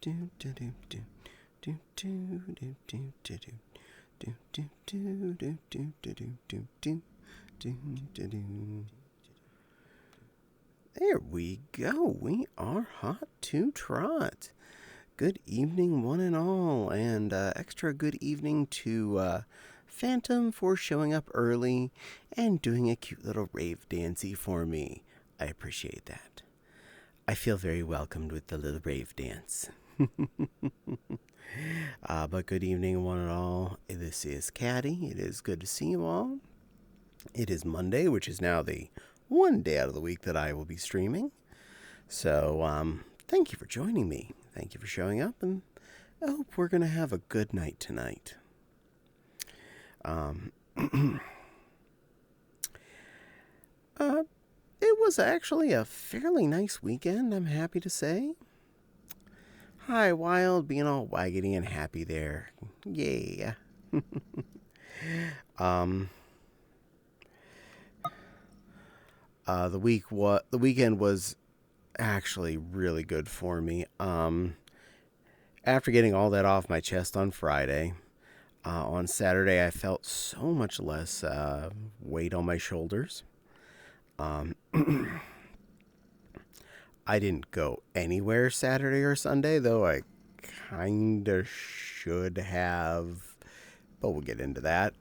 do do do do do do do do do do do do do do do do do do do do. There we go. We are hot to trot. Good evening, one and all, and extra good evening to Phantom for showing up early and doing a cute little rave dancey for me. I appreciate that. I feel very welcomed with the little rave dance. But good evening, one and all. This is Caddie. It is good to see you all. It is Monday, which is now the one day out of the week that I will be streaming. So, thank you for joining me. Thank you for showing up, and I hope we're going to have a good night tonight. It was actually a fairly nice weekend, I'm happy to say. Hi, Wild, being all waggedy and happy there. Yeah. The weekend was actually really good for me. After getting all that off my chest on Friday, on Saturday I felt so much less weight on my shoulders. I didn't go anywhere Saturday or Sunday, though I kinda should have, but we'll get into that.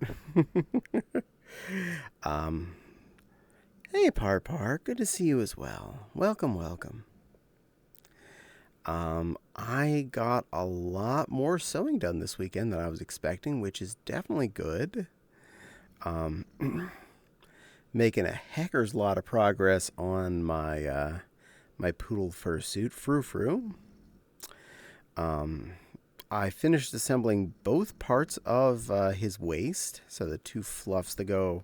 Hey, Par, good to see you as well. Welcome. I got a lot more sewing done this weekend than I was expecting, which is definitely good. Making a hecker's lot of progress on my my poodle fursuit, Frou. I finished assembling both parts of his waist, so the two fluffs that go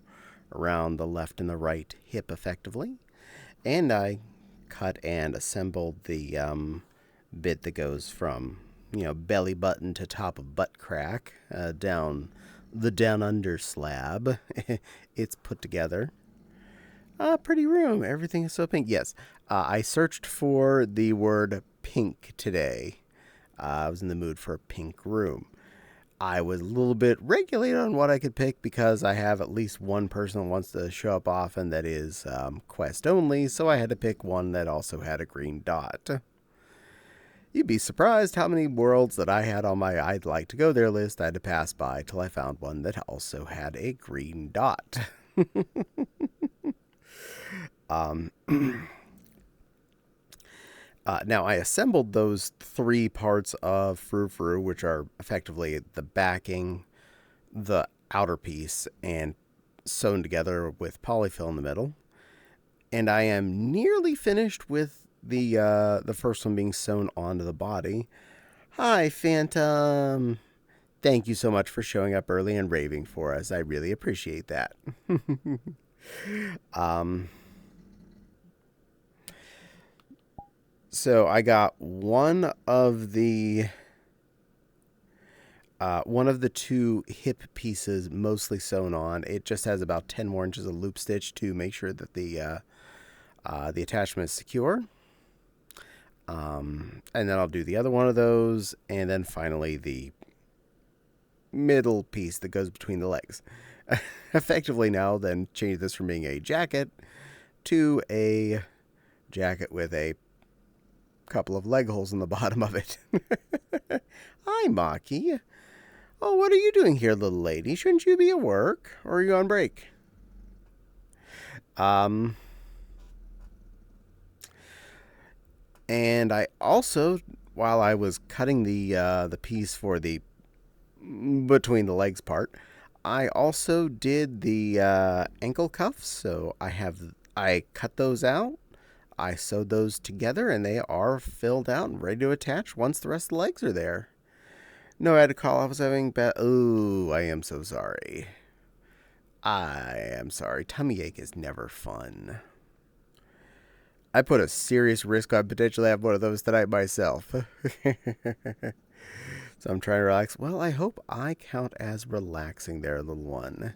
around the left and the right hip effectively. And I cut and assembled the bit that goes from, belly button to top of butt crack, down the down under slab. It's put together. Pretty room. Everything is so pink. Yes. I searched for the word pink today. I was in the mood for a pink room. I was a little bit regulated on what I could pick because I have at least one person that wants to show up often that is quest only, so I had to pick one that also had a green dot. You'd be surprised how many worlds that I had on my I'd like to go there list I had to pass by till I found one that also had a green dot. Now, I assembled those three parts of Frou, which are effectively the backing, the outer piece, and sewn together with polyfill in the middle. And I am nearly finished with the first one being sewn onto the body. Hi, Phantom. Thank you so much for showing up early and raving for us. I really appreciate that. So I got one of the two hip pieces mostly sewn on. It just has about 10 more inches of loop stitch to make sure that the attachment is secure. And then I'll do the other one of those, and then finally the middle piece that goes between the legs. Effectively now, then change this from being a jacket to a jacket with a couple of leg holes in the bottom of it. Hi, Maki. Oh, what are you doing here, little lady? Shouldn't you be at work? Or are you on break? And I also, while I was cutting the piece for the between the legs part, I also did the ankle cuffs. So I cut those out. I sewed those together, and they are filled out and ready to attach once the rest of the legs are there. No, I had to call. I was having ooh, I am so sorry. I am sorry. Tummy ache is never fun. I put a serious risk on potentially have one of those tonight myself. So I'm trying to relax. Well, I hope I count as relaxing there, little one.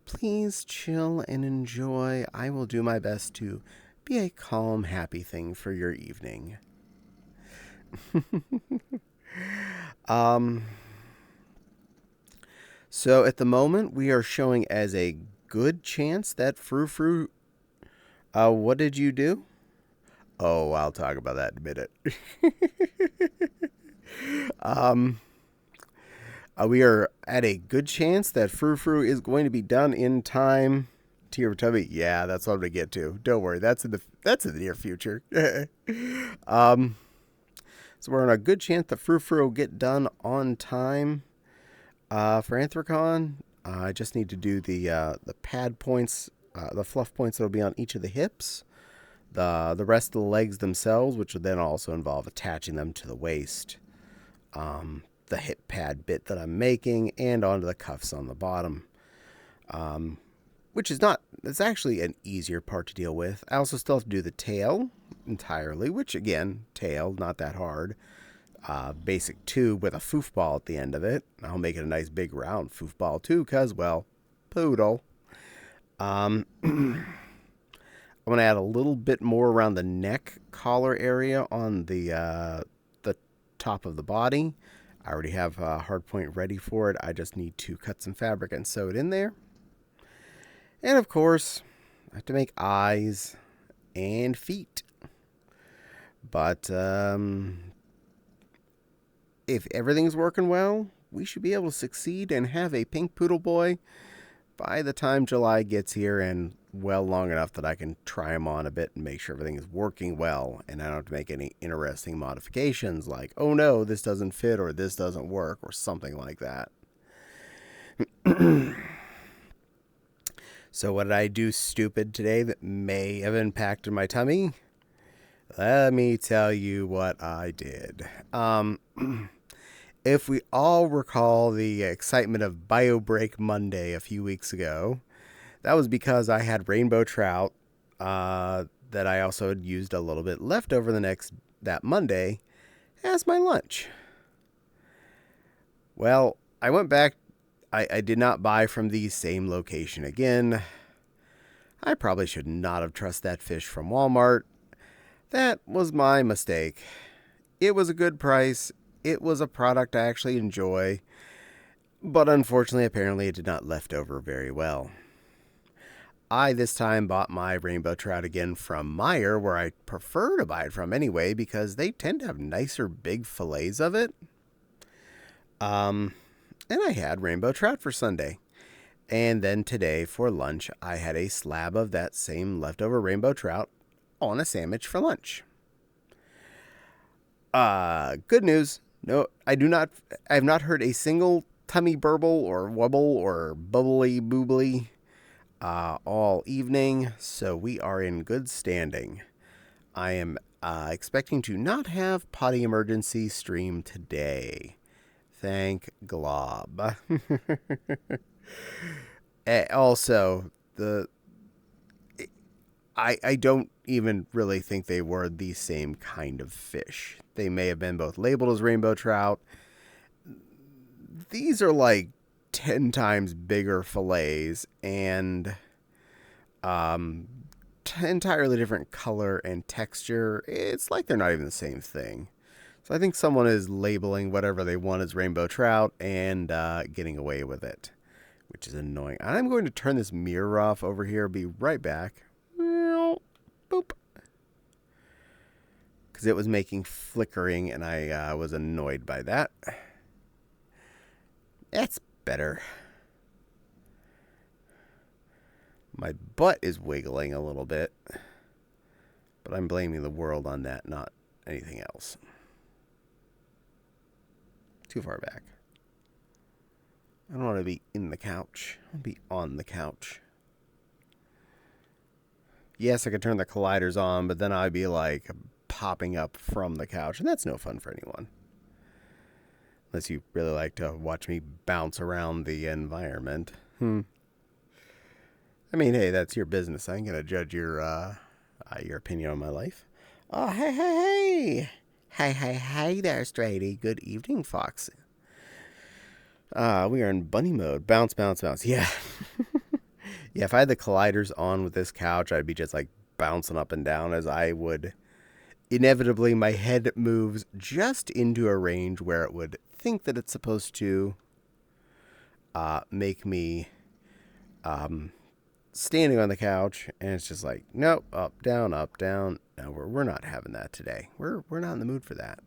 Please chill and enjoy. I will do my best to be a calm, happy thing for your evening. Um, so at the moment, we are showing as a good chance that Frou Frou. What did you do? Oh, I'll talk about that in a minute. um, we are at a good chance that Frou Frou is going to be done in time. To your tummy, yeah, that's what I'm gonna get to. Don't worry, that's in the near future. um, so we're on a good chance that Frou Frou will get done on time. For Anthracon, I just need to do the pad points, the fluff points that'll be on each of the hips. The rest of the legs themselves, which would then also involve attaching them to the waist. The hip pad bit that I'm making, and onto the cuffs on the bottom. Which is not, it's actually an easier part to deal with. I also still have to do the tail entirely, which again, tail, not that hard. Basic tube with a foofball at the end of it. I'll make it a nice big round foofball too, because, well, poodle. I'm going to add a little bit more around the neck collar area on the top of the body. I already have a hard point ready for it. I just need to cut some fabric and sew it in there. And of course, I have to make eyes and feet. But if everything's working well, we should be able to succeed and have a pink poodle boy by the time July gets here, and well long enough that I can try him on a bit and make sure everything is working well, and I don't have to make any interesting modifications like, oh no, this doesn't fit, or this doesn't work, or something like that. So what did I do stupid today that may have impacted my tummy? Let me tell you what I did. If we all recall the excitement of Bio Break Monday a few weeks ago, that was because I had rainbow trout that I also had used a little bit left over that Monday as my lunch. Well, I went back. I did not buy from the same location again. I probably should not have trusted that fish from Walmart. That was my mistake. It was a good price. It was a product I actually enjoy. But unfortunately, apparently it did not left over very well. I this time bought my rainbow trout again from Meijer, where I prefer to buy it from anyway, because they tend to have nicer big fillets of it. And I had rainbow trout for Sunday. And then today for lunch, I had a slab of that same leftover rainbow trout on a sandwich for lunch. Good news. No, I have not heard a single tummy burble or wobble or bubbly boobly all evening, so we are in good standing. I am expecting to not have potty emergency stream today. Thank Glob. Also, I don't even really think they were the same kind of fish. They may have been both labeled as rainbow trout. These are like 10 times bigger fillets and entirely different color and texture. It's like they're not even the same thing. So I think someone is labeling whatever they want as rainbow trout and getting away with it, which is annoying. I'm going to turn this mirror off over here. Be right back. Boop. Because it was making flickering, and I was annoyed by that. That's better. My butt is wiggling a little bit, but I'm blaming the world on that, not anything else. Too far back. I don't want to be in the couch. I want to be on the couch. Yes, I could turn the colliders on, but then I'd be like popping up from the couch, and that's no fun for anyone. Unless you really like to watch me bounce around the environment. I mean, hey, that's your business. I ain't gonna judge your opinion on my life. Oh, hey. Hey there, Strady. Good evening, Fox. We are in bunny mode. Bounce. Yeah. Yeah, if I had the colliders on with this couch, I'd be just like bouncing up and down as I would inevitably my head moves just into a range where it would think that it's supposed to make me standing on the couch, and it's just like, nope, up, down, up, down. No, we're not having that today. We're not in the mood for that.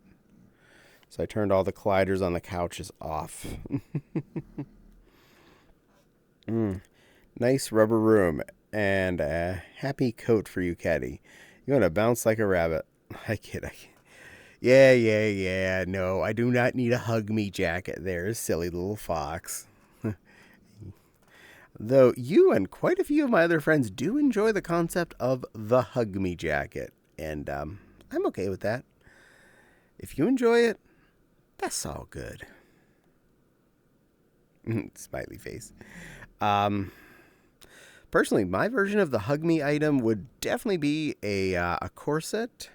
So I turned all the colliders on the couches off. Nice rubber room and a happy coat for you, Caddie. You want to bounce like a rabbit. I kid. Yeah. No, I do not need a hug me jacket there, silly little fox. Though you and quite a few of my other friends do enjoy the concept of the hug me jacket. And I'm okay with that. If you enjoy it, that's all good. Smiley face. Personally, my version of the hug me item would definitely be a corset.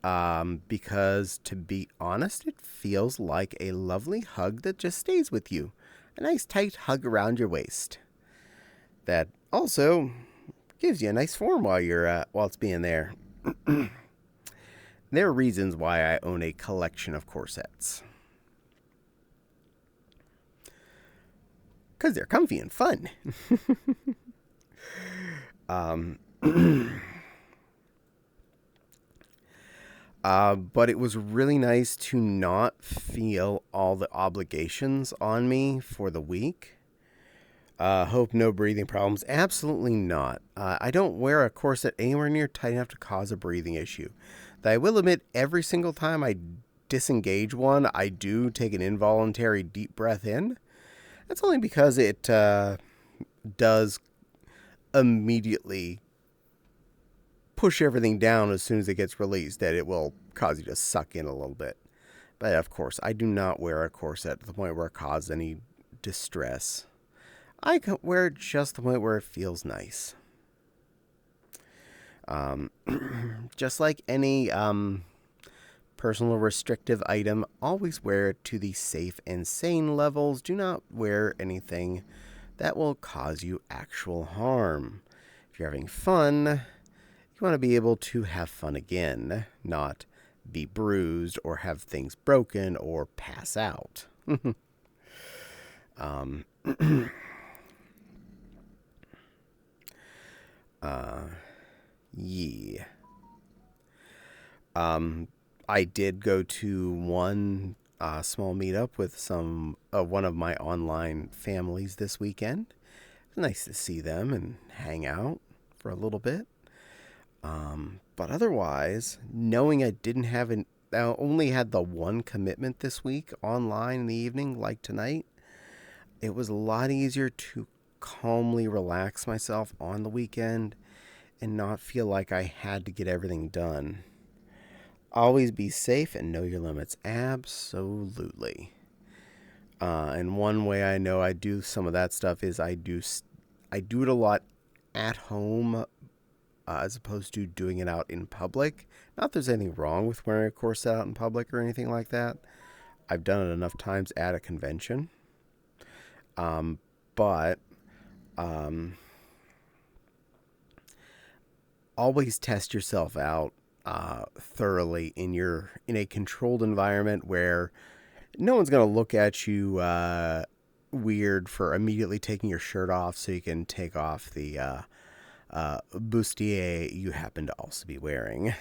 Because to be honest, it feels like a lovely hug that just stays with you. A nice tight hug around your waist. That also gives you a nice form while it's being there. There are reasons why I own a collection of corsets. Because they're comfy and fun. But it was really nice to not feel all the obligations on me for the week. Hope no breathing problems. Absolutely not. I don't wear a corset anywhere near tight enough to cause a breathing issue. Though I will admit, every single time I disengage one, I do take an involuntary deep breath in. That's only because it does immediately push everything down as soon as it gets released, that it will cause you to suck in a little bit. But of course, I do not wear a corset to the point where it causes any distress. I can wear it just the point where it feels nice. Just like any personal restrictive item, always wear it to the safe and sane levels. Do not wear anything that will cause you actual harm. If you're having fun, you want to be able to have fun again, not be bruised or have things broken or pass out. Yeah. I did go to one small meetup with one of my online families this weekend. It was nice to see them and hang out for a little bit. But otherwise, knowing I only had the one commitment this week online in the evening, like tonight, it was a lot easier to calmly relax myself on the weekend and not feel like I had to get everything done. Always be safe and know your limits. Absolutely. And one way I know I do some of that stuff is I do it a lot at home as opposed to doing it out in public. Not that there's anything wrong with wearing a corset out in public or anything like that. I've done it enough times at a convention. But always test yourself out thoroughly in a controlled environment where no one's going to look at you weird for immediately taking your shirt off so you can take off the bustier you happen to also be wearing.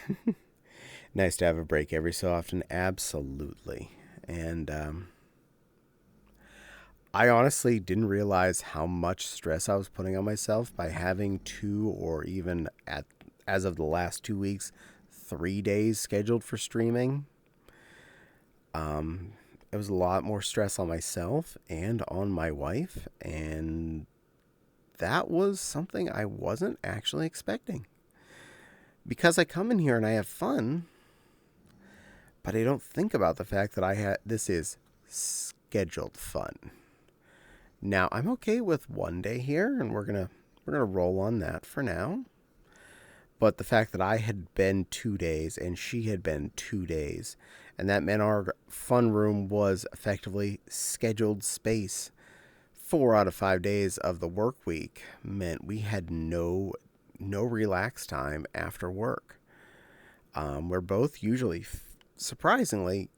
Nice to have a break every so often. Absolutely. And I honestly didn't realize how much stress I was putting on myself by having 2 or even as of the last 2 weeks, 3 days scheduled for streaming. It was a lot more stress on myself and on my wife, and that was something I wasn't actually expecting. Because I come in here and I have fun, but I don't think about the fact that this is scheduled fun. Now, I'm okay with one day here, and we're gonna roll on that for now. But the fact that I had been 2 days and she had been 2 days, and that meant our fun room was effectively scheduled space 4 out of 5 days of the work week, meant we had no relax time after work. We're both usually, surprisingly,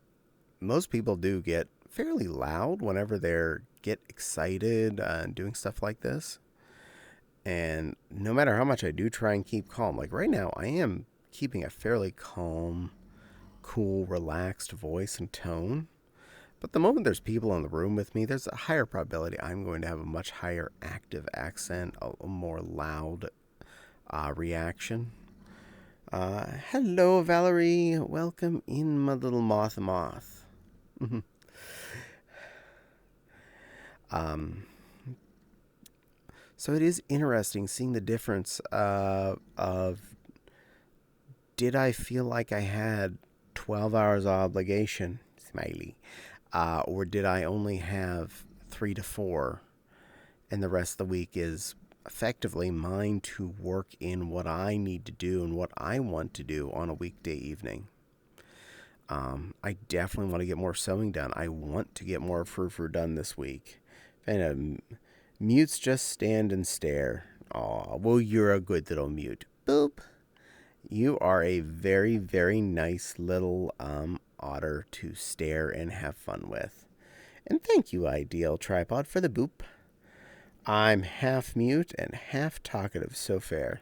most people do get fairly loud whenever they're get excited and doing stuff like this. And no matter how much I do try and keep calm, like right now, I am keeping a fairly calm, cool, relaxed voice and tone. But the moment there's people in the room with me, there's a higher probability I'm going to have a much higher active accent, a more loud reaction. Hello, Valerie. Welcome in, my little moth. um, so it is interesting seeing the difference of did I feel like I had 12 hours obligation, smiley, or did I only have 3 to 4, and the rest of the week is effectively mine to work in what I need to do and what I want to do on a weekday evening. I definitely want to get more sewing done. I want to get more frou-frou done this week. And mutes just stand and stare. Aw, well, you're a good little mute. Boop. You are a very, very nice little otter to stare and have fun with. And thank you, Ideal Tripod, for the boop. I'm half mute and half talkative, so fair.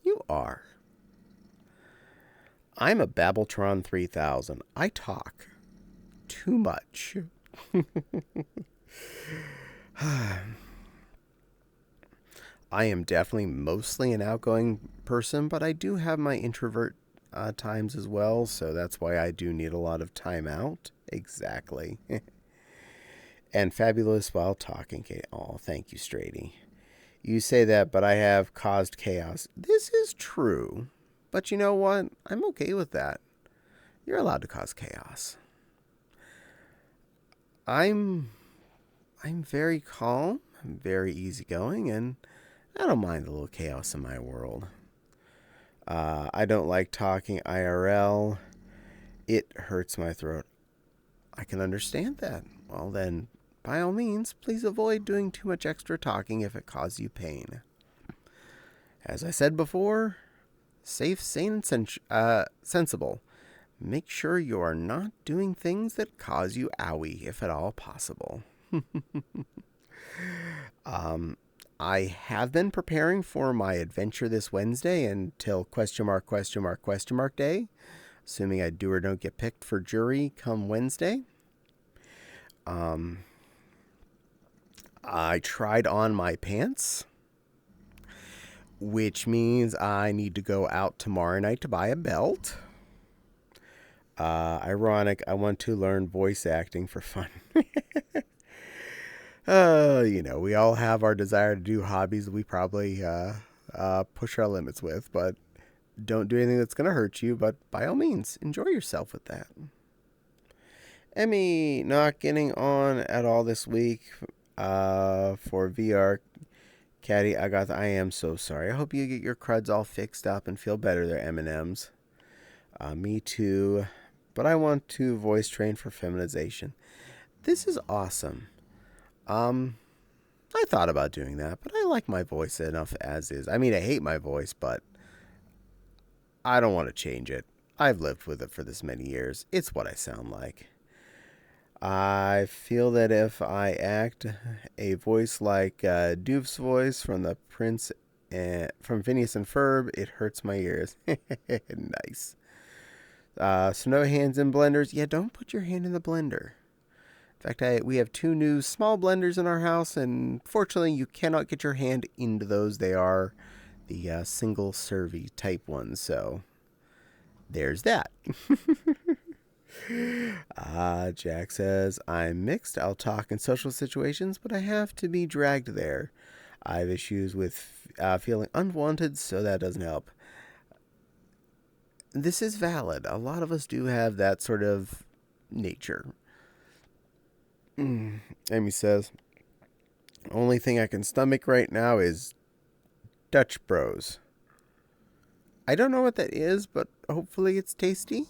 You are. I'm a Babbletron 3000. I talk too much. I am definitely mostly an outgoing person, but I do have my introvert times as well, so that's why I do need a lot of time out. Exactly. And fabulous while talking. Oh, thank you, Strady. You say that, but I have caused chaos. This is true. But you know what? I'm okay with that. You're allowed to cause chaos. I'm very calm, I'm very easygoing, and I don't mind a little chaos in my world. I don't like talking IRL. It hurts my throat. I can understand that. Well, then, by all means, please avoid doing too much extra talking if it causes you pain. As I said before, safe, sane, and sensible. Make sure you are not doing things that cause you owie, if at all possible. I have been preparing for my adventure this Wednesday until question mark day, assuming I do or don't get picked for jury come Wednesday. I tried on my pants, which means I need to go out tomorrow night to buy a belt. Ironic, I want to learn voice acting for fun. We all have our desire to do hobbies that we probably push our limits with, but don't do anything that's going to hurt you, but by all means, enjoy yourself with that. Emmy not getting on at all this week for VR. Caddie, I am so sorry. I hope you get your cruds all fixed up and feel better there, M&Ms. Me too. But I want to voice train for feminization. This is awesome. I thought about doing that, but I like my voice enough as is. I mean, I hate my voice, but I don't want to change it. I've lived with it for this many years. It's what I sound like. I feel that if I act a voice like Doof's voice from the Prince from Phineas and Ferb, it hurts my ears. Nice. So no hands in blenders. Yeah, don't put your hand in the blender. In fact, we have 2 new small blenders in our house, and fortunately you cannot get your hand into those. They are the single servey type ones, so there's that. Jack says, I'm mixed. I'll talk in social situations, but I have to be dragged there. I have issues with feeling unwanted, so that doesn't help. This is valid. A lot of us do have that sort of nature. Amy says, only thing I can stomach right now is Dutch Bros. I don't know what that is, but hopefully it's tasty.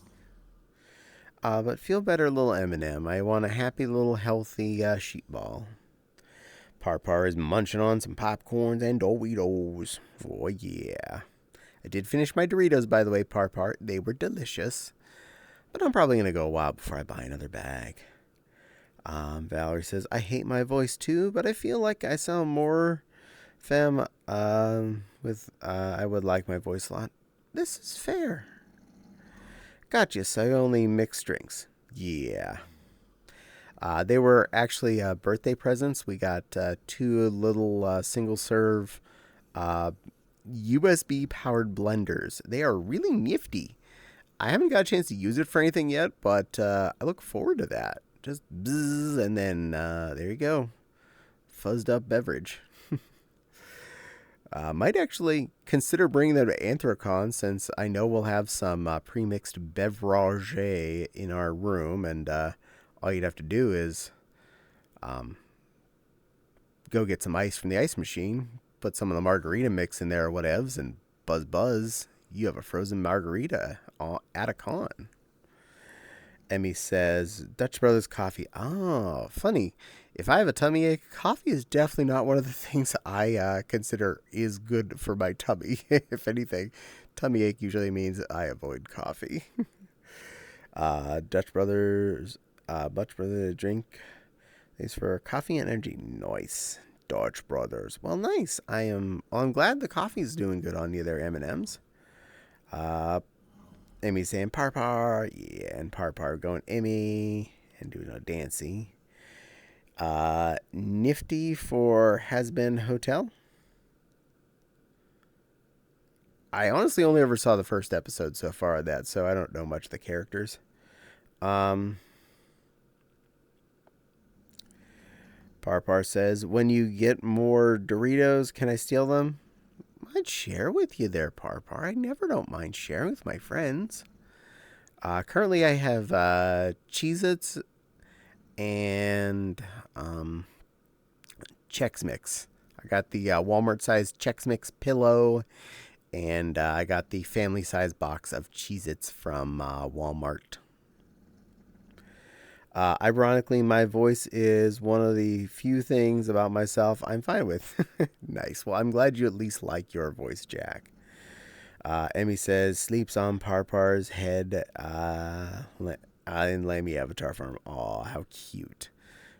But feel better, little M&M. I want a happy little healthy sheep ball. Parpar is munching on some popcorns and Doritos. Oh, yeah. I did finish my Doritos, by the way, Par. They were delicious. But I'm probably going to go a while before I buy another bag. Valerie says, I hate my voice too, but I feel like I sound more femme I would like my voice a lot. This is fair. Gotcha, so I only mix drinks. Yeah. They were actually birthday presents. We got 2 little single-serve USB-powered blenders. They are really nifty. I haven't got a chance to use it for anything yet, but I look forward to that. Just bzzz, and then there you go. Fuzzed up beverage. Might actually consider bringing them to Anthrocon, since I know we'll have some pre-mixed beverage in our room, and all you'd have to do is go get some ice from the ice machine, put some of the margarita mix in there or whatevs, and buzz. You have a frozen margarita at a con. Emmy says, Dutch Brothers coffee. Oh, funny. If I have a tummy ache, coffee is definitely not one of the things I consider is good for my tummy. If anything, tummy ache usually means I avoid coffee. Dutch Brothers drink. Thanks for coffee and energy. Nice. Dutch Brothers. Well, nice. I'm glad the coffee's doing good on you there, M&M's. Emmy's saying Par. Yeah, and Par going Emmy and doing a dancey. Nifty for Has Been Hotel. I honestly only ever saw the first episode so far of that, so I don't know much of the characters. Par says, when you get more Doritos, can I steal them? I'd share with you there, Par. I never don't mind sharing with my friends. Currently, I have Cheez-Its and Chex Mix. I got the Walmart-sized Chex Mix pillow, and I got the family-sized box of Cheez-Its from Walmart. Ironically, my voice is one of the few things about myself I'm fine with. Nice. Well, I'm glad you at least like your voice, Jack. Emmy says, sleeps on Par's head in Lammy Avatar Farm. Aw, how cute.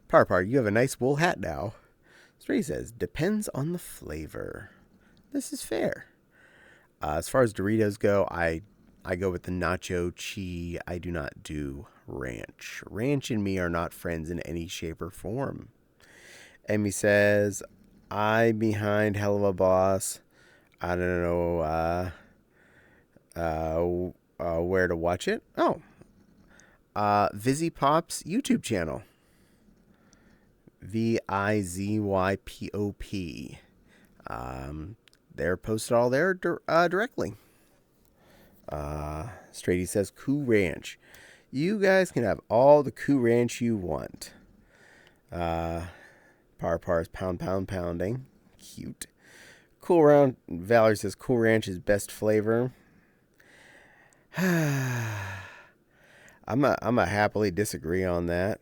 Par, you have a nice wool hat now. Stray says, depends on the flavor. This is fair. As far as Doritos go, I go with the nacho cheese. I do not do ranch. Ranch and me are not friends in any shape or form. Emmy says, I behind hell of a boss. I don't know where to watch it. Oh, Vizzy Pop's YouTube channel. VIZYPOP. They're posted all there directly. Strady says, Coo Ranch. You guys can have all the Coo Ranch you want. Par's pounding. Cute. Cool Round. Valerie says, Cool Ranch is best flavor. I'm a happily disagree on that.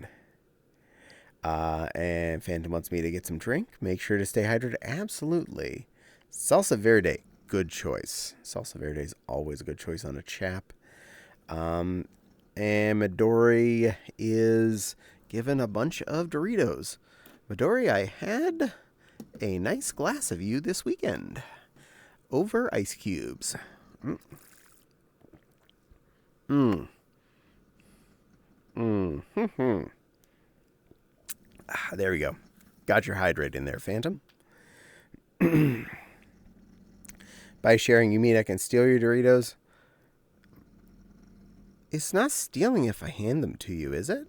And Phantom wants me to get some drink. Make sure to stay hydrated. Absolutely. Salsa Verde. Good choice. Salsa Verde is always a good choice on a chap. And Midori is given a bunch of Doritos. Midori, I had a nice glass of you this weekend. Over ice cubes. There we go. Got your hydrate in there, Phantom. By sharing, you mean I can steal your Doritos? It's not stealing if I hand them to you, is it?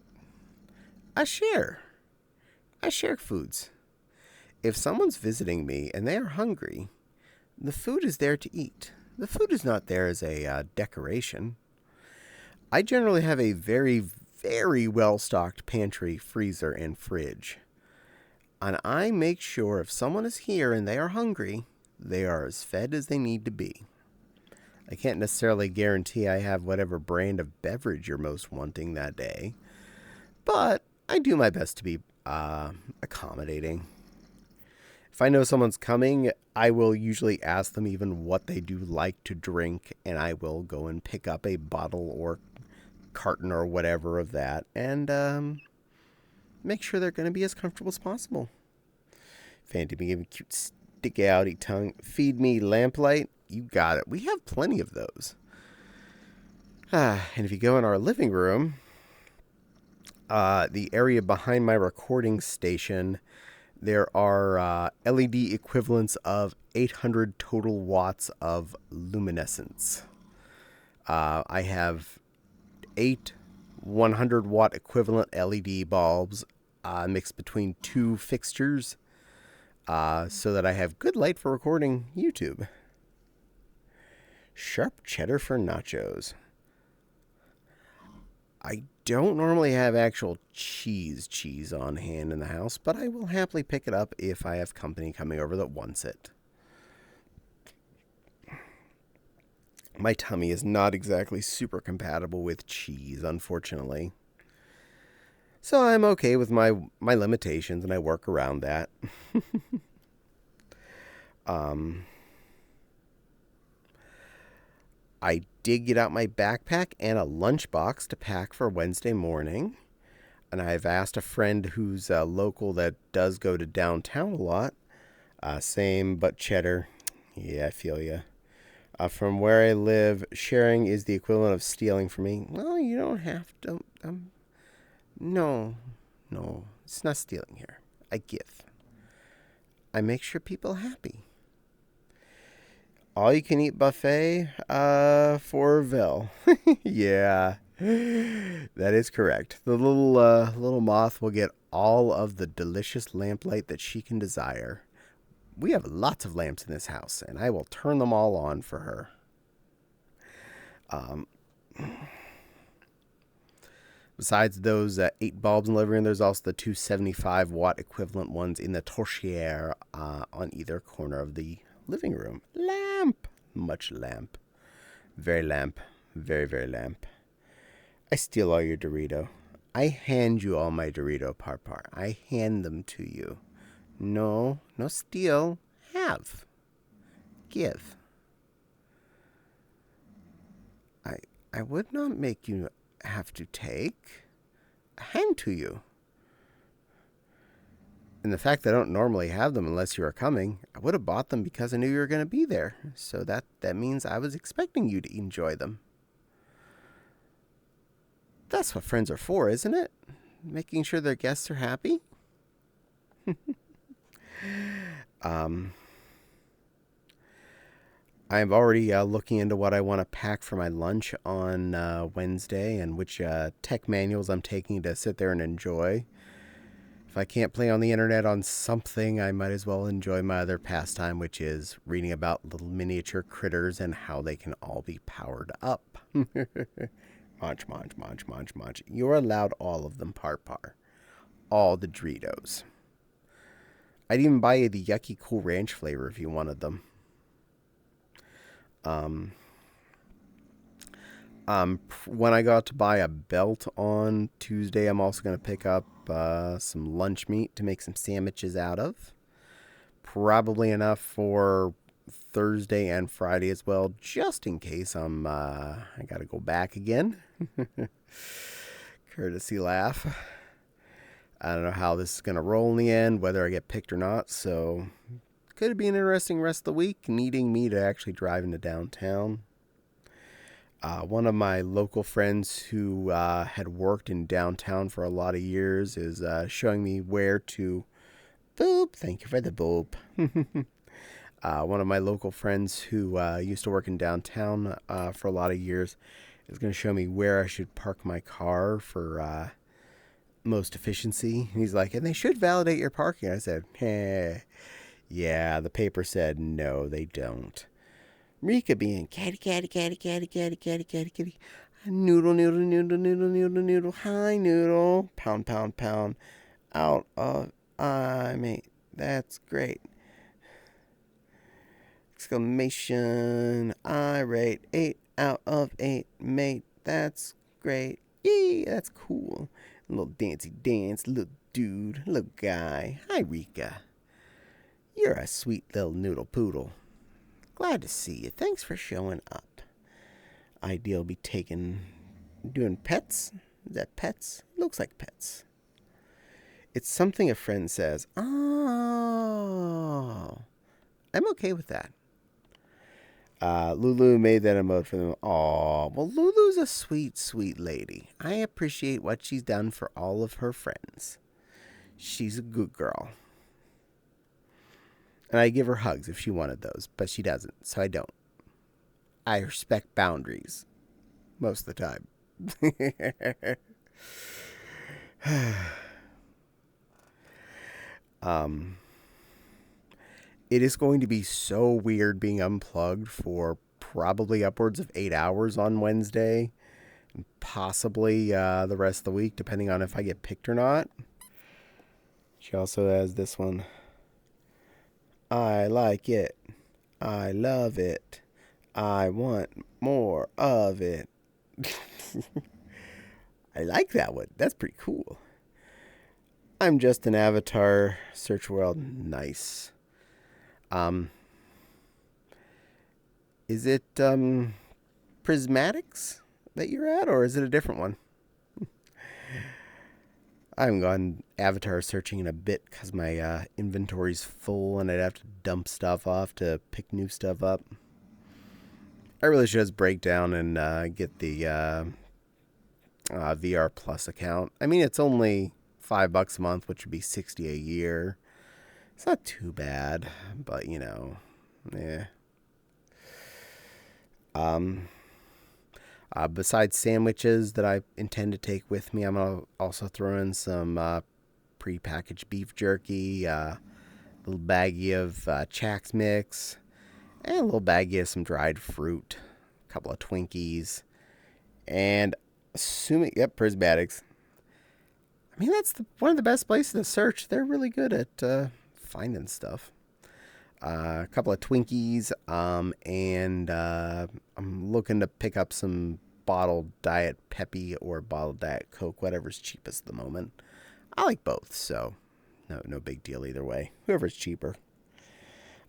I share. I share foods. If someone's visiting me and they are hungry, the food is there to eat. The food is not there as a decoration. I generally have a very, very well-stocked pantry, freezer, and fridge. And I make sure if someone is here and they are hungry, they are as fed as they need to be. I can't necessarily guarantee I have whatever brand of beverage you're most wanting that day, but I do my best to be accommodating. If I know someone's coming, I will usually ask them even what they do like to drink, and I will go and pick up a bottle or carton or whatever of that, and make sure they're going to be as comfortable as possible. Fancy me giving cute sticky outy tongue. Feed me lamplight. You got it. We have plenty of those. And if you go in our living room, the area behind my recording station, there are LED equivalents of 800 total watts of luminescence. I have 8 100-watt equivalent LED bulbs mixed between 2 fixtures so that I have good light for recording YouTube. Sharp cheddar for nachos. I don't normally have actual cheese on hand in the house, but I will happily pick it up if I have company coming over that wants it. My tummy is not exactly super compatible with cheese, unfortunately. So I'm okay with my limitations, and I work around that. I did get out my backpack and a lunchbox to pack for Wednesday morning. And I've asked a friend who's local that does go to downtown a lot. Same, but cheddar. Yeah, I feel ya. From where I live, sharing is the equivalent of stealing for me. Well, you don't have to. No, it's not stealing here. I give. I make sure people are happy. All you can eat buffet for Vel. Yeah, that is correct. The little moth will get all of the delicious lamplight that she can desire. We have lots of lamps in this house, and I will turn them all on for her. Besides those 8 bulbs in the living room, there's also the 2 75-watt equivalent ones in the torchère on either corner of the living room. Lamp! Much lamp. Very lamp. Very, very lamp. I steal all your Dorito. I hand you all my Dorito, Parpar. I hand them to you. No steal. Have. Give. I would not make you have to take. Hand to you. And the fact that I don't normally have them unless you are coming, I would have bought them because I knew you were going to be there. So that means I was expecting you to enjoy them. That's what friends are for, isn't it? Making sure their guests are happy. I'm already looking into what I want to pack for my lunch on Wednesday and which tech manuals I'm taking to sit there and enjoy. If I can't play on the internet on something, I might as well enjoy my other pastime, which is reading about little miniature critters and how they can all be powered up. Munch. You're allowed all of them, Parpar. All the Doritos. I'd even buy you the Yucky Cool Ranch flavor if you wanted them. When I go out to buy a belt on Tuesday, I'm also going to pick up some lunch meat to make some sandwiches out of. Probably enough for Thursday and Friday as well, just in case I got to go back again. Courtesy laugh. I don't know how this is going to roll in the end, whether I get picked or not, so could be an interesting rest of the week, needing me to actually drive into downtown. One of my local friends who had worked in downtown for a lot of years is showing me where to boop. Thank you for the boop. One of my local friends who used to work in downtown for a lot of years is going to show me where I should park my car for most efficiency. And he's like, and they should validate your parking. I said, yeah, the paper said no, they don't. Rika being Caddie. Noodle. Hi, Noodle. Pound. Out of mate. That's great. Exclamation. Irate. 8 out of 8, mate. That's great. Yee, that's cool. Little dancey dance, little dude, little guy. Hi, Rika. You're a sweet little noodle poodle. Glad to see you. Thanks for showing up. Ideal be doing pets? Is that pets? Looks like pets. It's something a friend says. Oh, I'm okay with that. Lulu made that emote for them. Oh, well, Lulu's a sweet, sweet lady. I appreciate what she's done for all of her friends. She's a good girl. And I give her hugs if she wanted those, but she doesn't, so I don't. I respect boundaries most of the time. It is going to be so weird being unplugged for probably upwards of 8 hours on Wednesday, possibly the rest of the week, depending on if I get picked or not. She also has this one. I like it. I love it. I want more of it. I like that one. That's pretty cool. I'm just an avatar. Search world. Nice. Is it Prismatics that you're at, or is it a different one? I haven't gone avatar searching in a bit because my inventory's full and I'd have to dump stuff off to pick new stuff up. I really should just break down and get the VR Plus account. I mean, it's only $5 a month, which would be $60 a year. It's not too bad, but yeah. Besides sandwiches that I intend to take with me, I'm going to also throw in some prepackaged beef jerky, a little baggie of Chex Mix, and a little baggie of some dried fruit, a couple of Twinkies, and Prismatics. I mean, that's one of the best places to search. They're really good at finding stuff. A couple of Twinkies, and I'm looking to pick up some bottled Diet Peppy or bottled Diet Coke, whatever's cheapest at the moment. I like both, so no big deal either way. Whoever's cheaper.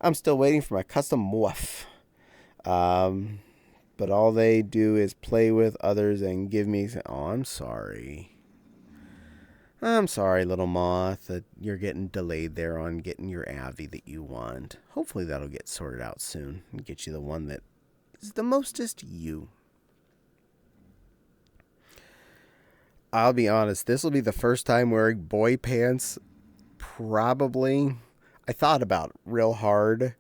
I'm still waiting for my custom morph. But all they do is play with others and give me... Oh, I'm sorry. I'm sorry, little moth, that you're getting delayed there on getting your Avi that you want. Hopefully that'll get sorted out soon and get you the one that is the mostest you. I'll be honest, this will be the first time wearing boy pants probably. I thought about it real hard.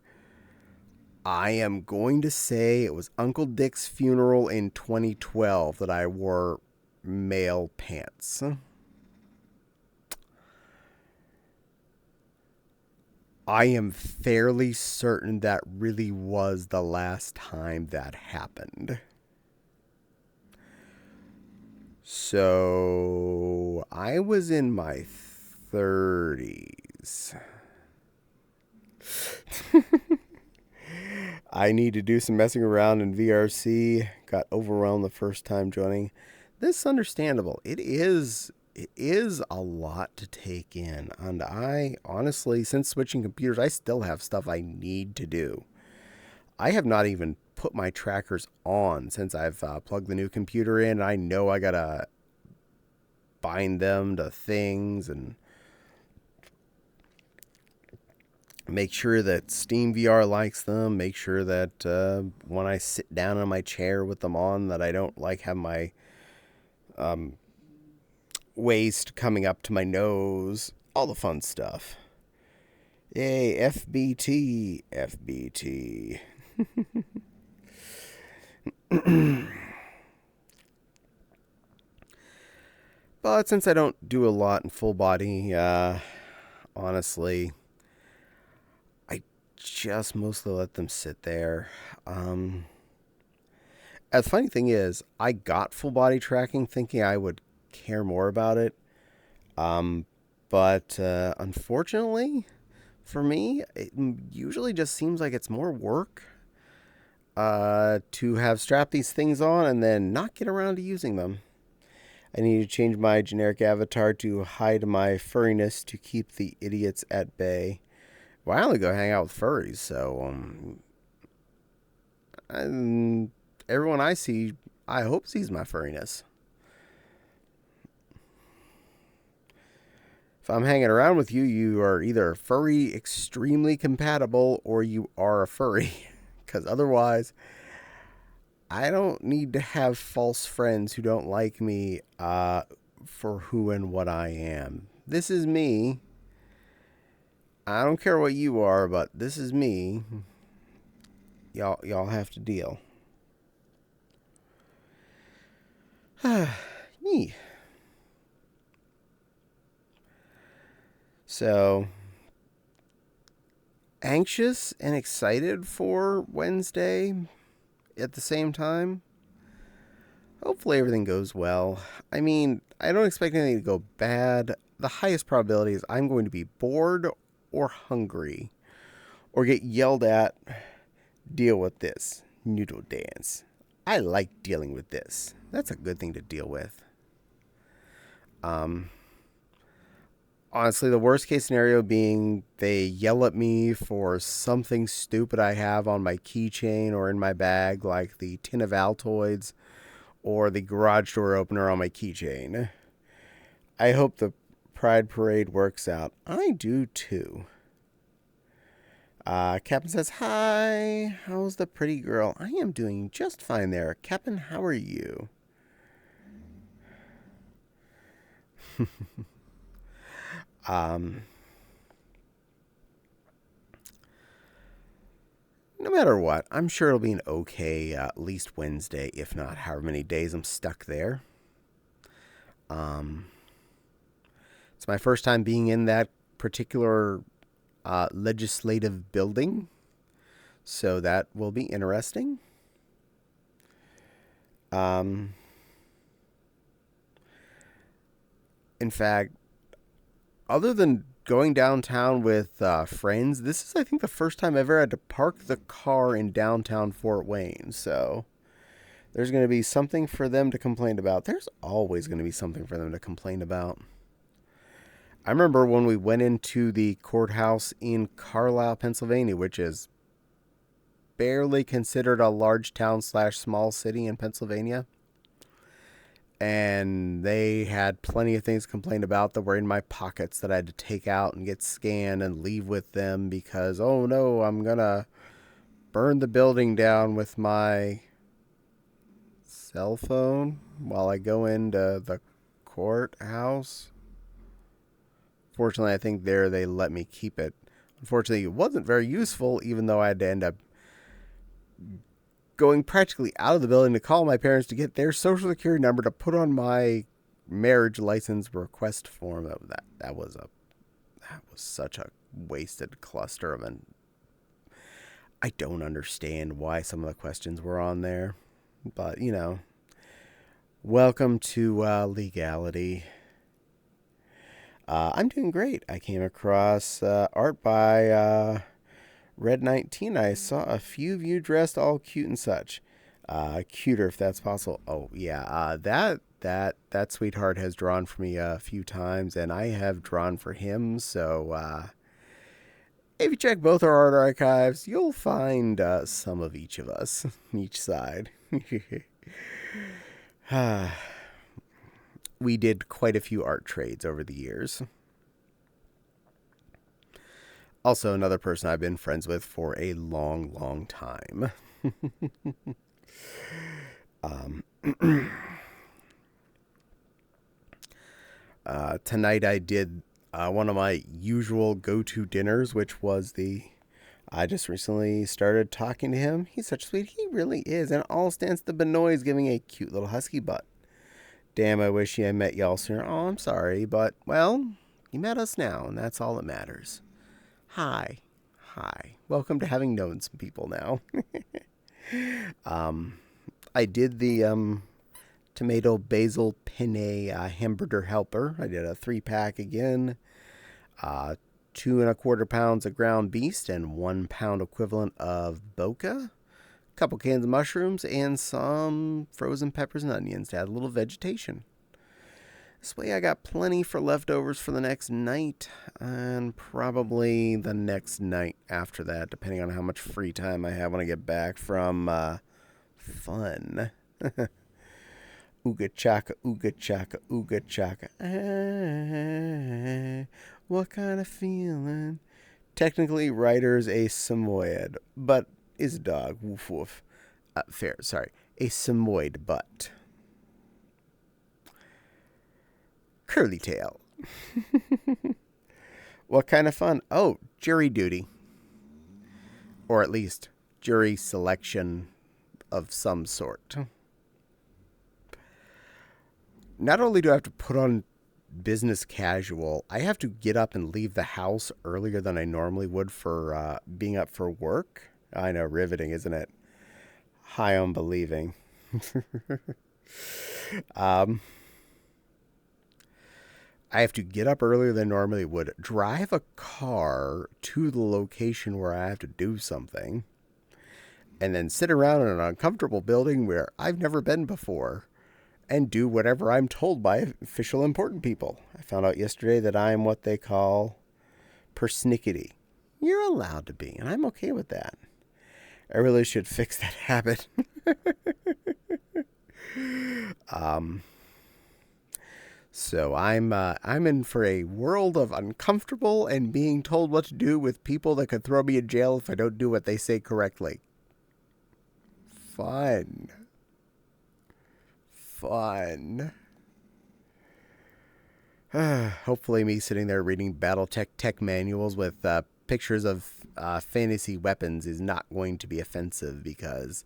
I am going to say it was Uncle Dick's funeral in 2012 that I wore male pants. I am fairly certain that really was the last time that happened. So, I was in my 30s. I need to do some messing around in VRC. Got overwhelmed the first time joining. This is understandable. It is a lot to take in. And I, honestly, since switching computers, I still have stuff I need to do. I have not even put my trackers on since I've plugged the new computer in. I know I gotta bind them to things and make sure that Steam VR likes them. Make sure that when I sit down in my chair with them on, that I don't have my waist coming up to my nose. All the fun stuff. Yay, FBT. FBT. But since I don't do a lot in full body, honestly, I just mostly let them sit there. The funny thing is, I got full body tracking thinking I would care more about it. But unfortunately, for me, it usually just seems like it's more work to have strapped these things on and then not get around to using them. I need to change my generic avatar to hide my furriness to keep the idiots at bay. Well, I only go hang out with furries, so and everyone I see, I hope sees my furriness. If I'm hanging around with you, you are either furry extremely compatible or you are a furry. Because otherwise, I don't need to have false friends who don't like me for who and what I am. This is me. I don't care what you are, but this is me. Y'all have to deal. Me. So, anxious and excited for Wednesday at the same time. Hopefully everything goes well. I mean, I don't expect anything to go bad. The highest probability is I'm going to be bored or hungry or get yelled at. Deal with this. Noodle dance. I like dealing with this. That's a good thing to deal with. Honestly, the worst case scenario being they yell at me for something stupid I have on my keychain or in my bag, like the tin of Altoids or the garage door opener on my keychain. I hope the Pride Parade works out. I do too. Captain says, "Hi, how's the pretty girl?" I am doing just fine there. Captain, how are you? No matter what, I'm sure it'll be an okay at least Wednesday, if not however many days I'm stuck there. It's my first time being in that particular legislative building, so that will be interesting. In fact, other than going downtown with friends, this is, I think, the first time I've ever had to park the car in downtown Fort Wayne. So there's going to be something for them to complain about. There's always going to be something for them to complain about. I remember when we went into the courthouse in Carlisle, Pennsylvania, which is barely considered a large town / small city in Pennsylvania. And they had plenty of things to complain about that were in my pockets that I had to take out and get scanned and leave with them because, oh no, I'm going to burn the building down with my cell phone while I go into the courthouse. Fortunately, I think there they let me keep it. Unfortunately, it wasn't very useful, even though I had to end up going practically out of the building to call my parents to get their social security number to put on my marriage license request form. That was such a wasted cluster of an. I don't understand why some of the questions were on there, but welcome to legality. I'm doing great. I came across art by Red 19. I saw a few of you dressed all cute and such. Cuter if that's possible. Oh yeah, that sweetheart has drawn for me a few times, and I have drawn for him. So if you check both our art archives, you'll find some of each of us, each side. We did quite a few art trades over the years. Also, another person I've been friends with for a long, long time. Tonight I did one of my usual go-to dinners, which was I just recently started talking to him. He's such a sweet. He really is. And all stands to Benoit's giving a cute little husky butt. Damn, I wish I met y'all sooner. Oh, I'm sorry, but, well, you met us now, and that's all that matters. Hi. Welcome to having known some people now. I did the tomato basil penne hamburger helper. I did a 3-pack again. 2 1/4 pounds of ground beef and 1 pound equivalent of boca. A couple cans of mushrooms and some frozen peppers and onions to add a little vegetation. This way I got plenty for leftovers for the next night, and probably the next night after that, depending on how much free time I have when I get back from fun. Ooga chaka, ooga chaka, ooga chaka. What kind of feeling? Technically, Ryder's a Samoyed, but is a dog. Woof woof. Fair, sorry. A Samoyed butt. Curly tail. What kind of fun? Oh, jury duty. Or at least jury selection of some sort. Not only do I have to put on business casual, I have to get up and leave the house earlier than I normally would for being up for work. I know, riveting, isn't it? High on believing. I have to get up earlier than I normally would, drive a car to the location where I have to do something, and then sit around in an uncomfortable building where I've never been before, and do whatever I'm told by official important people. I found out yesterday that I'm what they call persnickety. You're allowed to be, and I'm okay with that. I really should fix that habit. So I'm in for a world of uncomfortable and being told what to do with people that could throw me in jail if I don't do what they say correctly. Fun. Hopefully me sitting there reading Battletech tech manuals with pictures of fantasy weapons is not going to be offensive, because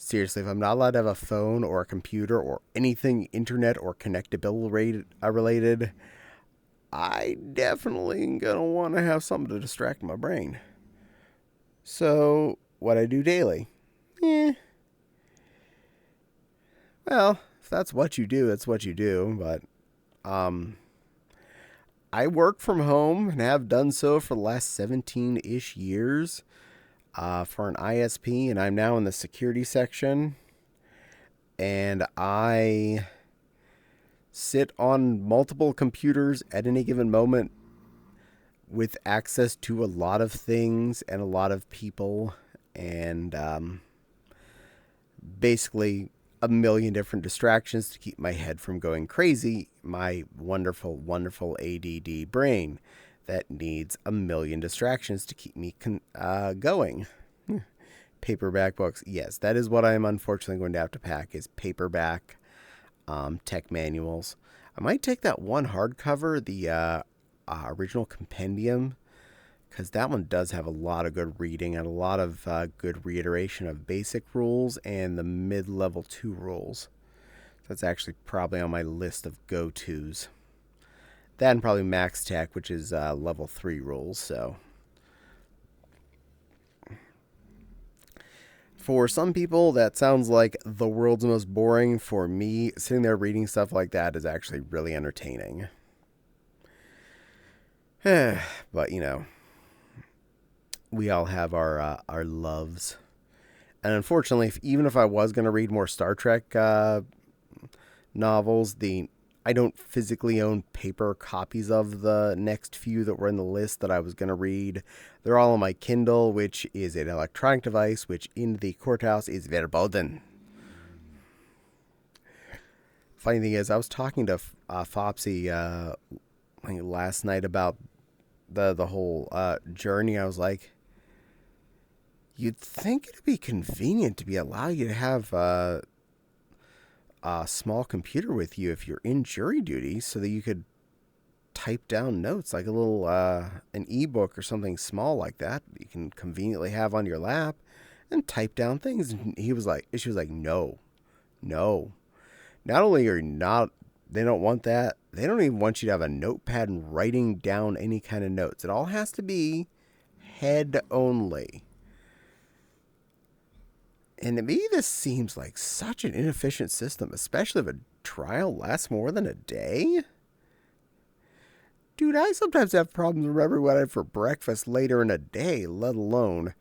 seriously, if I'm not allowed to have a phone or a computer or anything internet or connectability related, I definitely am going to want to have something to distract my brain. So, what I do daily? Well, if that's what you do, that's what you do. But I work from home and have done so for the last 17-ish years. For an ISP, and I'm now in the security section, and I sit on multiple computers at any given moment with access to a lot of things and a lot of people, and basically a million different distractions to keep my head from going crazy. My wonderful, wonderful ADD brain that needs a million distractions to keep me going. Paperback books. Yes, that is what I am unfortunately going to have to pack, is paperback tech manuals. I might take that one hardcover, the original compendium, because that one does have a lot of good reading and a lot of good reiteration of basic rules and the mid-level 2 rules. That's actually probably on my list of go-tos. That and probably Max Tech, which is level 3 rules. So for some people, that sounds like the world's most boring. For me, sitting there reading stuff like that is actually really entertaining. But, you know, we all have our loves. And unfortunately, even if I was going to read more Star Trek novels, I don't physically own paper copies of the next few that were in the list that I was going to read. They're all on my Kindle, which is an electronic device, which in the courthouse is verboten. Funny thing is, I was talking to Fopsy last night about the whole journey. I was like, you'd think it'd be convenient to be allowed you to have a small computer with you if you're in jury duty, so that you could type down notes, like a little an ebook or something small like that you can conveniently have on your lap and type down things. And she was like, no. Not only are they don't want that, they don't even want you to have a notepad and writing down any kind of notes. It all has to be head only. And to me, this seems like such an inefficient system, especially if a trial lasts more than a day. Dude, I sometimes have problems remembering what I had for breakfast later in a day, let alone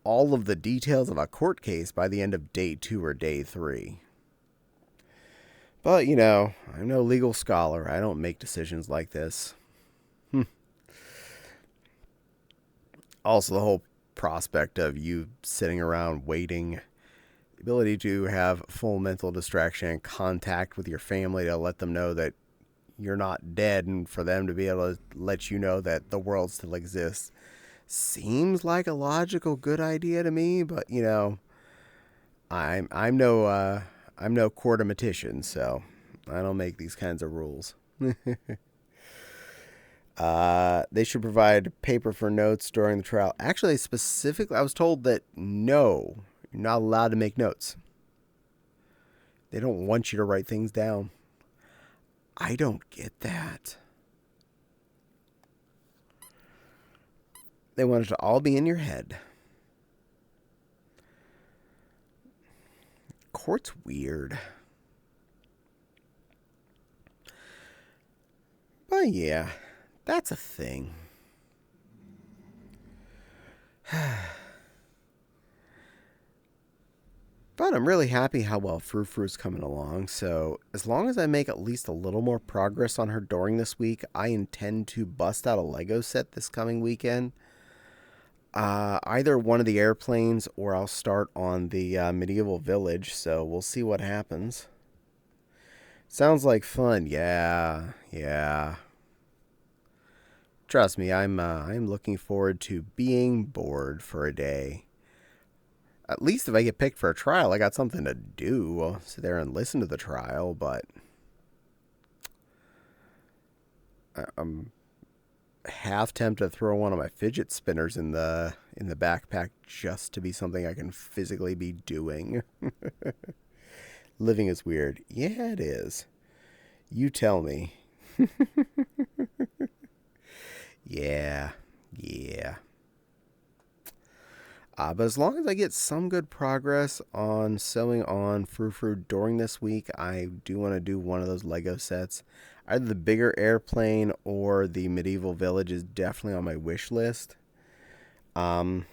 all of the details of a court case by the end of day 2 or day 3. But, you know, I'm no legal scholar. I don't make decisions like this. Also, the whole prospect of you sitting around waiting, the ability to have full mental distraction and contact with your family to let them know that you're not dead, and for them to be able to let you know that the world still exists, seems like a logical good idea to me. But you know, I'm no courtomatician, so I don't make these kinds of rules. They should provide paper for notes during the trial. Actually, specifically, I was told that no, you're not allowed to make notes. They don't want you to write things down. I don't get that. They want it to all be in your head. Court's weird. But yeah, that's a thing. But I'm really happy how well Frou Frou's coming along, so as long as I make at least a little more progress on her during this week, I intend to bust out a Lego set this coming weekend. Either one of the airplanes, or I'll start on the medieval village, so we'll see what happens. Sounds like fun. Yeah. Trust me, I'm looking forward to being bored for a day. At least if I get picked for a trial, I got something to do. I'll sit there and listen to the trial, but I'm half tempted to throw one of my fidget spinners in the backpack just to be something I can physically be doing. Living is weird. Yeah, it is. You tell me. Yeah. But as long as I get some good progress on sewing on Frou Frou during this week, I do want to do one of those Lego sets. Either the bigger airplane or the medieval village is definitely on my wish list. But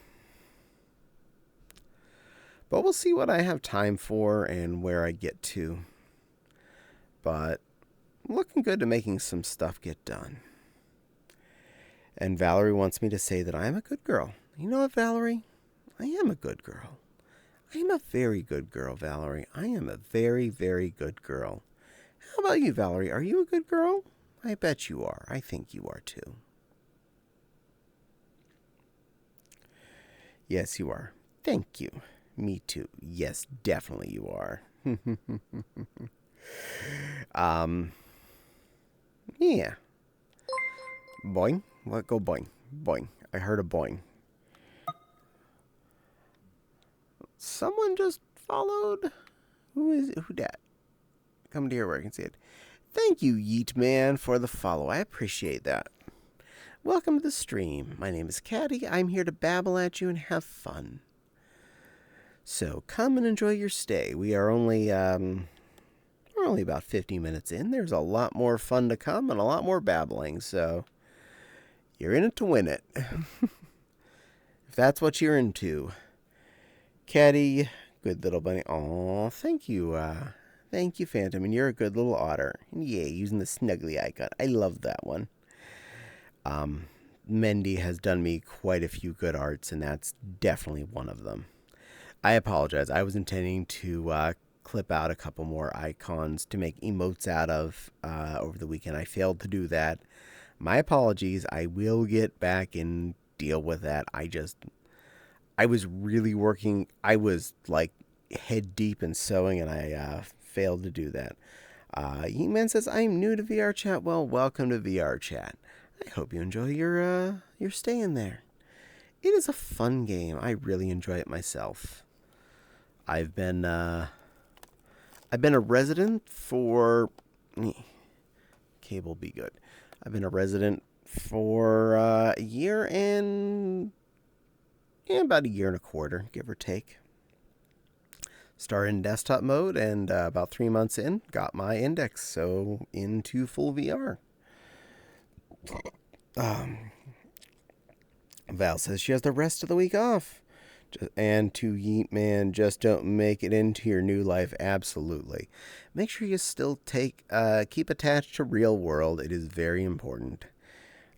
we'll see what I have time for and where I get to. But I'm looking good to making some stuff get done. And Valerie wants me to say that I am a good girl. You know what, Valerie? I am a good girl. I am a very good girl, Valerie. I am a very, very good girl. How about you, Valerie? Are you a good girl? I bet you are. I think you are too. Yes, you are. Thank you. Me too. Yes, definitely you are. Yeah. Boing. What? Go boing. Boing. I heard a boing. Someone just followed. Who dat? Come to here where I can see it. Thank you, Yeet Man, for the follow. I appreciate that. Welcome to the stream. My name is Caddie. I'm here to babble at you and have fun. So come and enjoy your stay. We are only about 50 minutes in. There's a lot more fun to come and a lot more babbling. So you're in it to win it. If that's what you're into. Caddie, good little bunny. Aw, thank you. Thank you, Phantom. And you're a good little otter. And yay, using the snuggly icon. I love that one. Mendy has done me quite a few good arts, and that's definitely one of them. I apologize. I was intending to clip out a couple more icons to make emotes out of over the weekend. I failed to do that. My apologies. I will get back and deal with that. I was really working. I was like head deep in sewing, and I failed to do that. Yeetman says, I'm new to VR chat. Well, welcome to VR chat. I hope you enjoy your stay in there. It is a fun game. I really enjoy it myself. I've been a resident for cable be good. I've been a resident for a year and about a year and a quarter, give or take. Started in desktop mode, and about 3 months in, got my index, so into full VR. Val says she has the rest of the week off. And to Yeet Man, just don't make it into your new life. Absolutely. Make sure you still keep attached to real world. It is very important.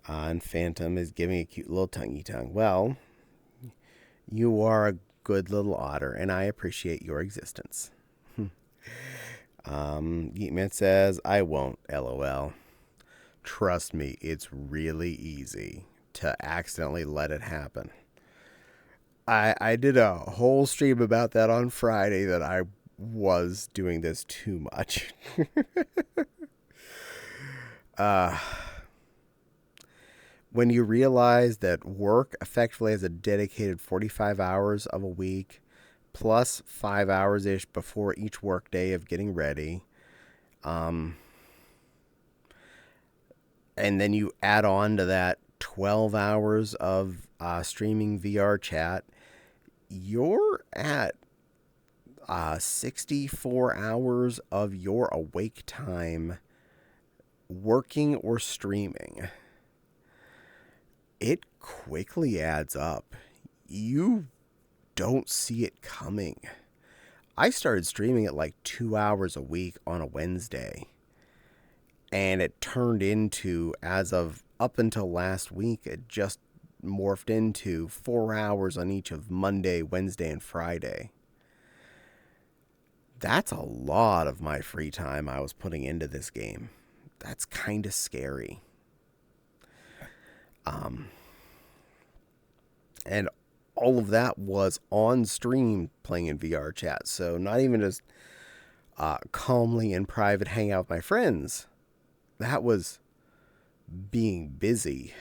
And Phantom is giving a cute little tonguey tongue. Well, you are a good little otter, and I appreciate your existence. Yeetman says, I won't, lol. Trust me, it's really easy to accidentally let it happen. I did a whole stream about that on Friday that I was doing this too much. When you realize that work effectively has a dedicated 45 hours of a week, plus 5 hours-ish before each work day of getting ready, and then you add on to that 12 hours of streaming VR chat, you're at 64 hours of your awake time working or streaming. It quickly adds up. You don't see it coming. I started streaming at like 2 hours a week on a Wednesday. And it turned into, as of up until last week, it just morphed into 4 hours on each of Monday, Wednesday, and Friday. That's a lot of my free time I was putting into this game. That's kind of scary. And all of that was on stream playing in VR chat. So not even just calmly in private hang out with my friends. That was being busy.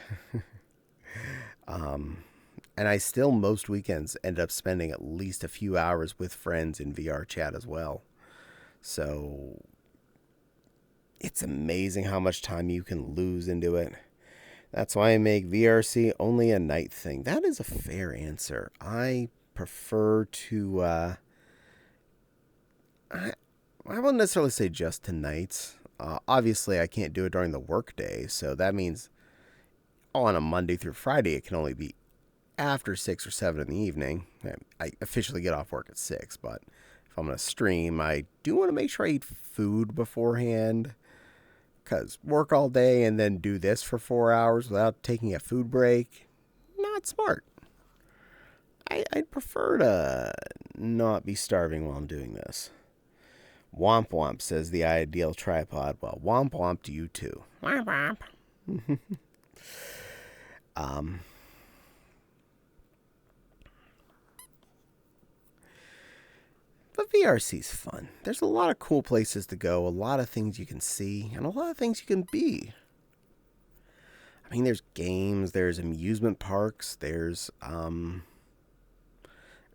And I still, most weekends, end up spending at least a few hours with friends in VR chat as well. So it's amazing how much time you can lose into it. That's why I make VRC only a night thing. That is a fair answer. I prefer to... I won't necessarily say just to nights. Obviously, I can't do it during the workday, so that means on a Monday through Friday, it can only be after 6 or 7 in the evening. I officially get off work at 6, but if I'm going to stream, I do want to make sure I eat food beforehand, because work all day and then do this for 4 hours without taking a food break, not smart. I'd prefer to not be starving while I'm doing this. Womp Womp says the ideal tripod. Well, Womp Womp to you too. Womp Womp. But VRC's fun. There's a lot of cool places to go, a lot of things you can see, and a lot of things you can be. I mean, there's games, there's amusement parks, there's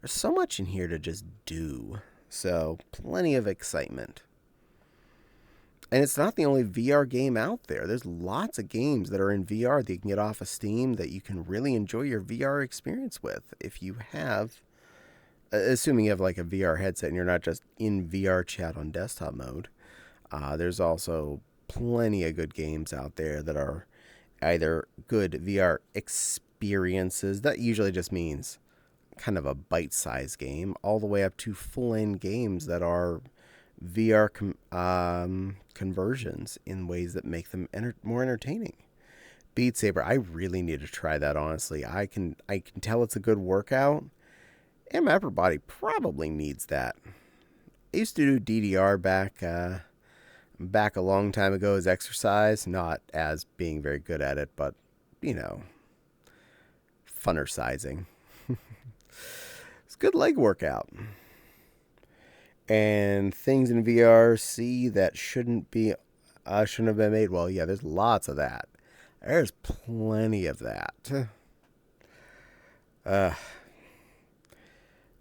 so much in here to just do. So, plenty of excitement. And it's not the only VR game out there. There's lots of games that are in VR that you can get off of Steam that you can really enjoy your VR experience with if you have, assuming you have like a VR headset and you're not just in VR chat on desktop mode. There's also plenty of good games out there that are either good VR experiences. That usually just means kind of a bite-sized game, all the way up to full-end games that are VR conversions in ways that make them more entertaining. Beat Saber, I really need to try that, honestly. I can tell it's a good workout, and my upper body probably needs that. I used to do DDR back a long time ago as exercise, not as being very good at it, but, you know, funner sizing. It's a good leg workout. And things in VRC that shouldn't have been made. Well, yeah, there's lots of that. There's plenty of that. I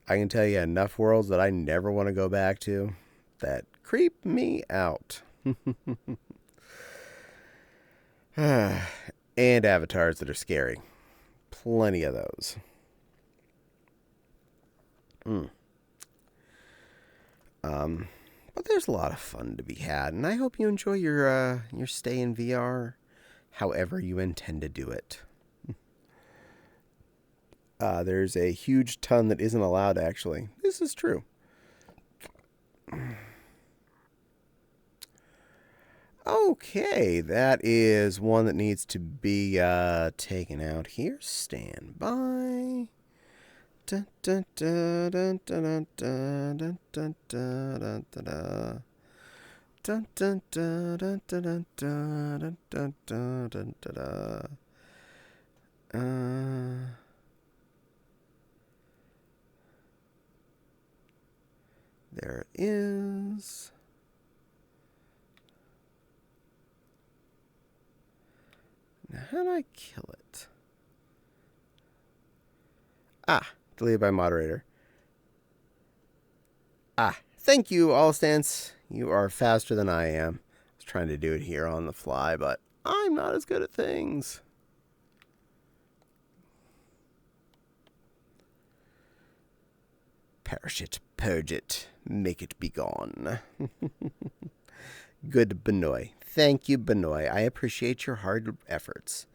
can tell you enough worlds that I never want to go back to that creep me out. And avatars that are scary. Plenty of those. But there's a lot of fun to be had, and I hope you enjoy your stay in VR, however you intend to do it. There's a huge ton that isn't allowed, actually. This is true. Okay, that is one that needs to be taken out here. Stand by. Dun, dun, dun, dun, dun, dun, dun, dun, dun, dun, dun. Dun, dun, dun, dun, dun, dun, dun, dun, dun, dun, dun. There it is. Now, how do I kill it? Deleted by moderator. Thank you, Allstance. You are faster than I am. I was trying to do it here on the fly, but I'm not as good at things. Perish it, purge it, make it be gone. Good Benoy. Thank you, Benoy. I appreciate your hard efforts.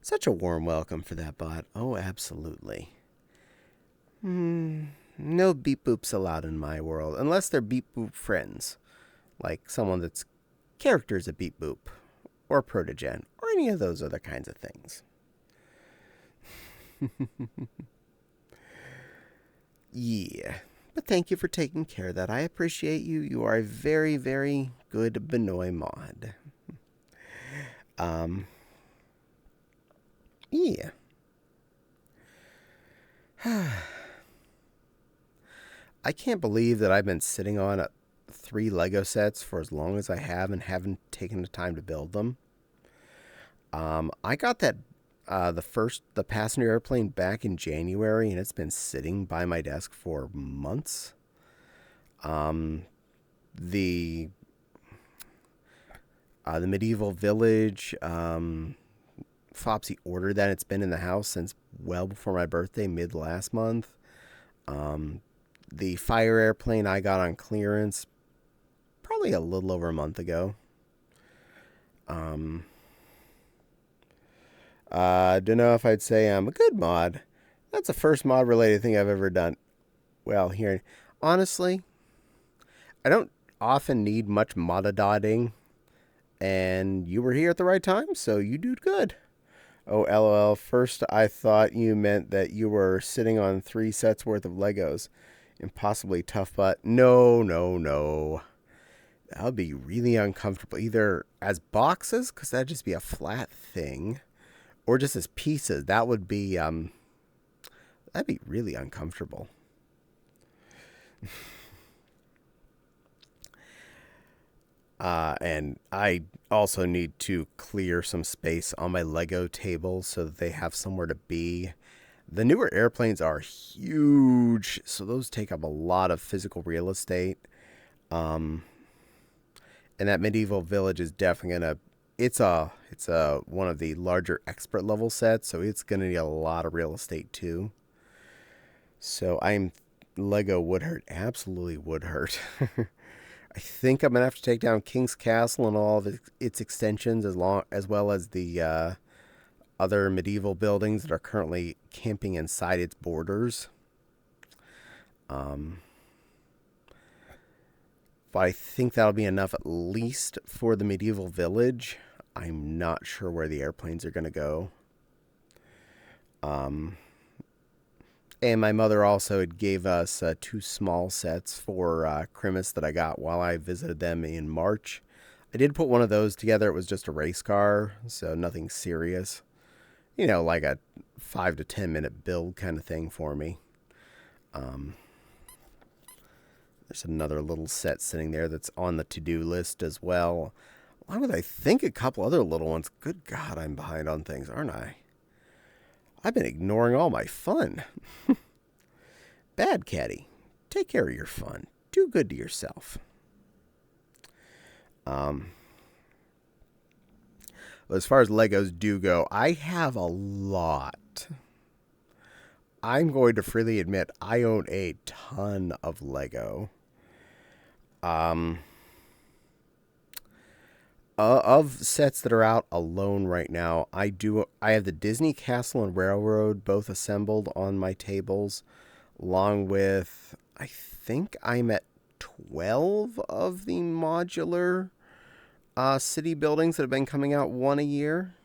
Such a warm welcome for that bot. Oh, absolutely. No beep boops allowed in my world, unless they're beep boop friends. Like someone that's characters at beep boop, or protogen, or any of those other kinds of things. Yeah. But thank you for taking care of that. I appreciate you. You are a very, very good Benoy mod. Yeah. I can't believe that I've been sitting on 3 Lego sets for as long as I have and haven't taken the time to build them. I got that the passenger airplane back in January, and it's been sitting by my desk for months. The medieval village, Flopsy ordered that. It's been in the house since well before my birthday, mid last month. The fire airplane I got on clearance probably a little over a month ago. Don't know if I'd say I'm a good mod. That's the first mod related thing I've ever done. Well, here, honestly, I don't often need much mod-a-dotting, and you were here at the right time, so you did good. Oh, LOL. First, I thought you meant that you were sitting on 3 sets worth of Legos. Impossibly tough, but no. That would be really uncomfortable. Either as boxes, because that'd just be a flat thing, or just as pieces. That would be, that'd be really uncomfortable. And I also need to clear some space on my Lego table so that they have somewhere to be. The newer airplanes are huge, so those take up a lot of physical real estate. And that medieval village is definitely gonna. It's a one of the larger expert level sets, so it's gonna need a lot of real estate too. So Lego would hurt, absolutely would hurt. I think I'm gonna have to take down King's Castle and all of its extensions, as well as the other medieval buildings that are currently camping inside its borders. But I think that'll be enough at least for the medieval village. I'm not sure where the airplanes are going to go. And my mother also gave us 2 small sets for Christmas that I got while I visited them in March. I did put one of those together. It was just a race car, so nothing serious. You know, like a 5 to 10 minute build kind of thing for me. There's another little set sitting there that's on the to-do list as well. Along with, I think, a couple other little ones. Good God, I'm behind on things, aren't I? I've been ignoring all my fun. Bad Caddie. Take care of your fun. Do good to yourself. As far as Legos do go, I have a lot. I'm going to freely admit I own a ton of Lego. Of sets that are out alone right now, I have the Disney Castle and Railroad both assembled on my tables, along with, I think I'm at 12 of the modular city buildings that have been coming out one a year.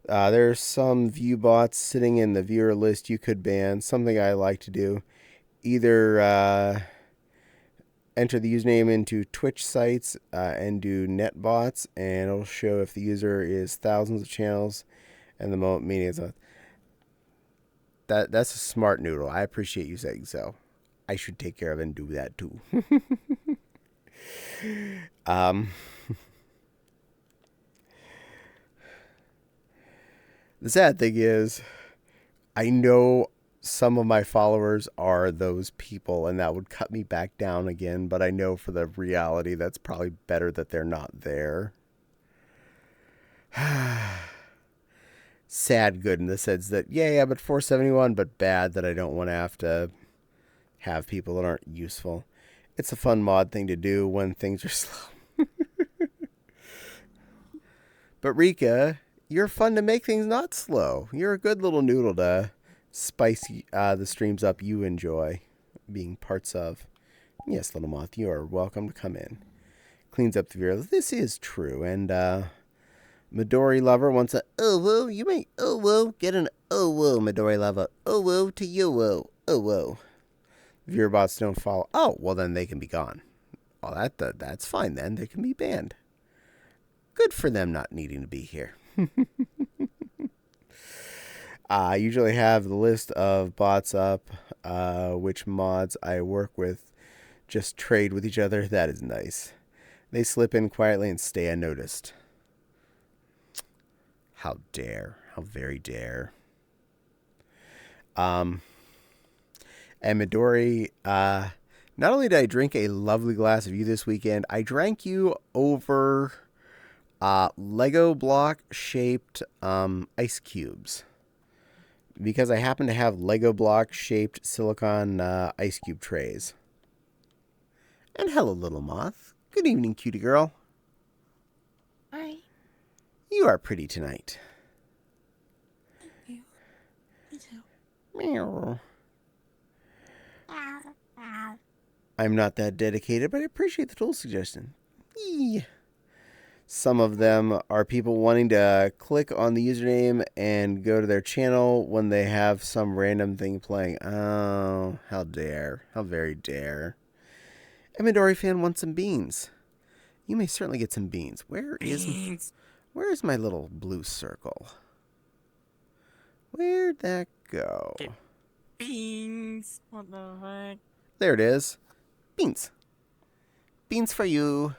There's some view bots sitting in the viewer list you could ban. Something I like to do. Either enter the username into Twitch sites and do net bots, and it'll show if the user is thousands of channels and the moment meaning is that's a smart noodle. I appreciate you saying so. I should take care of it and do that too. The sad thing is, I know some of my followers are those people, and that would cut me back down again, but I know for the reality that's probably better that they're not there. Sad good in the sense that, yeah, but 471, but bad that I don't want to have people that aren't useful. It's a fun mod thing to do when things are slow. But Rika, you're fun to make things not slow. You're a good little noodle to spice the streams up you enjoy being parts of. Yes, little moth, you are welcome to come in. Cleans up the viewer. This is true. And Midori Lover wants a oh whoa. You may oh whoa. Get an oh whoa, Midori Lover. Oh whoa to yo whoa. Oh whoa. Viewer bots don't follow. Oh, well then they can be gone. Oh, that's fine then. They can be banned. Good for them not needing to be here. I usually have the list of bots up, which mods I work with just trade with each other. That is nice. They slip in quietly and stay unnoticed. How dare. How very dare. And Midori, not only did I drink a lovely glass of you this weekend, I drank you over Lego block shaped ice cubes. Because I happen to have Lego block shaped silicone ice cube trays. And hello, little moth. Good evening, cutie girl. Hi. You are pretty tonight. Thank you. Me too. Meow. I'm not that dedicated, but I appreciate the tool suggestion. Eee. Some of them are people wanting to click on the username and go to their channel when they have some random thing playing. Oh, how dare. How very dare. A Midori fan wants some beans. You may certainly get some beans. Where is my little blue circle? Where'd that go? Beans. What the heck? There it is. Beans. Beans for you.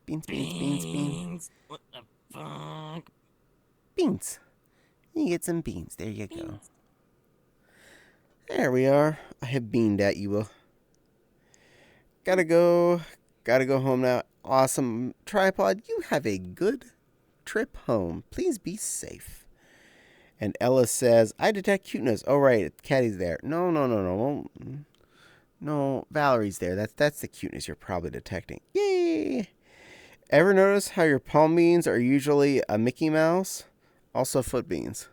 Beans. What the fuck? Beans. You get some beans. There you go. There we are. I have beamed at you. Gotta go home now. Awesome tripod. You have a good trip home. Please be safe. And Ella says, I detect cuteness. Oh, right. Caddie's there. No. No, Valerie's there. That's the cuteness you're probably detecting. Yay! Ever notice how your palm beans are usually a Mickey Mouse? Also foot beans.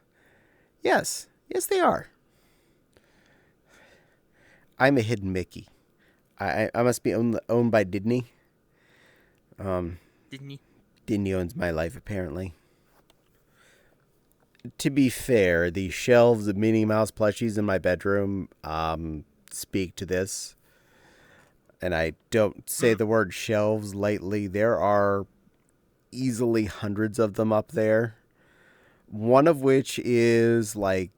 Yes, they are. I'm a hidden Mickey. I must be owned by Disney. Disney owns my life, apparently. To be fair, the shelves of Minnie Mouse plushies in my bedroom speak to this. And I don't say the word shelves lightly. There are easily hundreds of them up there. One of which is like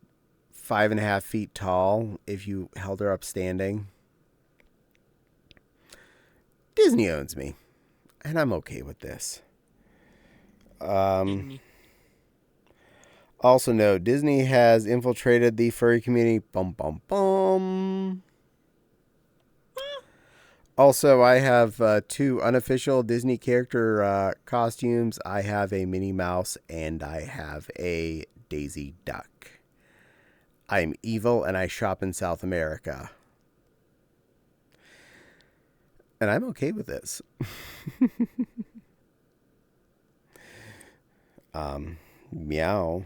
5.5 feet tall if you held her up standing. Disney owns me. And I'm okay with this. Also note, Disney has infiltrated the furry community. Bum, bum, bum. Also, I have 2 unofficial Disney character costumes. I have a Minnie Mouse and I have a Daisy Duck. I'm evil and I shop in South America. And I'm okay with this. Meow.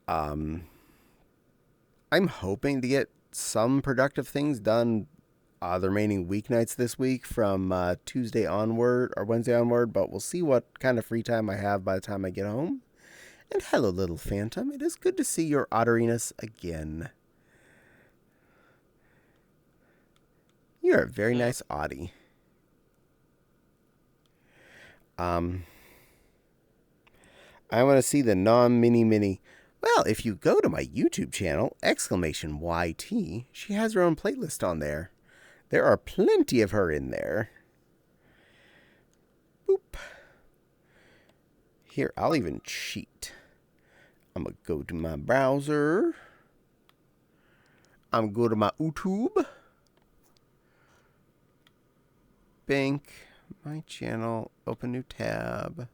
um, I'm hoping to get some productive things done the remaining weeknights this week from Tuesday onward or Wednesday onward, but we'll see what kind of free time I have by the time I get home. And hello, little phantom. It is good to see your otteriness again. You're a very nice Audie. I want to see the non-mini. Well, if you go to my YouTube channel, !YT, she has her own playlist on there. There are plenty of her in there. Boop. Here, I'll even cheat. I'm going to go to my browser. I'm going to go to my YouTube. Bank, my channel, open new tab.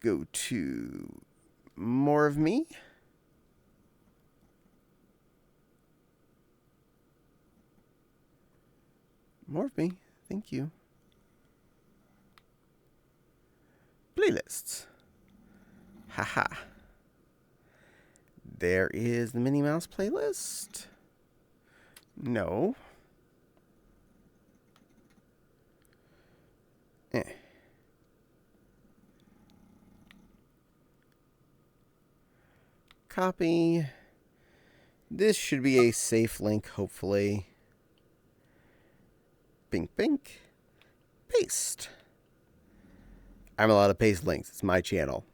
Go to more of me. More of me. Thank you. Playlists. Haha. There is the Minnie Mouse playlist. No. Copy. This should be a safe link, hopefully. Bink, bink. Paste. I'm allowed to paste links. It's my channel.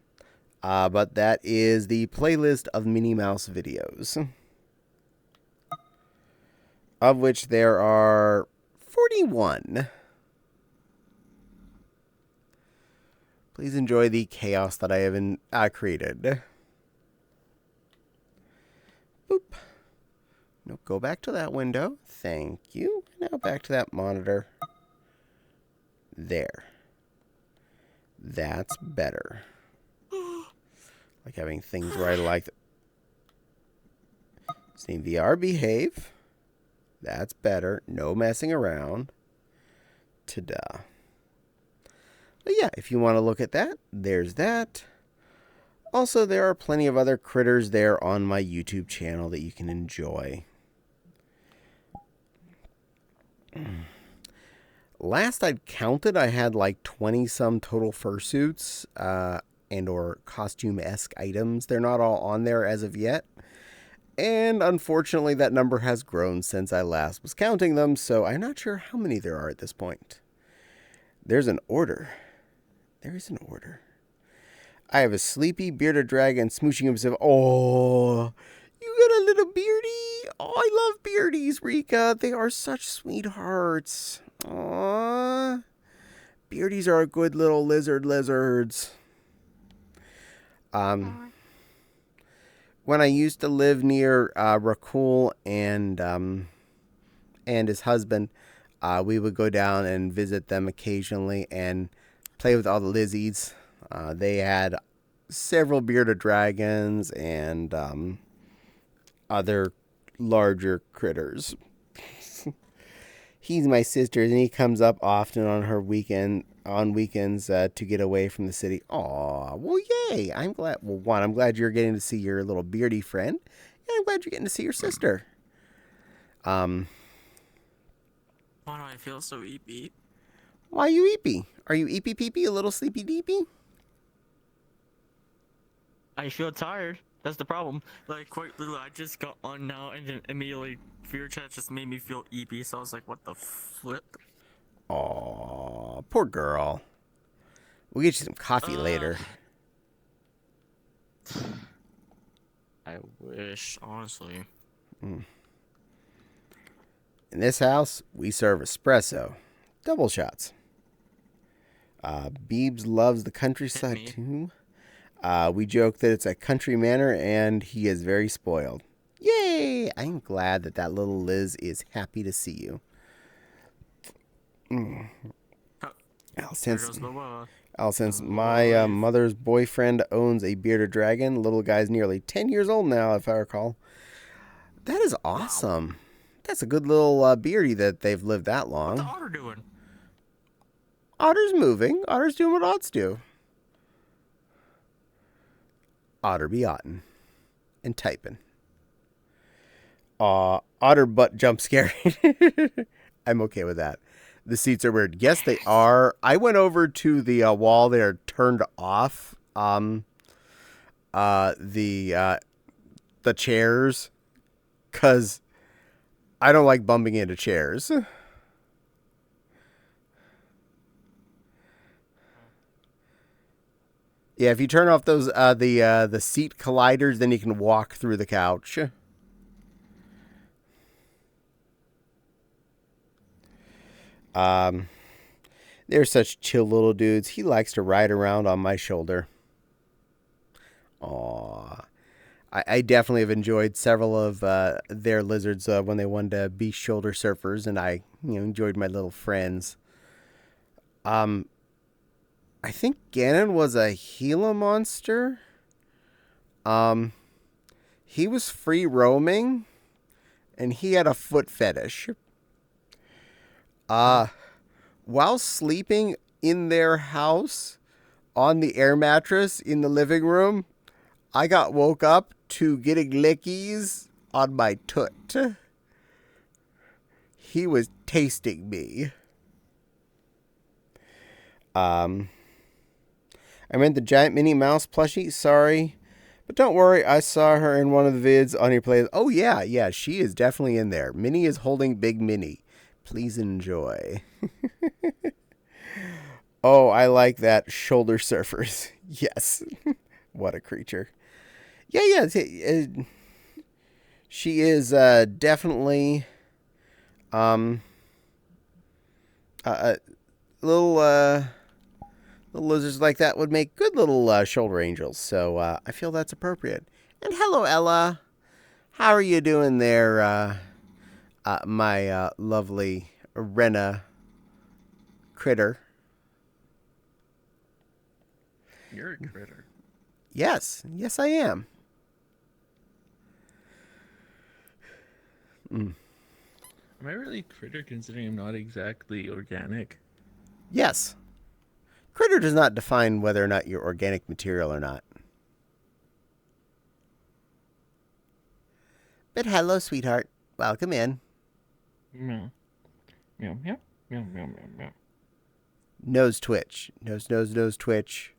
But that is the playlist of Minnie Mouse videos. Of which there are 41. Please enjoy the chaos that I have created. Boop. No, go back to that window. Thank you. Now back to that monitor. There. That's better. Like having things where I like. Seeing VR behave. That's better. No messing around. Ta-da. But yeah, if you want to look at that, there's that. Also, there are plenty of other critters there on my YouTube channel that you can enjoy. Last I'd counted, I had like 20-some total fursuits and or costume-esque items. They're not all on there as of yet. And unfortunately, that number has grown since I last was counting them, so I'm not sure how many there are at this point. There's an order. There is an order. I have a sleepy bearded dragon smooching himself. Oh, you got a little beardy. Oh, I love beardies, Rika. They are such sweethearts. Aww. Beardies are good little lizards. When I used to live near Rakul and his husband, we would go down and visit them occasionally and play with all the lizzies. They had several bearded dragons and other larger critters. He's my sister, and he comes up often on weekends to get away from the city. Aw, well, yay! I'm glad. Well, one, I'm glad you're getting to see your little beardy friend, and I'm glad you're getting to see your sister. Why do I feel so eepy? Why are you eepy? Are you eepy peepy, a little sleepy deepy? I feel tired. That's the problem. Like, quite literally, I just got on now, and then immediately fear chat just made me feel eepy. So I was like, "What the flip?" Aw, poor girl. We'll get you some coffee later. I wish, honestly. In this house, we serve espresso. Double shots. Beebs loves the countryside too. We joke that it's a country manor and he is very spoiled. Yay! I'm glad that little Liz is happy to see you. I'll Since my Oh, mother's boyfriend owns a bearded dragon, little guy's nearly 10 years old now, if I recall. That is wow. awesome. That's a good little beardy that they've lived that What the long. otter doing? Otter's moving. Otter's doing what otters do. Otter be otten. And typing. Otter butt jump scare. I'm okay with that. The seats are weird. Yes, they are. I went over to the wall. They're turned off. The chairs, because I don't like bumping into chairs. Yeah, if you turn off those the seat colliders, then you can walk through the couch. Um, they're such chill little dudes. He likes to ride around on my shoulder. Aww. I definitely have enjoyed several of their lizards when they wanted to be shoulder surfers, and I enjoyed my little friends. Um, I think Ganon was a Gila monster. Um, he was free roaming, and he had a foot fetish. Huh? While sleeping in their house on the air mattress in the living room, I got woke up to getting lickies on my toot. He was tasting me. I meant the giant Minnie Mouse plushie. Sorry. But don't worry, I saw her in one of the vids on your playlist. Oh, yeah, she is definitely in there. Minnie is holding Big Minnie. Please enjoy. Oh, I like that. Shoulder surfers. Yes. What a creature. Yeah. She is definitely a little little lizards like that would make good little shoulder angels. So I feel that's appropriate. And hello, Ella. How are you doing there, my lovely Rena critter? You're a critter. Yes, I am. Am I really critter considering I'm not exactly organic? Yes. Critter does not define whether or not you're organic material or not. But hello, sweetheart. Welcome in. Meow. Meow, meow, meow, meow, meow, meow. Nose twitch. Nose twitch.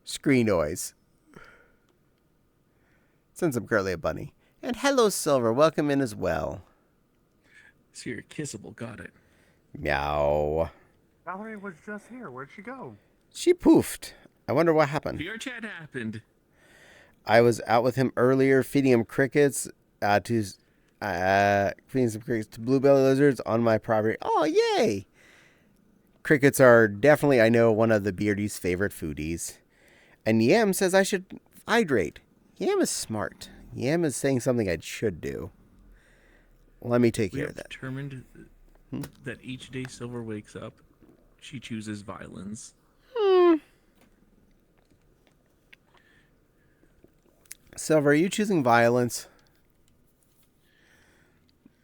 Screen noise. Since I'm currently a bunny. And hello, Silver. Welcome in as well. So you're kissable, got it. Meow. Valerie was just here. Where'd she go? She poofed. I wonder what happened. VR chat happened. I was out with him earlier feeding him crickets feeding some crickets to bluebelly lizards on my property. Oh, yay! Crickets are definitely, I know, one of the beardy's favorite foodies. And Yam says I should hydrate. Yam is smart. Yam is saying something I should do. Let me take We care have of that. determined that each day Silver wakes up, she chooses violence. Silver, are you choosing violence?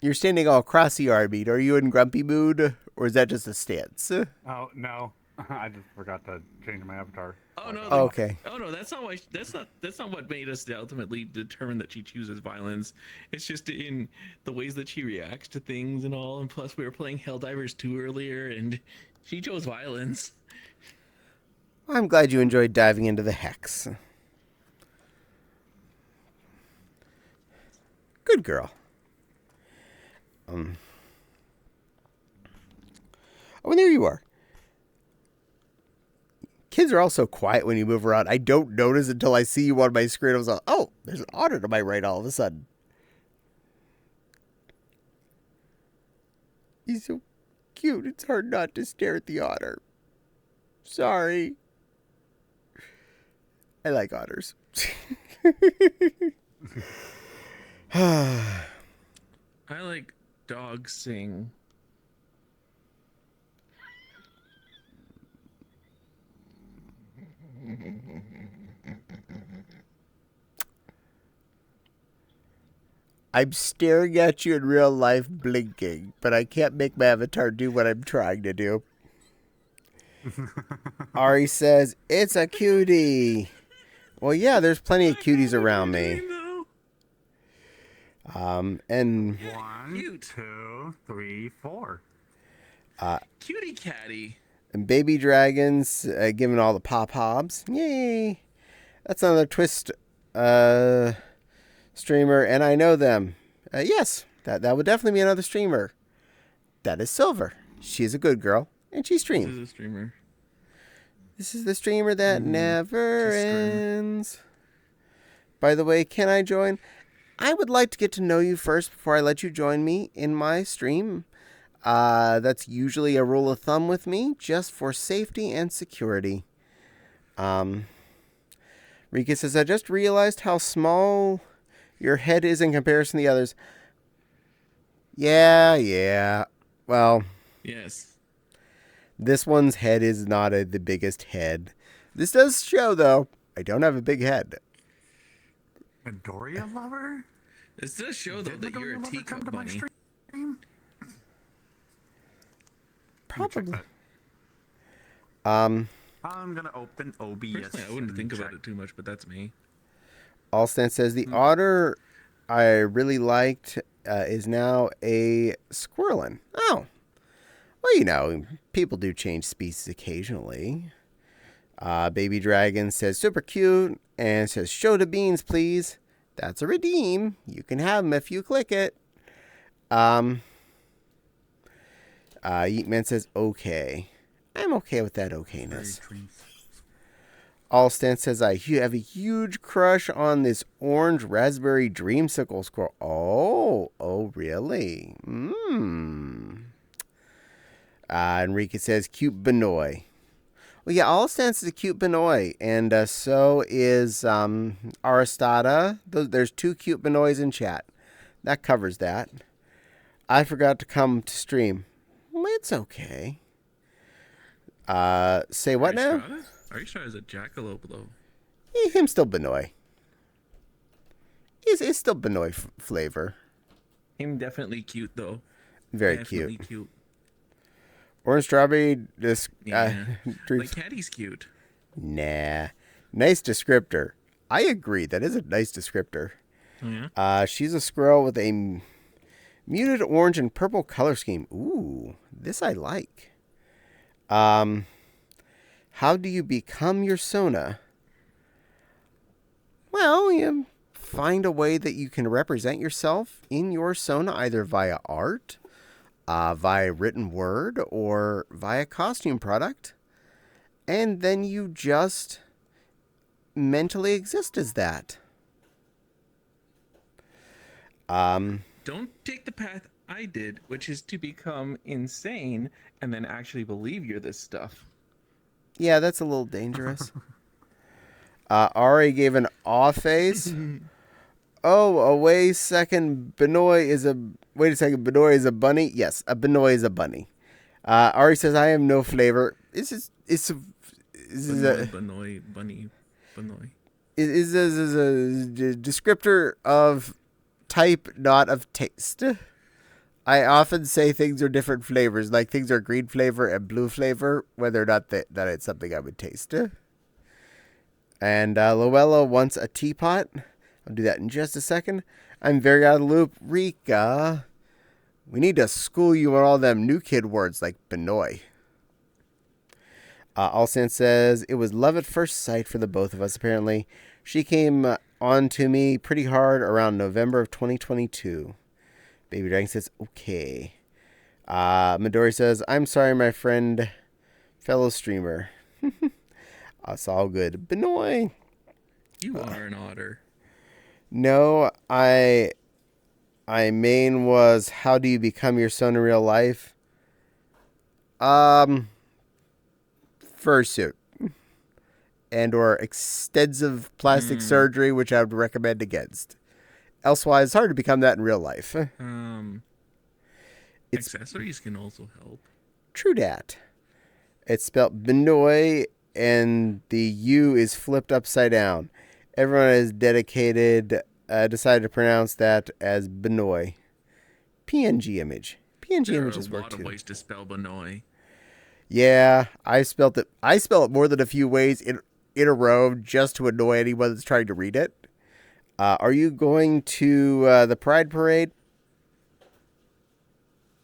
You're standing all across the yard, Are you in grumpy mood? Or is that just a stance? Oh no, I just forgot to change my avatar. Oh no! Okay. Oh no! That's not why. That's not what made us ultimately determine that she chooses violence. It's just in the ways that she reacts to things and all. And plus, we were playing Helldivers 2 earlier, and she chose violence. I'm glad you enjoyed diving into the hex. Good girl. Oh, and there you are. Kids are also quiet when you move around. I don't notice until I see you on my screen. I was like, oh, there's an otter to my right all of a sudden. He's so cute. It's hard not to stare at the otter. Sorry. I like otters. I like dogs sing. I'm staring at you in real life, blinking, but I can't make my avatar do what I'm trying to do. Ari says, it's a cutie. Well, yeah, there's plenty of cuties around me. And 1, Cute. 2, 3, 4. Cutie Caddie. and baby dragons giving all the pop-hobs. Yay. That's another Twist streamer, and I know them. Yes, that would definitely be another streamer. That is Silver. She's a good girl, and she This streams. is a streamer. This is the streamer that never just streamer. ends. By the way, can I join? I would like to get to know you first before I let you join me in my stream. That's usually a rule of thumb with me, just for safety and security. Rika says, I just realized how small your head is in comparison to the others. Yeah. Well, Yes. this one's head is not the biggest head. This does show, though, I don't have a big head. Midoriya lover? This does show, though, Did that you're a Midoriya lover come teacup to my bunny. stream? Probably. that. I'm gonna open OBS. Personally, I wouldn't and think about check. it too much, but that's me. Allstan says, the otter I really liked is now a squirrelin. Oh. Well, you know, people do change species occasionally. Baby Dragon says, super cute, and says, show the beans, please. That's a redeem. You can have them if you click it. Yeetman says, okay. I'm okay with that okayness. Allstan says, I have a huge crush on this orange raspberry dreamsicle squirrel. Oh, really? Enrique says, cute Benoy. Well, yeah, Allstan says a cute Benoy, and so is Aristada. There's 2 cute Benoys in chat. That covers that. I forgot to come to stream. Well, it's okay. Say what now? Aristrada is a jackalope, though. Him still Benoy. It's still Benoy flavor. Him definitely cute, though. Very Definitely cute. cute. Orange strawberry. Yeah. Dreams. Like Caddie's cute. Nah. Nice descriptor. I agree. That is a nice descriptor. Oh, yeah? She's a squirrel with a muted orange and purple color scheme. Ooh, this I like. How do you become your Sona? Well, you find a way that you can represent yourself in your Sona, either via art, via written word, or via costume product. And then you just mentally exist as that. Don't take the path I did, which is to become insane and then actually believe you're this stuff. Yeah, that's a little dangerous. Ari gave an awe face. Oh, wait a second. Benoy is a bunny? Yes, a Benoy is a bunny. Ari says, I have no flavor. This is a Benoy, bunny, Benoy. is a descriptor of type, not of taste. I often say things are different flavors, like things are green flavor and blue flavor, whether or not that it's something I would taste. And Luella wants a teapot. I'll do that in just a second. I'm very out of the loop. Rika, we need to school you on all them new kid words like Benoy. Alsan says, it was love at first sight for the both of us, apparently. She came on to me pretty hard around November of 2022. Baby Dragon says, okay. Midori says, I'm sorry, my friend, fellow streamer. It's all good. Benoy. You are an otter. No, I main was, how do you become your son in real life? Fursuit. And or extensive plastic surgery, which I would recommend against. Elsewise, it's hard to become that in real life. It's Accessories can also help. true dat. It's spelled Benoy, and the U is flipped upside down. Everyone is dedicated decided to pronounce that as Benoy. PNG image. PNG There are images a work lot of too. ways to spell Benoy. Yeah, I spell it more than a few ways in a row just to annoy anyone that's trying to read it. Are you going to the Pride Parade?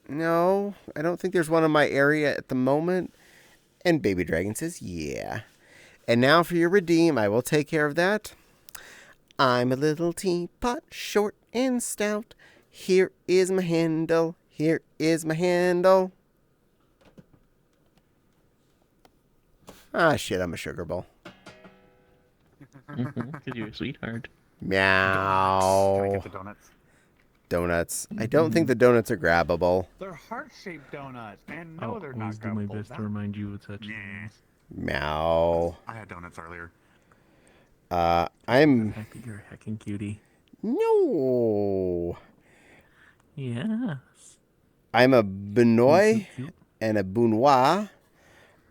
No, I don't think there's one in my area at the moment. And Baby Dragon says, yeah. And now for your redeem, I will take care of that. I'm a little teapot, short and stout. Here is my handle. Here is my handle. Ah, shit, I'm a sugar bowl. Because you're a sweetheart. Can I Meow. get the donuts? Donuts. I don't think the donuts are grabbable. They're heart-shaped donuts, and no, I'll they're not always do my grabbable. best to remind you of such Nah. things. Meow. I had donuts earlier. I'm... The fact that you're a heckin' cutie. No. Yes. I'm a Benoy Cute. and a Bounois.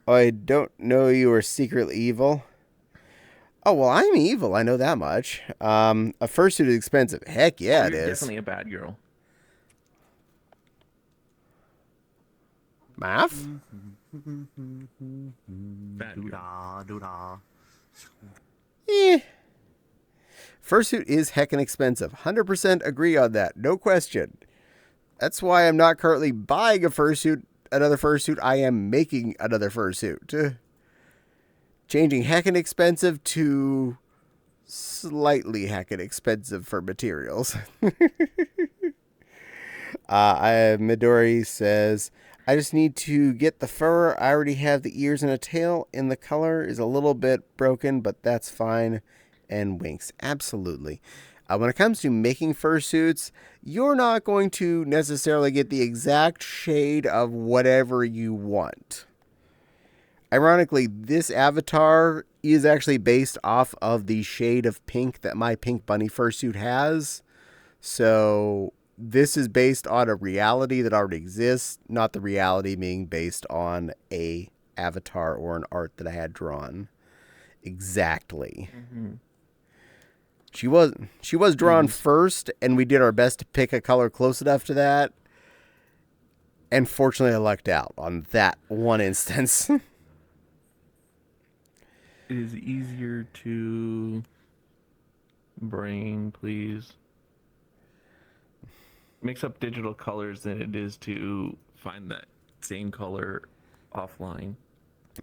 I don't know you are secretly evil. Oh, well, I'm evil. I know that much. A fursuit is expensive. Heck yeah, it You're is. definitely a bad girl. Math? Bad girl. Doo-dah, doo-dah. Eh. Fursuit is heckin' expensive. 100% agree on that. No question. That's why I'm not currently buying another fursuit. I am making another fursuit. Changing heckin' expensive to slightly heckin' expensive for materials. Midori says, I just need to get the fur. I already have the ears and a tail, and the color is a little bit broken, but that's fine. And winks. Absolutely. When it comes to making fursuits, you're not going to necessarily get the exact shade of whatever you want. Ironically, this avatar is actually based off of the shade of pink that my pink bunny fursuit has. So this is based on a reality that already exists, not the reality being based on a avatar or an art that I had drawn. Exactly. Mm-hmm. She was drawn first, and we did our best to pick a color close enough to that. And fortunately, I lucked out on that one instance. It is easier to bring, please. Mix up digital colors than it is to find that same color offline.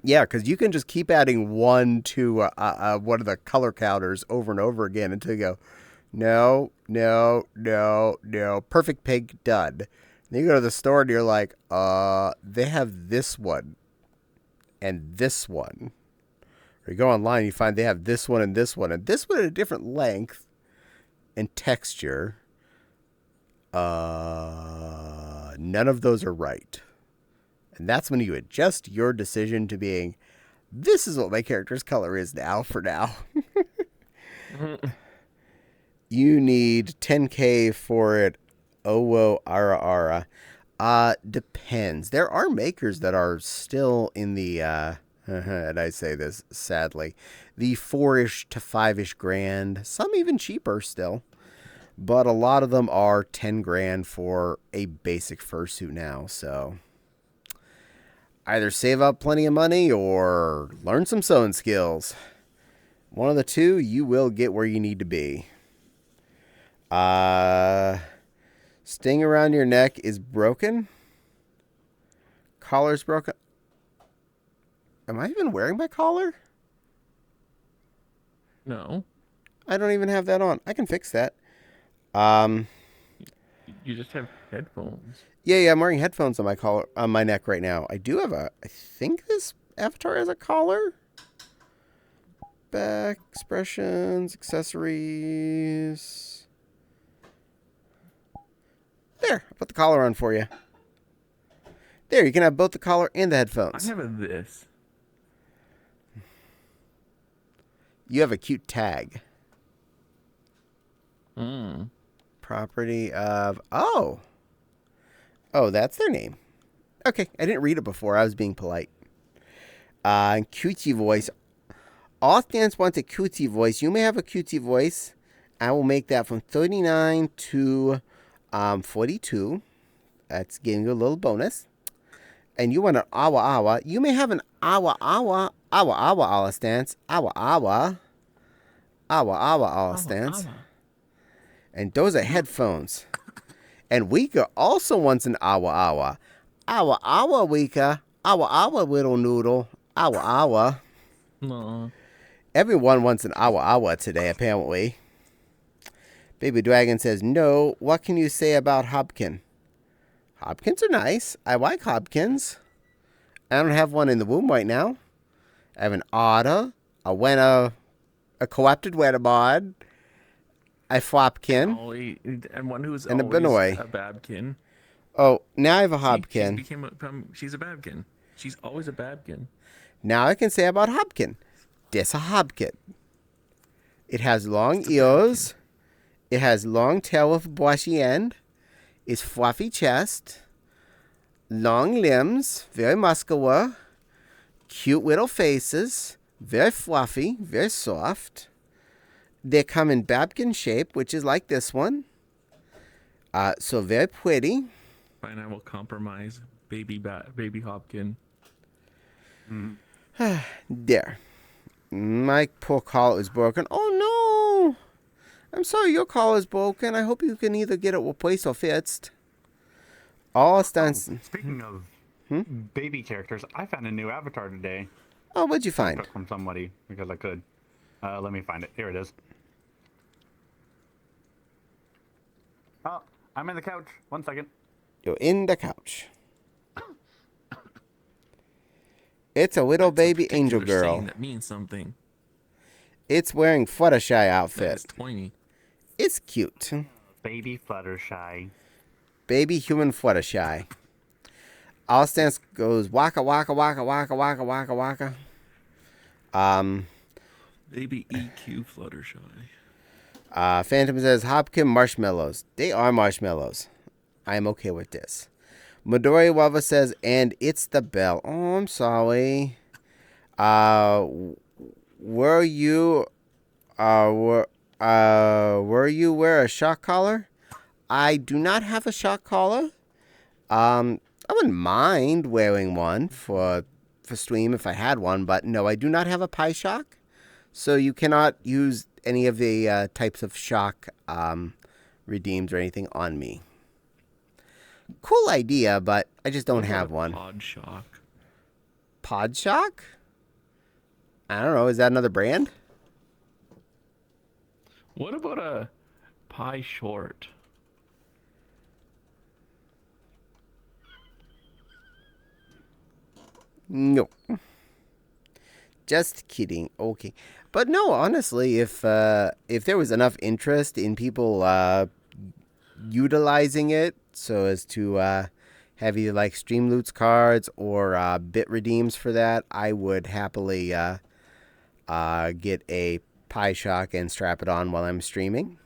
Yeah, because you can just keep adding one to one of the color counters over and over again until you go, no, no, no, no, perfect pink, done. Then you go to the store and you're like, they have this one and this one. Or you go online and you find they have this one and this one and this one at a different length and texture. None of those are right. And that's when you adjust your decision to being, this is what my character's color is now for now. You need 10K for it. Owo ara ara. Depends. There are makers that are still in the, and I say this sadly, the 4-ish to 5-ish grand. Some even cheaper still. But a lot of them are 10 grand for a basic fursuit now, so either save up plenty of money or learn some sewing skills. One of the two, you will get where you need to be. Sting around your neck is broken. Collar's broken. Am I even wearing my collar? No. I don't even have that on. I can fix that. You just have headphones. Yeah, I'm wearing headphones on my collar, on my neck right now. I do have I think this avatar has a collar. Back, expressions, accessories. There, I put the collar on for you. There, you can have both the collar and the I headphones. have this. You have a cute tag. Hmm. Property of, oh, that's their name. Okay, I didn't read it before. I was being polite. Cutie voice. All dance wants a cutie voice. You may have a cutie voice. I will make that from 39 to 42. That's giving you a little bonus. And you want an awa awa. You may have an awa stance. Awa stance. And those are headphones. And Wika also wants an awa. Awa Wika. Awa little noodle. Awa. No. Everyone wants an awa today, apparently. Baby Dragon says, no. What can you say about Hobkin? Hobkins are nice. I like Hobkins. I don't have one in the womb right now. I have an otter, a co-opted Wedabod, a Flopkin, And one who's and a always Benoy. a Babkin. Oh, now I have a Hobkin. She's a Babkin. She's always a Babkin. Now I can say about Hobkin. This a Hobkin. It has long ears. It has long tail with a brushy end. It's fluffy chest. Long limbs. Very muscular. Cute little faces. Very fluffy. Very soft. They come in Babkin shape, which is like this one. So very pretty. Fine, I will compromise baby Hopkin. There. My poor collar is broken. Oh no! I'm sorry your collar is broken. I hope you can either get it replaced or fixed. All stands. Speaking of baby characters, I found a new avatar today. Oh, what'd you I find? took from somebody because I could. Let me find it. Here it is. Oh, I'm in the couch. 1 second. You're in the couch. It's a little baby angel girl. That means something. It's wearing Fluttershy That outfit. is 20. It's cute. Baby Fluttershy. Baby human Fluttershy. All stance goes waka waka waka waka waka waka waka. Baby EQ Fluttershy. Phantom says Hopkin marshmallows. They are marshmallows. I'm okay with this. Midori Wava says, and it's the bell. Oh, I'm sorry. Were you wear a shock collar? I do not have a shock collar. I wouldn't mind wearing one for stream if I had one, but no, I do not have a pie shock. So you cannot use any of the types of shock redeems or anything on me. Cool idea, but I just don't have one. Pod Shock. Pod Shock? I don't know. Is that another brand? What about a Pie Short? No. Just kidding. Okay. But no, honestly, if there was enough interest in people utilizing it so as to have either like Stream Loots cards or bit redeems for that, I would happily get a Pie Shock and strap it on while I'm streaming.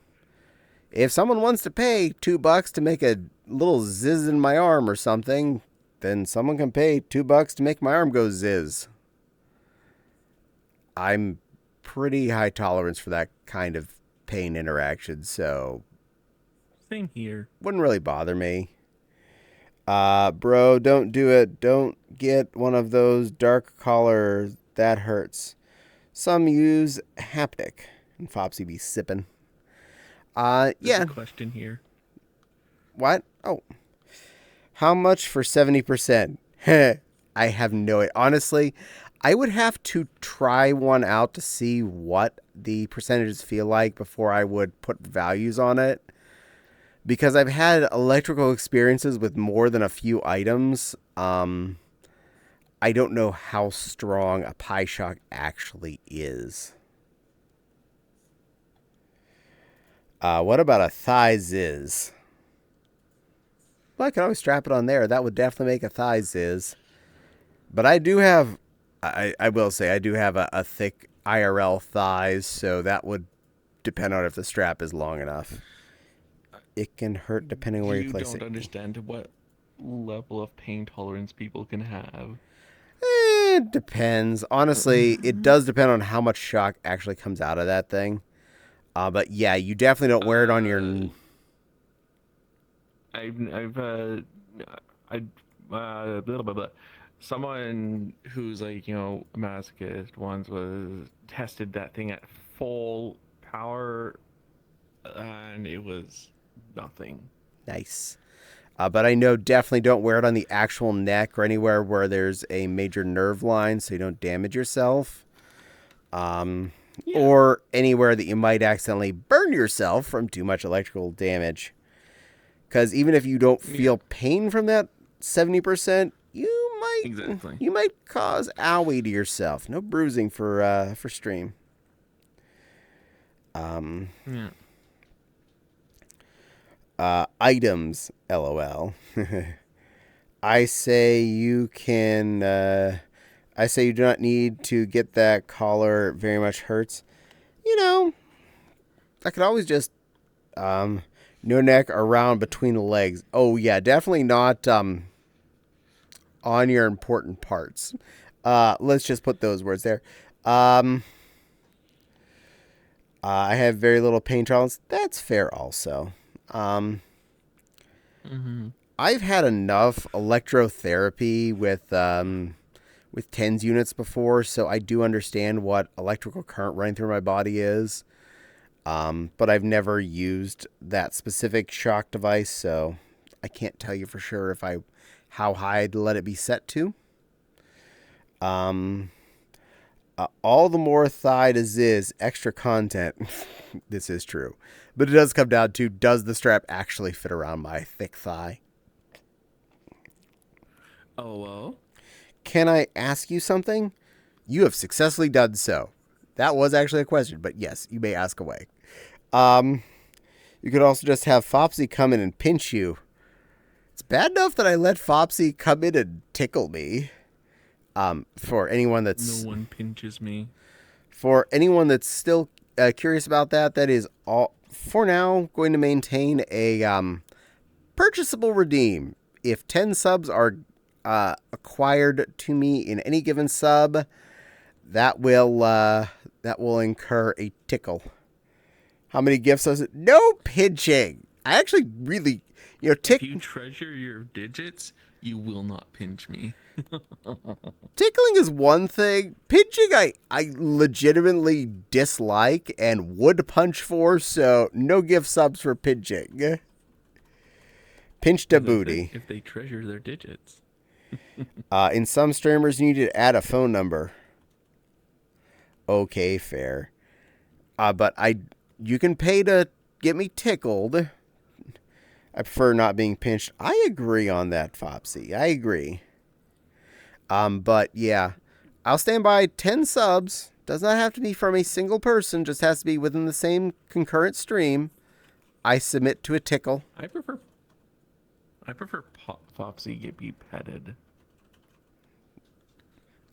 If someone wants to pay $2 to make a little zizz in my arm or something, then someone can pay $2 to make my arm go zizz. I'm pretty high tolerance for that kind of pain interaction, so Same here. wouldn't really bother me. Bro, don't do it. Don't get one of those dark collars. That hurts. Some use haptic. And Fopsy be sipping. There's Yeah. a question here. What? Oh. How much for 70%? I have no idea. Honestly, I would have to try one out to see what the percentages feel like before I would put values on it. Because I've had electrical experiences with more than a few items. I don't know how strong a Pie Shock actually is. What about a thigh ziz? Well, I could always strap it on there. That would definitely make a thigh ziz. But I do have, I will say, I do have a thick IRL thighs, so that would depend on if the strap is long enough. It can hurt depending on where you place don't it. understand what level of pain tolerance people can have. It depends. Honestly, it does depend on how much shock actually comes out of that thing. But yeah, you definitely don't wear it on your. I've I blah, blah, blah. Someone who's like, a masochist once was tested that thing at full power, and it was nothing. Nice. But I know definitely don't wear it on the actual neck or anywhere where there's a major nerve line so you don't damage yourself. Yeah. Or anywhere that you might accidentally burn yourself from too much electrical damage. Because even if you don't feel pain from that 70%, you might cause owie to yourself. No bruising for stream. Yeah. Items, lol. I say you can. I say you do not need to get that collar. Very much hurts. I could always just no neck around between the legs. Oh yeah, definitely not on your important parts. Let's just put those words there. I have very little pain tolerance. That's fair also. I've had enough electrotherapy with TENS units before, so I do understand what electrical current running through my body is. But I've never used that specific shock device, so I can't tell you for sure how high I'd let it be set to. All the more thigh is extra content. This is true. But it does come down to, does the strap actually fit around my thick thigh? Oh, well. Can I ask you something? You have successfully done so. That was actually a question, but yes, you may ask away. You could also just have Fopsy come in and pinch you. It's bad enough that I let Fopsy come in and tickle me. For anyone that's... No one pinches me. For anyone that's still curious about that, that is all for now going to maintain a purchasable redeem. If 10 subs are acquired to me in any given sub, that will incur a tickle. How many gifts does it? No pinching. I actually really, If you treasure your digits, you will not pinch me. Tickling is one thing. Pinching, I legitimately dislike and would punch for, so no gift subs for pinching. Pinch the booty. If they treasure their digits. In some streamers, you need to add a phone number. Okay, fair. But you can pay to get me tickled. I prefer not being pinched. I agree on that, Fopsy. I agree. But yeah, I'll stand by 10 subs. Does not have to be from a single person. Just has to be within the same concurrent stream. I submit to a tickle. I prefer Fopsy get be petted.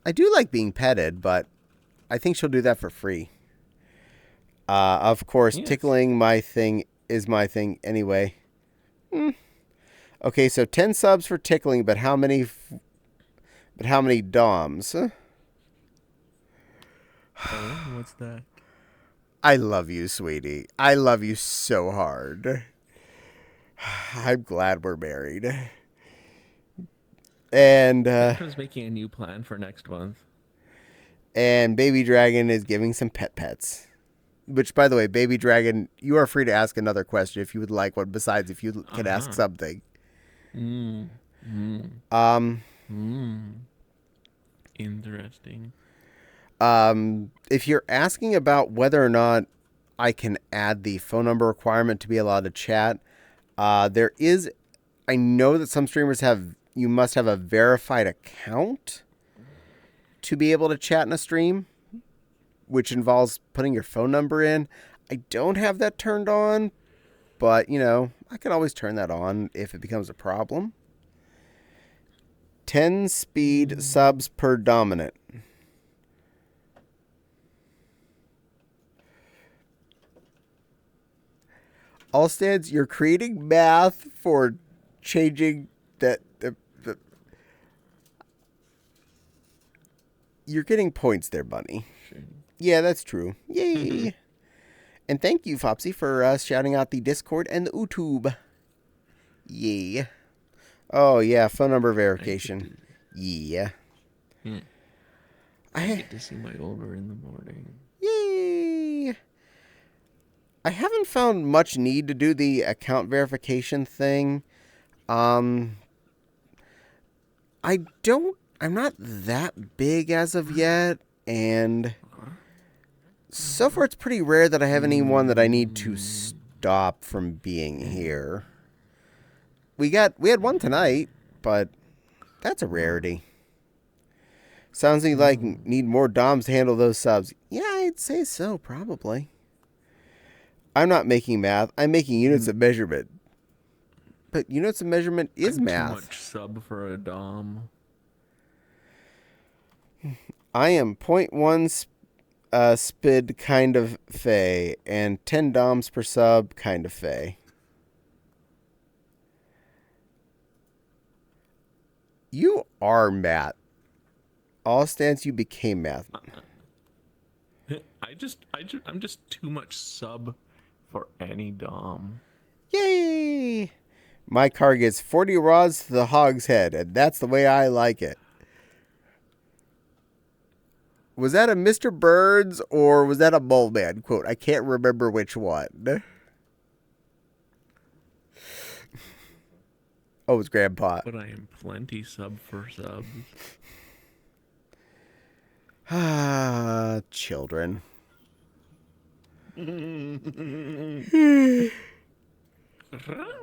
I do like being petted, but I think she'll do that for free. Of course, Yes. Tickling my thing is my thing anyway. Okay, so 10 subs for tickling, but how many DOMs? Oh, what's that? I love you, sweetie. I love you so hard. I'm glad we're married. And I was making a new plan for next month. and Baby Dragon is giving some pets. Which, by the way, Baby Dragon, you are free to ask another question if you would like one, besides if you can ask something. Interesting. If you're asking about whether or not I can add the phone number requirement to be allowed to chat, there is... I know that some streamers you must have a verified account to be able to chat in a stream, which involves putting your phone number in. I don't have that turned on, but, I can always turn that on if it becomes a problem. 10 speed subs per dominant. All stands, you're creating math for changing that... You're getting points there, Bunny. Yeah, that's true. Yay. And thank you, Fopsy, for shouting out the Discord and the YouTube. Yeah. Oh, yeah, phone number verification. Yeah. I get to see my older in the morning. Yay! I haven't found much need to do the account verification thing. I'm not that big as of yet, and so far it's pretty rare that I have anyone that I need to stop from being here. We had one tonight, but that's a rarity. Sounds like need more DOMs to handle those subs. Yeah, I'd say so, probably. I'm not making math. I'm making units of measurement. But units of measurement is math. Too much sub for a DOM. I am 0.1 spid kind of fey and 10 DOMs per sub kind of fey. You are Matt. All stance you became math. I'm just too much sub for any DOM. Yay! My car gets 40 rods to the hog's head, and that's the way I like it. Was that a Mr. Burns or was that a Mole Man quote? I can't remember which one. Oh, it's Grandpa. But I am plenty sub for subs. Ah, children. I'm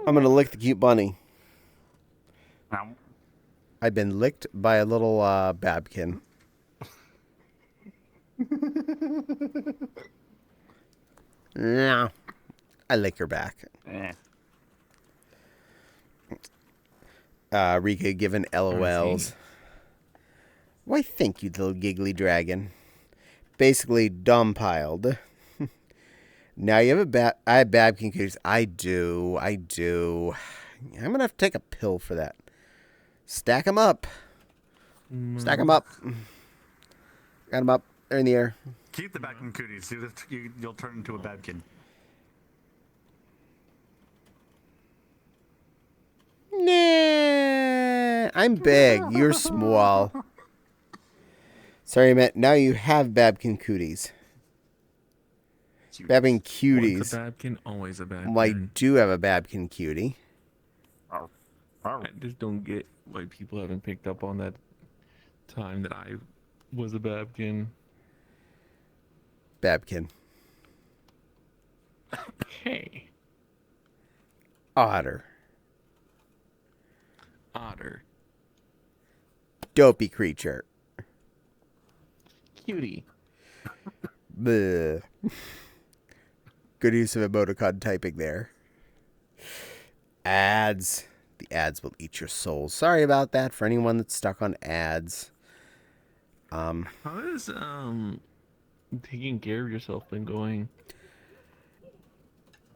gonna lick the cute bunny. Now, I've been licked by a little babkin. No, I lick her back. Rika giving LOLs. Why, thank you, little giggly dragon. Basically, dumbpiled. Now you have I have babkin cooties. I do. I'm gonna have to take a pill for that. Stack them up. Stack them up. Got them up. They're in the air. Keep the Babkin cooties. You'll turn into a Babkin. Nah, I'm big. You're small. Sorry, Matt. Now you have Babkin cooties. Babkin Once cuties. a Babkin, always a Babkin. Well, I do have a Babkin cutie. I just don't get why people haven't picked up on that time that I was a Babkin. Babkin. Hey. Otter. Otter. Dopey creature. Cutie. Bleh. Good use of emoticon typing there. Ads. The ads will eat your soul. Sorry about that for anyone that's stuck on ads. How is taking care of yourself been going?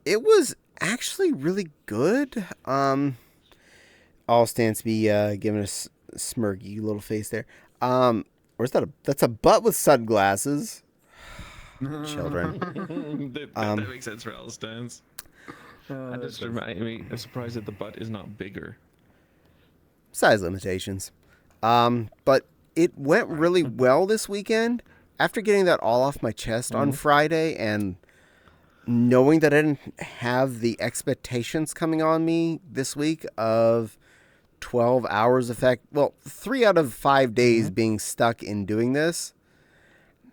It was actually really good. All stands be giving a smirky little face there. Where's that? That's a butt with sunglasses. Children. that makes sense for Alistan's. That just reminded me. I'm surprised that the butt is not bigger. Size limitations. But it went really well this weekend. After getting that all off my chest on Friday and knowing that I didn't have the expectations coming on me this week of 12 hours effect. Well, 3 out of 5 days being stuck in doing this.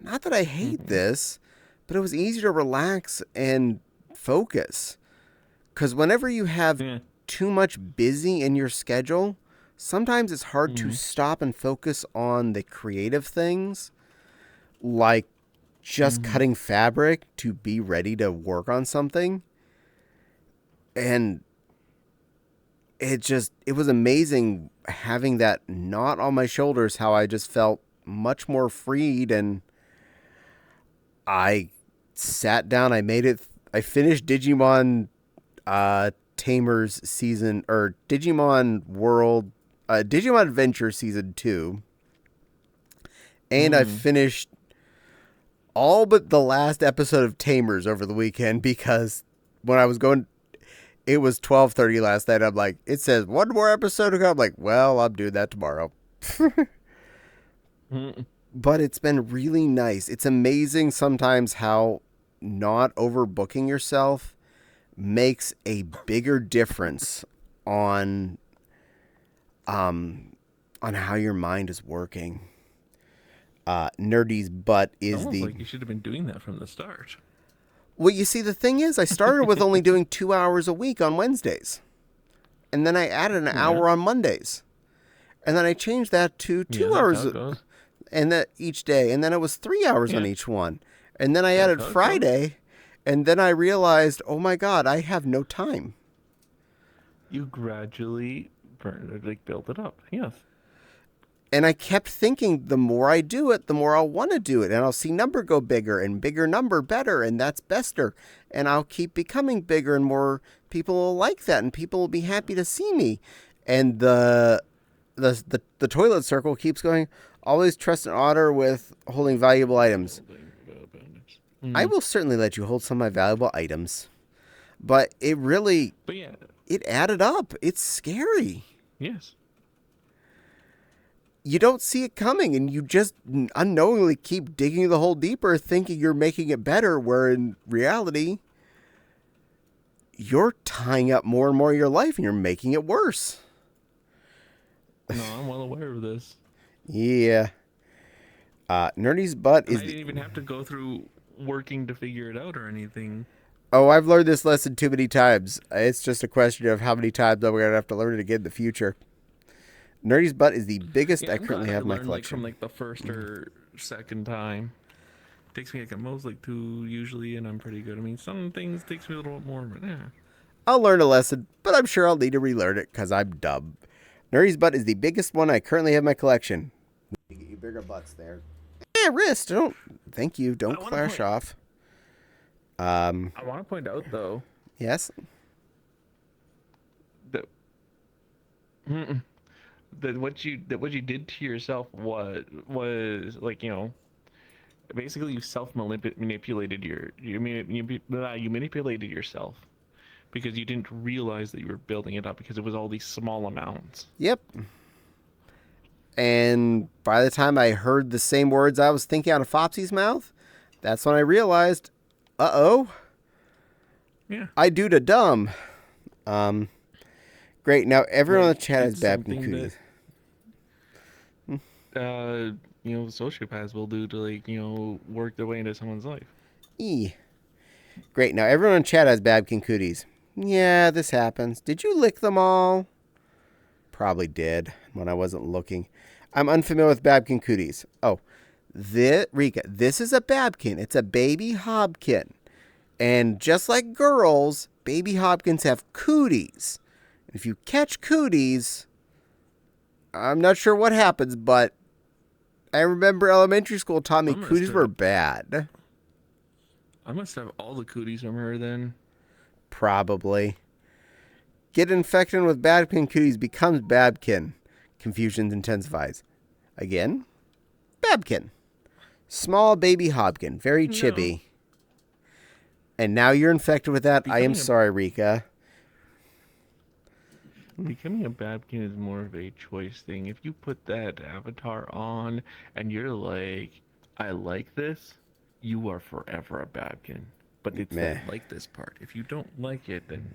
Not that I hate this, but it was easier to relax and focus. Because whenever you have too much busy in your schedule, sometimes it's hard to stop and focus on the creative things, like just cutting fabric to be ready to work on something. And it was amazing having that not on my shoulders, how I just felt much more freed. And I sat down, I finished Digimon Tamers season, or Digimon World, Digimon Adventure season 2. And I finished all but the last episode of Tamers over the weekend because when I was going, it was 12:30 last night. I'm like, it says one more episode to go. I'm like, well, I'm doing that tomorrow. But it's been really nice. It's amazing sometimes how not overbooking yourself makes a bigger difference on how your mind is working. Nerdy's butt is Almost the like you should have been doing that from the start. well, you see, the thing is, I started with only doing 2 hours a week on Wednesdays. And then I added an hour on Mondays. And then I changed that to 2 hours and that each day. And then it was 3 hours on each one. And then I added Friday. And then I realized, oh my God, I have no time. You gradually built it up. Yes. And I kept thinking, the more I do it, the more I'll want to do it. And I'll see number go bigger and bigger number better. And that's bester. And I'll keep becoming bigger and more people will like that. And people will be happy to see me. And the toilet circle keeps going, always trust an otter with holding valuable items. I will certainly let you hold some of my valuable items. But it really, it added up. It's scary. Yes. You don't see it coming, and you just unknowingly keep digging the hole deeper, thinking you're making it better, where in reality, you're tying up more and more of your life, and you're making it worse. No, I'm well aware of this. Yeah. Nerdy's butt is... I didn't even have to go through working to figure it out or anything. Oh, I've learned this lesson too many times. It's just a question of how many times I'm going to have to learn it again in the future. Nerdy's butt is the biggest I currently have in my collection. From the first or second time. It takes me most 2 usually, and I'm pretty good. I mean, some things takes me a little bit more, but yeah. I'll learn a lesson, but I'm sure I'll need to relearn it because I'm dumb. Nerdy's butt is the biggest one I currently have in my collection. Get you bigger butts there. Yeah, wrist. Don't. Thank you. Don't clash off. I want to point out though. Yes. That what you did to yourself was basically you manipulated you manipulated yourself because you didn't realize that you were building it up because it was all these small amounts. Yep. And by the time I heard the same words I was thinking out of Fopsy's mouth, that's when I realized, uh-oh. Yeah. I do to dumb. Great. Now everyone in the chat has Babkin cooties. Sociopaths will do to work their way into someone's life. Great. Now everyone in chat has Babkin cooties. Yeah, this happens. Did you lick them all? Probably did when I wasn't looking. I'm unfamiliar with Babkin cooties. Oh, Rika, this is a Babkin. It's a baby Hobkin. And just like girls, baby Hobkins have cooties. And if you catch cooties, I'm not sure what happens, but I remember elementary school taught me cooties were bad. I must have all the cooties from her then. Probably. Get infected with Babkin cooties becomes Babkin. Confusion intensifies. Again, Babkin. Small baby Hobkin. Very chibi. And now you're infected with that. I am sorry, Rika. Becoming a Babkin is more of a choice thing. If you put that avatar on and you're like, I like this, you are forever a Babkin. But it's that like this part. If you don't like it, then...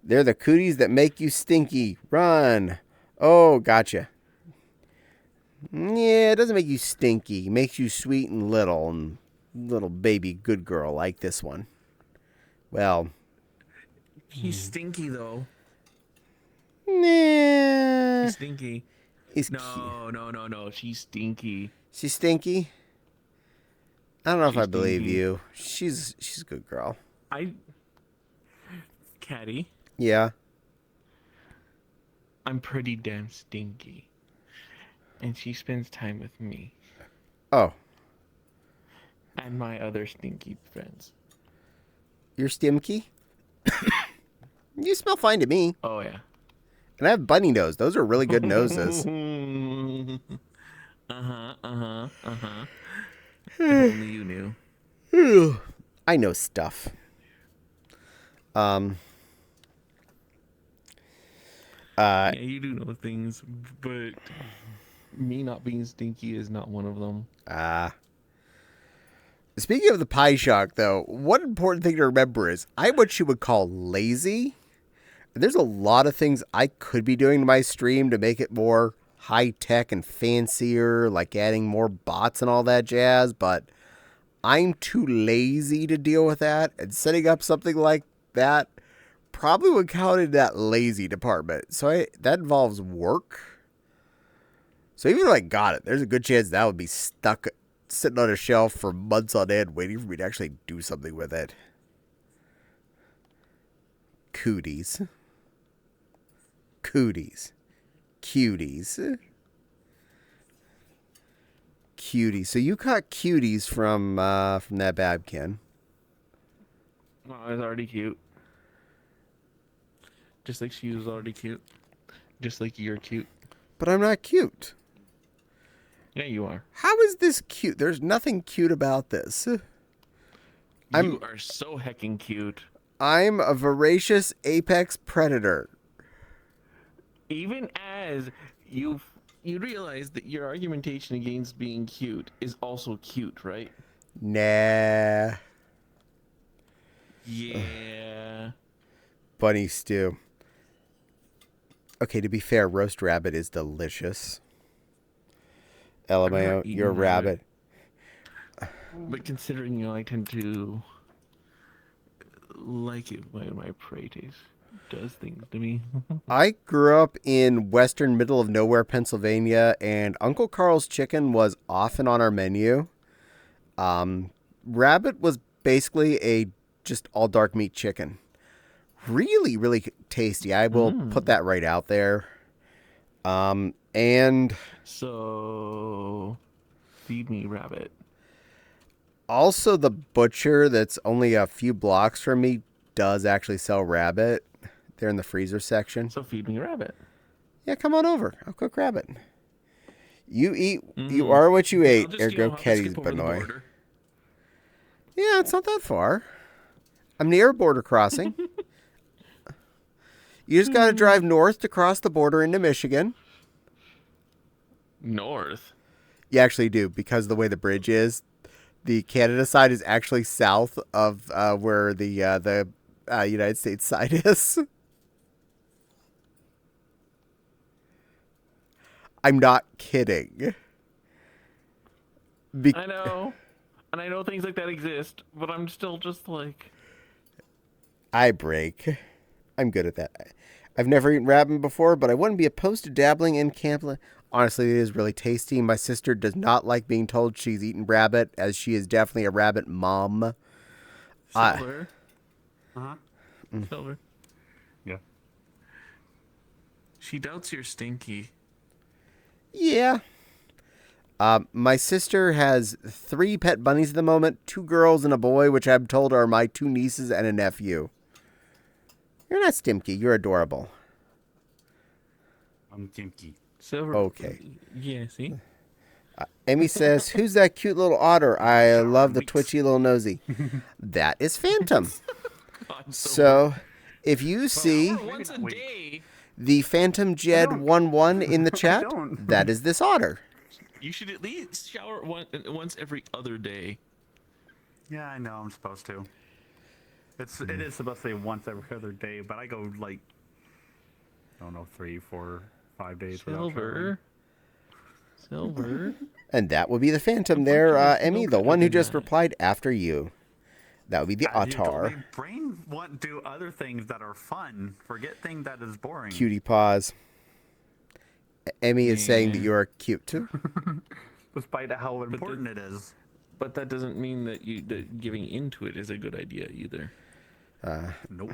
They're the cooties that make you stinky. Run. Oh, gotcha. Yeah, it doesn't make you stinky. It makes you sweet and little baby good girl like this one. Well... He's stinky, though. Nah. He's stinky. No. She's stinky. She's stinky? I don't know if I believe you. She's a good girl. Caddie. Yeah. I'm pretty damn stinky. And she spends time with me. Oh. And my other stinky friends. You're stimky? You smell fine to me. Oh, yeah. And I have bunny nose. Those are really good noses. If only you knew. I know stuff. Yeah, you do know things, but me not being stinky is not one of them. Speaking of the pie shock, though, one important thing to remember is I'm what you would call lazy. There's a lot of things I could be doing to my stream to make it more high-tech and fancier, like adding more bots and all that jazz, but I'm too lazy to deal with that, and setting up something like that probably would count in that lazy department. So that involves work. So even if I got it, there's a good chance that would be stuck sitting on a shelf for months on end waiting for me to actually do something with it. Cooties. Cuties. So you caught cuties from that Babkin. Oh, I was already cute. Just like she was already cute. Just like you're cute. But I'm not cute. Yeah, you are. How is this cute? There's nothing cute about this. You are so heckin' cute. I'm a voracious apex predator. Even as you realize that your argumentation against being cute is also cute, right? Nah. Yeah. Bunny stew. Okay, to be fair, roast rabbit is delicious. LMAO, you're a rabbit. But considering I tend to like it when my prey taste does things to me. I grew up in western middle of nowhere, Pennsylvania, and Uncle Carl's Chicken was often on our menu. Rabbit was basically a just all dark meat chicken. Really, really tasty. I will put that right out there. And So, feed me, rabbit. also the butcher that's only a few blocks from me does actually sell rabbit. They're in the freezer section. So feed me, rabbit. Yeah, come on over. I'll cook rabbit. You eat. You are what you ate. Ergo, Caddie's Benoy. Yeah, it's not that far. I'm near a border crossing. You just got to drive north to cross the border into Michigan. North. You actually do, because the way the bridge is, the Canada side is actually south of where the United States side is. I'm not kidding. I know. And I know things like that exist, but I'm still just like... I break. I'm good at that. I've never eaten rabbit before, but I wouldn't be opposed to dabbling in camp. Honestly, it is really tasty. My sister does not like being told she's eaten rabbit, as she is definitely a rabbit mom. Silver. Uh-huh. Silver. Yeah. She doubts you're stinky. Yeah. My sister has 3 pet bunnies at the moment, 2 girls and a boy, which I'm told are my 2 nieces and a nephew. You're not stinky. You're adorable. I'm Timky. Silver. Okay. Yeah, see? Emmy says, who's that cute little otter? I love the twitchy little nosy. That is Phantom. So, if you see Once a day. the Phantom Jed 11 in the chat, don't. that is this otter. You should at least shower once every other day. Yeah, I know I'm supposed to. It is supposed to say once every other day, but I go like I don't know 3, 4, 5 days without showering. Silver. And that would be the Phantom there, Emmy, the one who just replied after you. That would be the otter. My brain want to do other things that are fun. Forget things that is boring. Cutie paws. Emmy is saying that you are cute too. Despite how important it is. But that doesn't mean that that giving into it is a good idea either. Nope.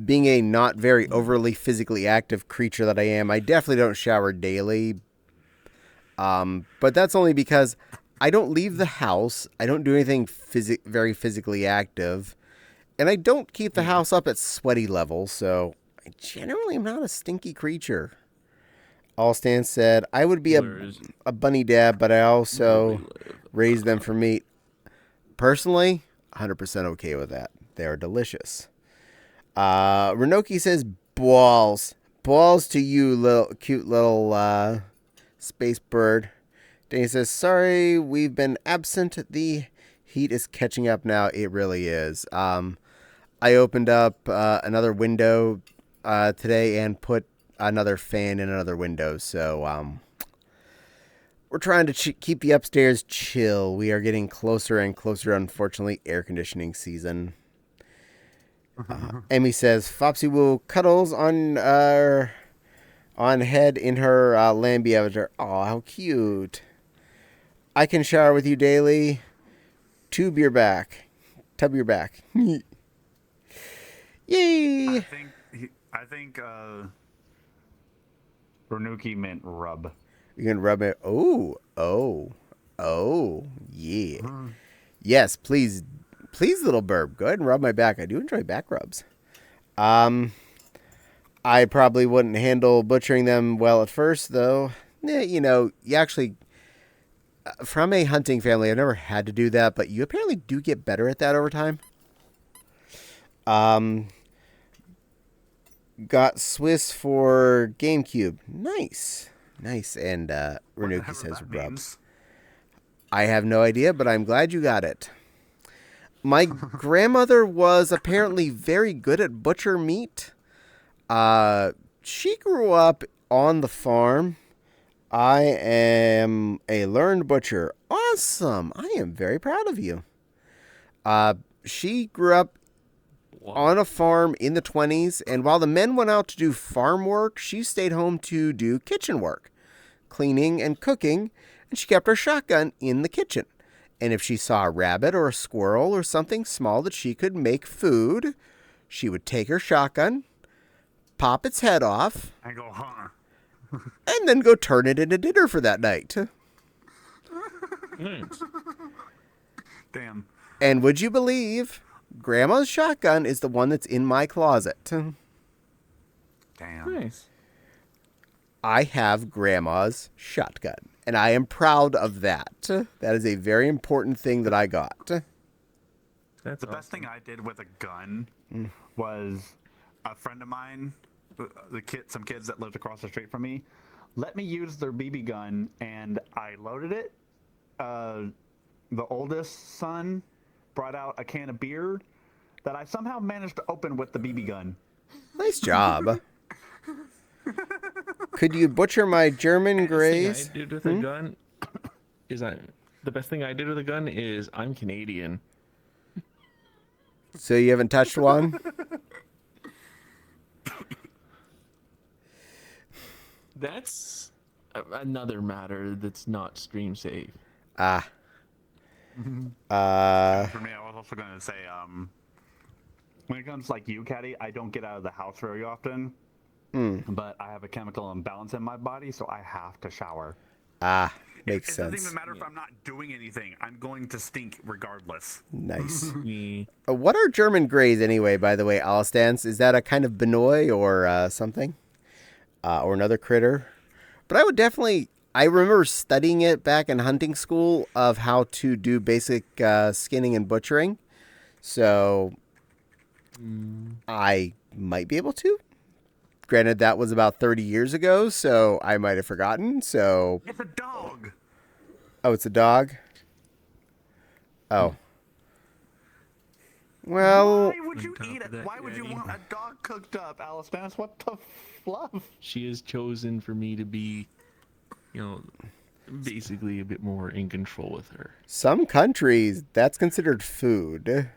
Being a not very overly physically active creature that I am, I definitely don't shower daily. But that's only because I don't leave the house. I don't do anything very physically active. And I don't keep the house up at sweaty levels, so I generally am not a stinky creature. Allstan said, I would be Whereas a bunny dad, but I also we live. raise them for meat. Personally, 100% okay with that. They are delicious. Renoki says, balls. Balls to you, little cute little space bird. Danny says, sorry, we've been absent. The heat is catching up now. It really is. I opened up another window today and put another fan in another window. So we're trying to keep the upstairs chill. We are getting closer and closer, unfortunately, air conditioning season. Emmy says, Fopsy will cuddles on head in her Lambie avatar. Aw, how cute. I can shower with you daily. Tub your back. Yay! I think Renuki meant rub. You can rub it. Oh, yeah. Yes, please, little burb. Go ahead and rub my back. I do enjoy back rubs. I probably wouldn't handle butchering them well at first, though. You actually, from a hunting family, I've never had to do that, but you apparently do get better at that over time. Got Swiss for GameCube. Nice. And Renuki says rubs. I have no idea, but I'm glad you got it. My grandmother was apparently very good at butcher meat. She grew up on the farm. I am a learned butcher. Awesome. I am very proud of you. She grew up on a farm in the 1920s, and while the men went out to do farm work, she stayed home to do kitchen work, cleaning and cooking, and she kept her shotgun in the kitchen. And if she saw a rabbit or a squirrel or something small that she could make food, she would take her shotgun, pop its head off, and go, huh? and then go turn it into dinner for that night. Nice. Damn. And would you believe, Grandma's shotgun is the one that's in my closet. Damn. Nice. I have Grandma's shotgun, and I am proud of that. That is a very important thing that I got. That's The best thing I did with a gun was a friend of mine, some kids that lived across the street from me, let me use their BB gun, and I loaded it. The oldest son brought out a can of beer that I somehow managed to open with the BB gun. Nice job. Could you butcher my German Greys? The best thing I did with a gun is the best thing I did with a gun is I'm Canadian. So you haven't touched one? That's another matter that's not stream safe. For me, I was also going to say, when it comes like you, Caddie, I don't get out of the house very often. But I have a chemical imbalance in my body, so I have to shower. Makes It sense. doesn't even matter if I'm not doing anything. I'm going to stink regardless. Nice. Me. What are German Greys anyway, by the way, Alistance? Is that a kind of Benoy or something? Or another critter? But I remember studying it back in hunting school of how to do basic skinning and butchering. So I might be able to. Granted, that was about 30 years ago, so I might have forgotten. So It's a dog. Oh, it's a dog? Oh. Well, Why would you top eat of it? that, Why would you Caddie. want a dog cooked up, Alice Vance? What the fluff? She has chosen for me to be, basically a bit more in control with her. some countries, that's considered food.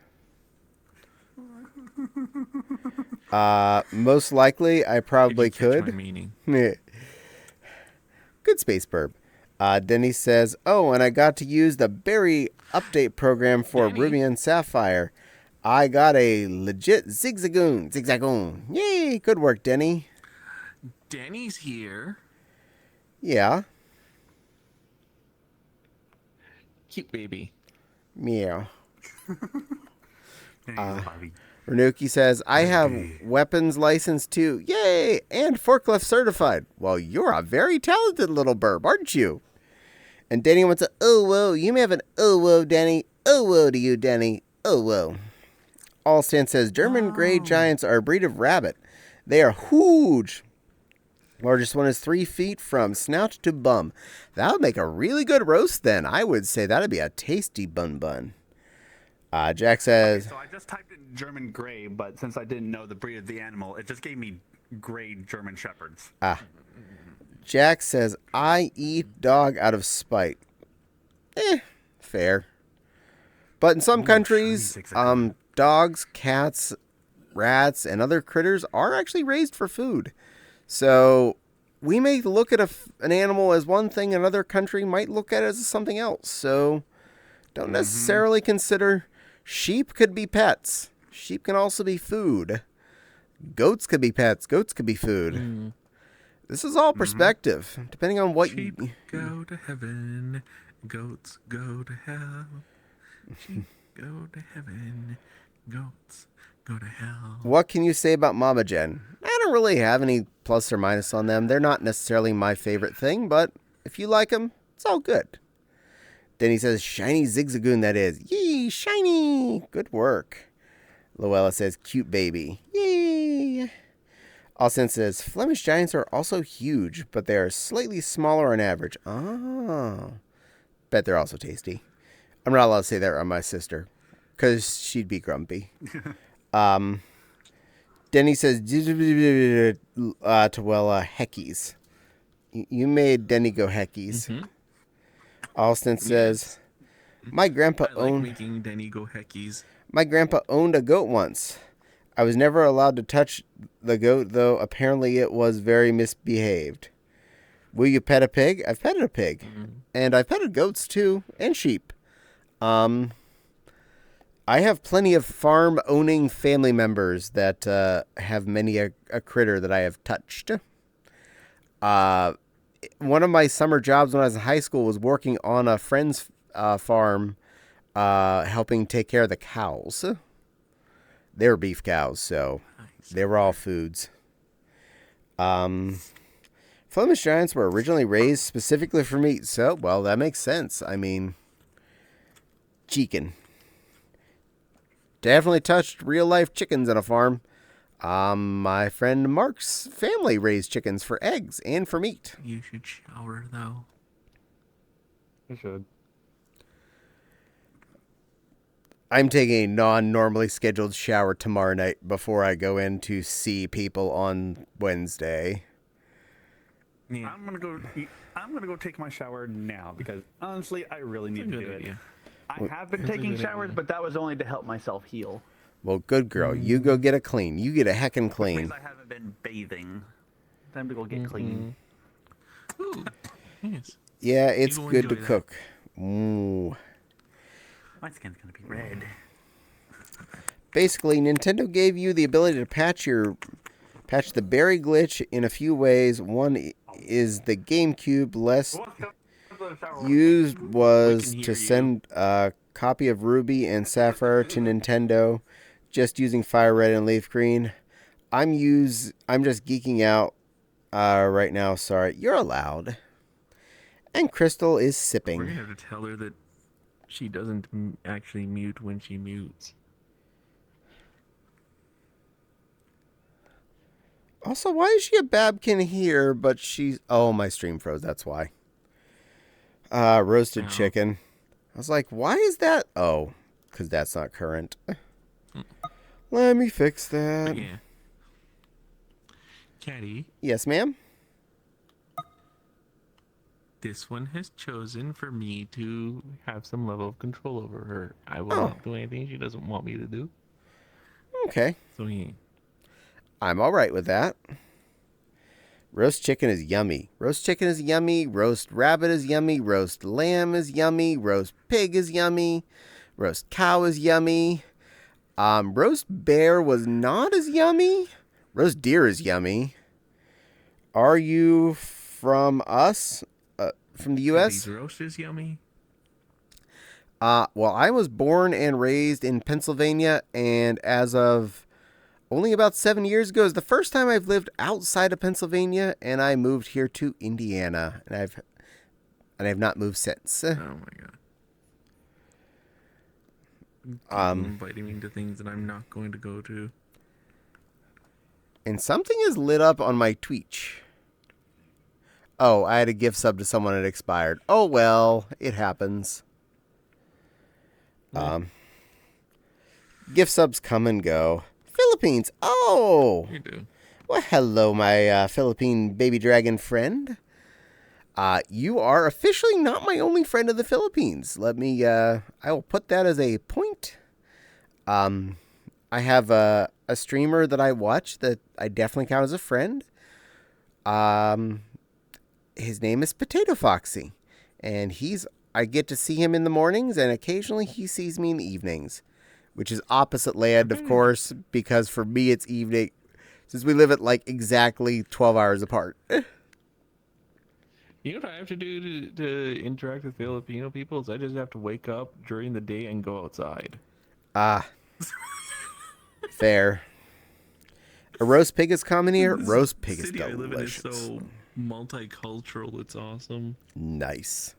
Most likely, I probably If you catch my could. meaning. Good space burb. Denny says, oh, and I got to use the berry update program for Denny? Ruby and Sapphire. I got a legit zigzagoon. Yay, good work, Denny. Danny's here. Yeah, Cute baby. meow. Bobby. Renuki says, I have weapons license too. Yay! And forklift certified. Well, you're a very talented little burb, aren't you? And Danny wants a, oh, whoa. You may have an, oh, whoa, Danny. Oh, whoa to you, Danny. Oh, whoa. Allstan says, German gray giants are a breed of rabbit. They are huge. Largest one is 3 feet from snout to bum. That would make a really good roast then. I would say that would be a tasty bun. Jack says... Okay, so I just typed in German gray, but since I didn't know the breed of the animal, it just gave me gray German shepherds. Jack says, I eat dog out of spite. Fair. But in some countries, dogs, cats, rats, and other critters are actually raised for food. So we may look at an animal as one thing, another country might look at it as something else. So don't necessarily consider sheep could be pets. Sheep can also be food. Goats could be pets. Goats could be food. This is all perspective, depending on what Sheep go to heaven, goats go to hell. Sheep go to heaven, goats go to hell. What can you say about Mama Jen? I don't really have any plus or minus on them. They're not necessarily my favorite thing, but if you like them, it's all good. Then he says, shiny zigzagoon that is. Yee, shiny. Good work. Luella says, cute baby. Yay. Austin says, Flemish giants are also huge, but they are slightly smaller on average. Oh. Bet they're also tasty. I'm not allowed to say that around my sister, because she'd be grumpy. Denny says, to heckies. You made Denny go heckies. Austin says, my grandpa owned... making Denny go heckies. My grandpa owned a goat once. I was never allowed to touch the goat, though apparently it was very misbehaved. Will you pet a pig? I've petted a pig. And I've petted goats, too, and sheep. I have plenty of farm-owning family members that have many a critter that I have touched. One of my summer jobs when I was in high school was working on a friend's farm, helping take care of the cows. They were beef cows, so they were all foods. Flemish giants were originally raised specifically for meat, so, well, that makes sense. I mean, chicken. Definitely touched real-life chickens on a farm. My friend Mark's family raised chickens for eggs and for meat. You should shower, though. I should. I'm taking a non-normally scheduled shower tomorrow night before I go in to see people on Wednesday. Yeah. I'm gonna go take my shower now because honestly, I really need to do it. I have been taking showers, but that was only to help myself heal. Well, good girl. You go get a clean. You get a heckin' clean. Because I haven't been bathing. Time to go get clean. Ooh, yes. Yeah, it's You will good to enjoy that. cook. Ooh. My skin's gonna be red. Basically, Nintendo gave you the ability to patch the berry glitch in a few ways. One is the GameCube. Less used was to send a copy of Ruby and Sapphire to Nintendo, just using Fire Red and Leaf Green. I'm just geeking out right now. Sorry, you're allowed. And Crystal is We're sipping. gonna have to tell her that she doesn't actually mute when she mutes. Also, why is she a Babkin here, but she's... Oh, my stream froze, that's why. Roasted chicken. I was like, why is that? Oh, because that's not current. Let me fix that. But yeah. Caddie, Yes, ma'am? this one has chosen for me to have some level of control over her. I will Oh. not do anything she doesn't want me to do. Okay. So yeah. I'm all right with that. Roast chicken is yummy. Roast chicken is yummy. Roast rabbit is yummy. Roast lamb is yummy. Roast pig is yummy. Roast cow is yummy. Roast bear was not as yummy. Roast deer is yummy. Are you from us? From the U.S.? Caddie's roast is yummy. Well, I was born and raised in Pennsylvania, and as of only about 7 years ago is the first time I've lived outside of Pennsylvania, and I moved here to Indiana, and I've not moved since. Oh my god. People inviting me to things that I'm not going to go to. And something is lit up on my Twitch. Oh, I had a gift sub to someone that expired. Oh well, it happens. Gift subs come and go. Philippines. Oh, You do. well, hello, my Philippine baby dragon friend. You are officially not my only friend of the Philippines. I will put that as a point. I have a streamer that I watch that I definitely count as a friend. His name is Potato Foxy, and I get to see him in the mornings, and occasionally he sees me in the evenings, which is opposite land, of course, because for me it's evening, since we live at like exactly 12 hours apart. You know what I have to do to interact with Filipino people is I just have to wake up during the day and go outside. Fair. A roast pig is common here. Roast pig is City I live in is delicious. so multicultural. It's awesome. Nice.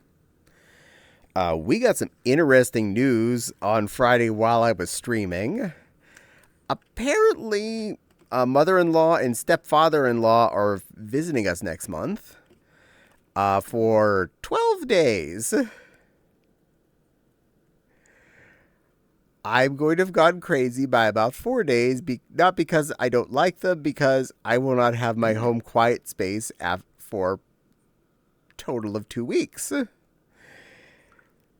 We got some interesting news on Friday while I was streaming. Apparently, mother-in-law and stepfather-in-law are visiting us next month for 12 days. I'm going to have gone crazy by about 4 days, not because I don't like them, because I will not have my home quiet space for a total of 2 weeks.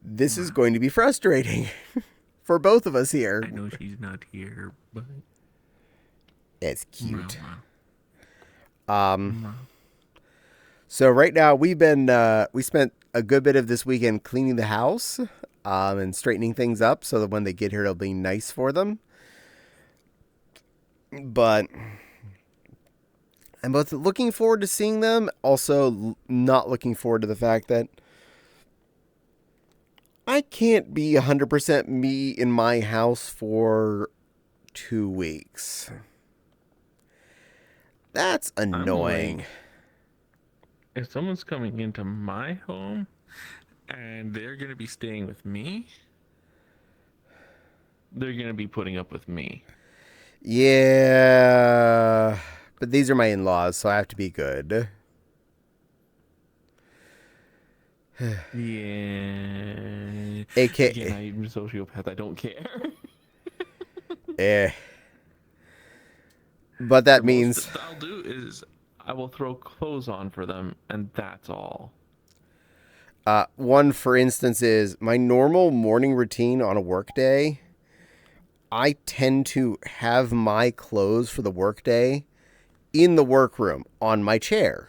This is going to be frustrating for both of us here. I know she's not here, but It's cute. Wow. So right now we spent a good bit of this weekend cleaning the house and straightening things up so that when they get here it'll be nice for them. But I'm both looking forward to seeing them, also not looking forward to the fact that I can't be 100% me in my house for 2 weeks. That's annoying. If someone's coming into my home and they're going to be staying with me, they're going to be putting up with me. Yeah, but these are my in-laws, so I have to be good. Yeah. AKA, Again, I'm a sociopath. I don't care. But that means Most I'll do is I will throw clothes on for them, and that's all. one, for instance, is my normal morning routine on a work day. I tend to have my clothes for the work day in the workroom on my chair,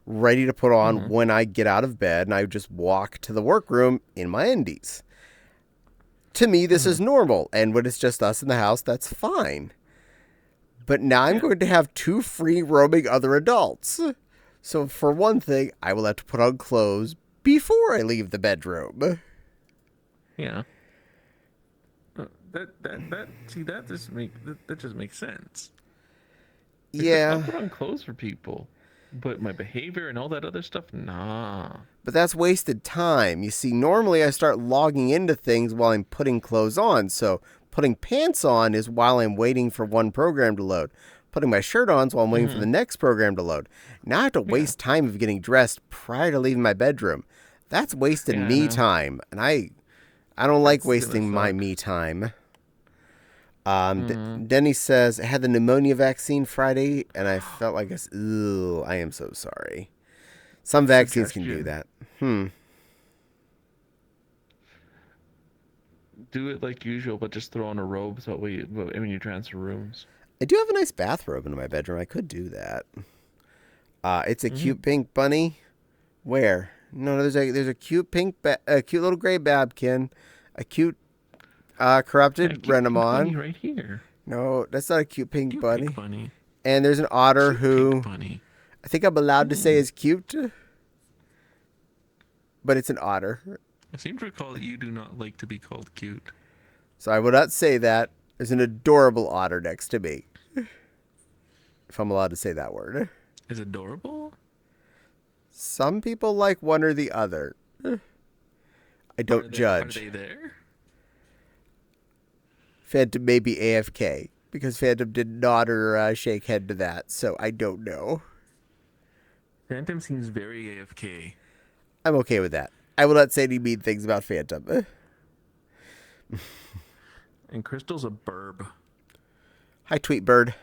ready to put on when I get out of bed, and I just walk to the workroom in my undies. To me, this is normal, and when it's just us in the house, that's fine. But now I'm going to have 2 free roaming other adults. So for one thing, I will have to put on clothes before I leave the bedroom. Yeah. That just makes sense. Yeah. I'll put on clothes for people, but my behavior and all that other stuff, nah. But that's wasted time. You see, normally I start logging into things while I'm putting clothes on. So putting pants on is while I'm waiting for one program to load. Putting my shirt on is while I'm waiting for the next program to load. Now I have to waste time of getting dressed prior to leaving my bedroom. That's wasted me time. And I don't like wasting my me time. Denny says, I had the pneumonia vaccine Friday, and I felt like I am so sorry. Some vaccines can do that. Do it like usual, but just throw on a robe so that way when you transfer rooms. I do have a nice bathrobe in my bedroom. I could do that. It's a cute pink bunny. Where? No, there's a cute pink, a cute little gray babkin, a cute corrupted Renamon. Right here. No, that's not a cute pink bunny. Pink bunny. And there's an otter who Pink bunny. I think I'm allowed to say is cute, but it's an otter. I seem to recall that you do not like to be called cute. So I will not say that. There's an adorable otter next to me. If I'm allowed to say that word. Is adorable? Some people like one or the other. I don't judge. Are they there? Phantom may be AFK because Phantom did nod or shake head to that, so I don't know. Phantom seems very AFK. I'm okay with that. I will not say any mean things about Phantom. And Crystal's a burb. Hi, Tweetbird.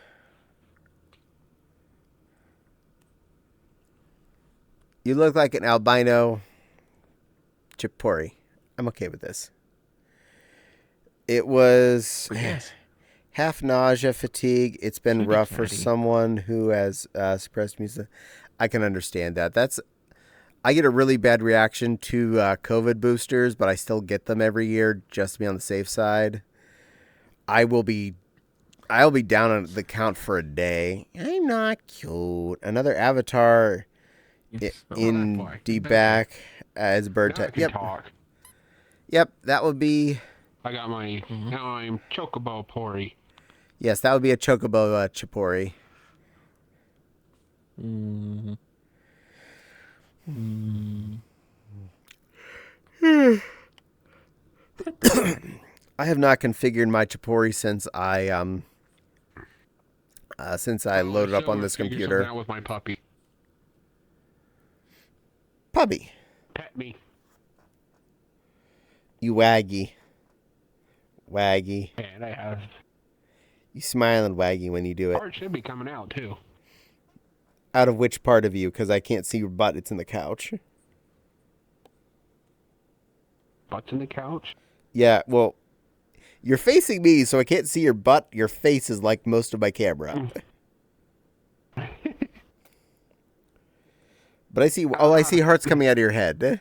You look like an albino Chipori. I'm okay with this. It was Yes. half nausea, fatigue. It's been Cutie rough for Caddie. someone who has suppressed music. I can understand that. I get a really bad reaction to COVID boosters, but I still get them every year just to be on the safe side. I'll be down on the count for a day. I'm not cute. Another avatar in boy. the back as bird Now I type. can Yep. talk. Yep, that would be. I got my chocobo pori. Yes, that would be a chocobo chipori. I have not configured my chipori since I loaded up on this computer. Out with my puppy. Puppy, Pet me. you waggy. Waggy. And I have. You smiling waggy when you do it. Part should be coming out too. Out of which part of you? Because I can't see your butt. It's in the couch. Butts in the couch. Yeah, well, you're facing me, so I can't see your butt. Your face is like most of my camera. But I see. Oh, I see hearts coming out of your head.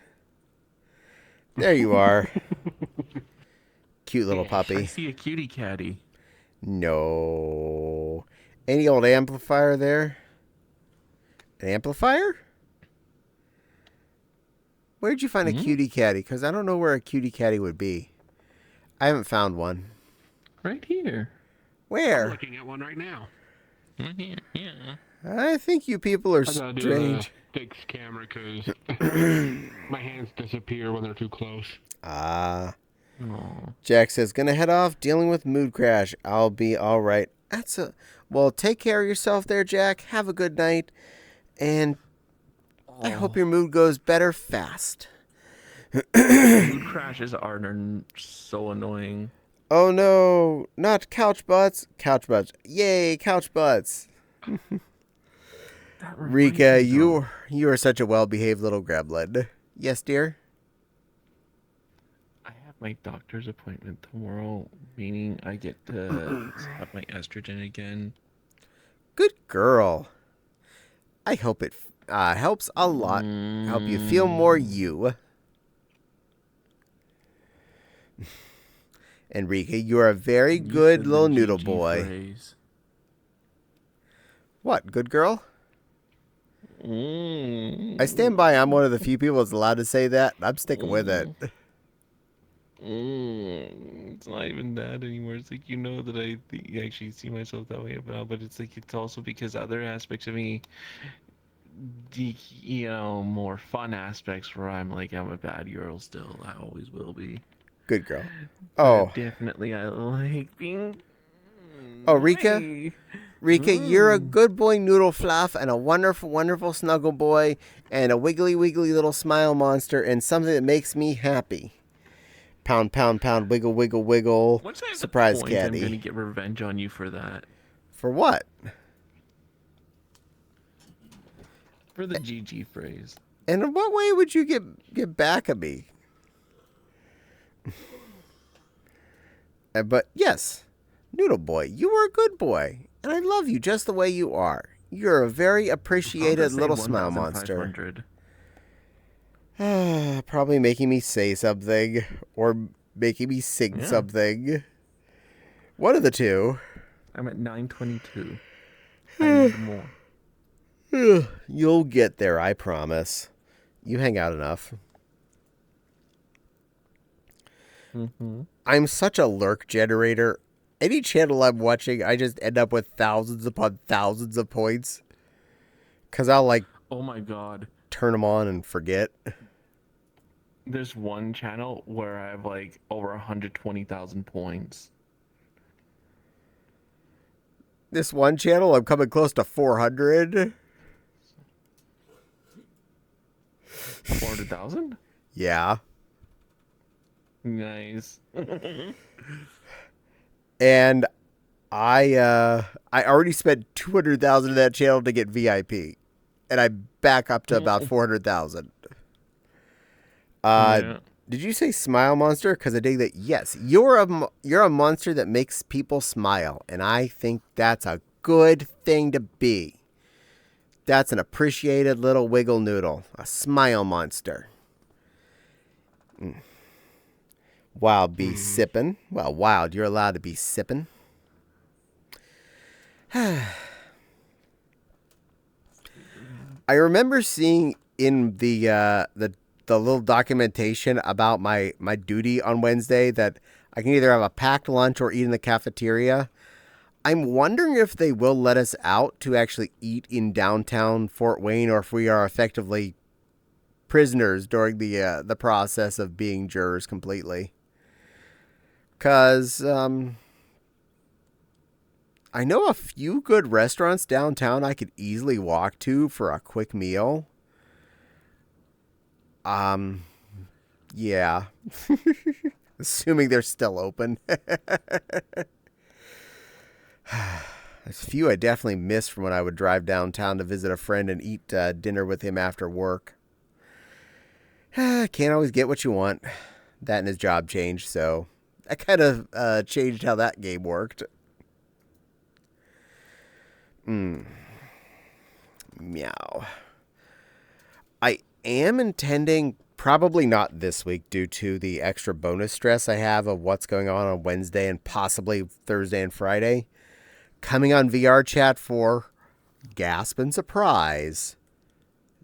There you are. Cute little I puppy. see a cutie Caddie. No. Any old amplifier there? An amplifier? Where'd you find a cutie Caddie? Because I don't know where a cutie Caddie would be. I haven't found one. Right here. I'm Where? looking at one right now. Right here. Yeah. I think you people are I gotta do strange. the fix camera because my hands disappear when they're too close. Ah. Oh. Jack says, gonna head off, dealing with mood crash. I'll be all right. Well, take care of yourself there, Jack. Have a good night. And I hope your mood goes better fast. Mood crashes are so annoying. Oh no, not couch butts. Couch butts. Yay, couch butts. Rika, you are such a well-behaved little gremlin. Yes, dear? I have my doctor's appointment tomorrow, meaning I get to have my estrogen again. Good girl. I hope it helps a lot. Help you feel more you. Enrique, you are a very good little noodle boy. Phrase. What, good girl? Mm. I stand by. I'm one of the few people that's allowed to say that. I'm sticking with it. It's not even that anymore. It's like, that I actually see myself that way now, but it's like, it's also because other aspects of me, more fun aspects where I'm a bad girl still. I always will be. Good girl. Oh. Definitely, I like being. Oh, Rika? Hey. Rika, you're a good boy noodle fluff and a wonderful, wonderful snuggle boy and a wiggly, wiggly little smile monster and something that makes me happy. Pound, pound, pound, wiggle, wiggle, wiggle. Once I have Surprise, the point, Caddie. I'm gonna get revenge on you for that. For what? For the GG phrase. And in what way would you get back at me? But yes, Noodle Boy, you are a good boy, and I love you just the way you are. You're a very appreciated little smile monster. 1,500. Probably making me say something or making me sing something. One of the two. I'm at 922. I need more. You'll get there, I promise. You hang out enough. I'm such a lurk generator. Any channel I'm watching, I just end up with thousands upon thousands of points. Because I'll, like, Oh my god. turn them on and forget. There's one channel where I have like over 120,000 points. This one channel, I'm coming close to 400. 400,000? Yeah. Nice. And I already spent 200,000 in that channel to get VIP. And I'm back up to about 400,000. Yeah. Did you say smile monster? Because I dig that. Yes, you're a monster that makes people smile, and I think that's a good thing to be. That's an appreciated little wiggle noodle, a smile monster. Wild be sippin'. Well, Wild, you're allowed to be sippin'. I remember seeing in the little documentation about my duty on Wednesday that I can either have a packed lunch or eat in the cafeteria. I'm wondering if they will let us out to actually eat in downtown Fort Wayne, or if we are effectively prisoners during the process of being jurors completely. 'Cause I know a few good restaurants downtown I could easily walk to for a quick meal. Yeah. Assuming they're still open. There's a few I definitely missed from when I would drive downtown to visit a friend and eat dinner with him after work. Can't always get what you want. That and his job changed, so that kind of changed how that game worked. Meow. I am intending, probably not this week due to the extra bonus stress I have of what's going on Wednesday and possibly Thursday and Friday, coming on VR chat for gasp and surprise,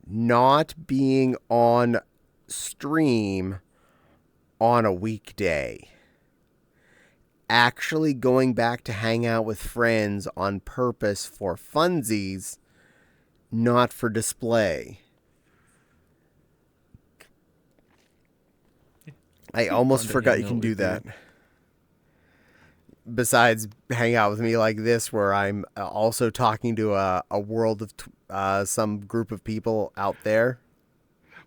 not being on stream on a weekday. Actually going back to hang out with friends on purpose for funsies, not for display. I almost forgot you can do that. Besides hang out with me like this, where I'm also talking to a world of some group of people out there.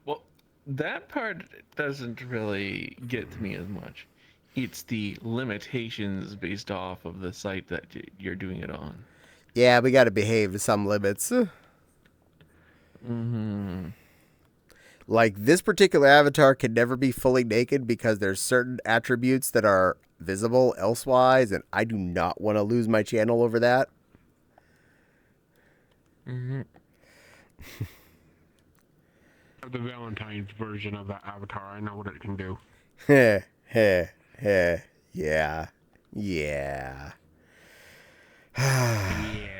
Well, that part doesn't really get to me as much. It's the limitations based off of the site that you're doing it on. Yeah, we got to behave to some limits. Like, this particular avatar can never be fully naked because there's certain attributes that are visible elsewise, and I do not want to lose my channel over that. The Valentine's version of that avatar, I know what it can do. Heh, heh, heh, yeah, yeah. Yeah.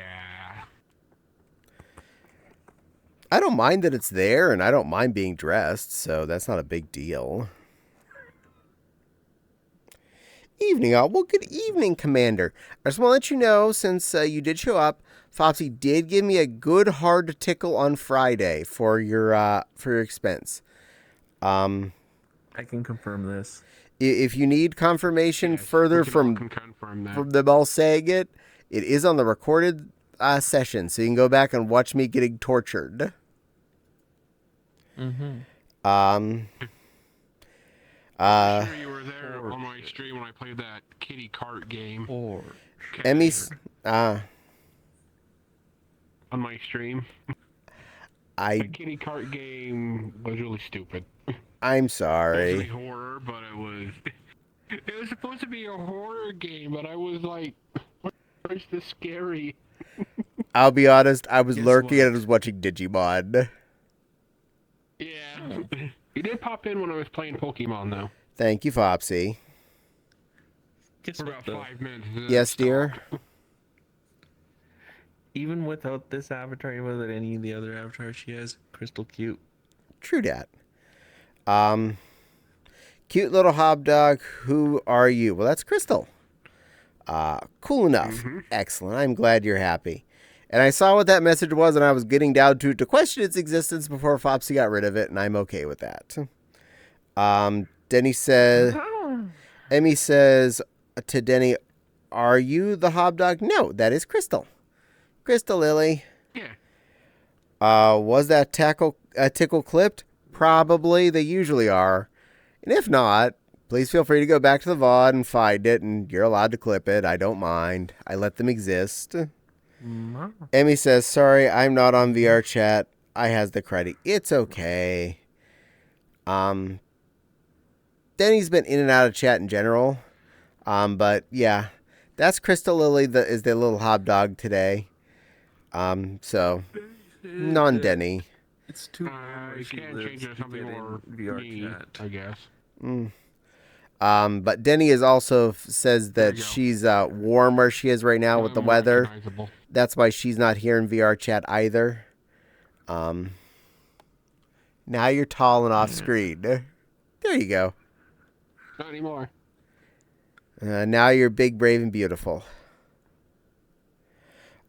I don't mind that it's there, and I don't mind being dressed, so that's not a big deal. Evening, all. Well, good evening, Commander. I just want to let you know, since you did show up, Fopsy did give me a good hard tickle on Friday for your expense. I can confirm this. If you need confirmation Yes, further we can from confirm that. them all saying it, it is on the recorded session, so you can go back and watch me getting tortured. I'm sure you were there on my stream when I played that kitty cart game. Or Emmy's, on my stream. I The kitty cart game was really stupid. I'm It sorry. was horror, but it was. It was supposed to be a horror game, but I was like, "Why is this scary?" I'll be honest, I was Guess lurking what? and I was watching Digimon. Yeah. You did pop in when I was playing Pokemon, though. Thank you, Fopsy. guess For what, about though? 5 minutes. Yes, dear. Even without this avatar, even without any of the other avatars she has, crystal cute. True dat. Cute little hobdog, who are you? Well, that's Crystal. Cool enough. Excellent. I'm glad you're happy. And I saw what that message was, and I was getting down to question its existence before Fopsy got rid of it, and I'm okay with that. Denny says, Emmy says to Denny, are you the hobdog? No, that is Crystal. Crystal Lily. Yeah. Was that tickle clipped? Probably. They usually are. And if not, please feel free to go back to the VOD and find it, and you're allowed to clip it. I don't mind. I let them exist. Emmy says, sorry, I'm not on VR chat. I has the credit. It's okay. Denny's been in and out of chat in general. But yeah, that's Crystal Lily is the little hobdog today. So non-Denny. It's too. You can't change it to something more VR me, chat. I guess. But Denny is also says There that you go. she's warm where she is right now with the More weather. recognizable. That's why she's not here in VR chat either. Now you're tall and off screen. There you go. Not anymore. Now you're big, brave, and beautiful.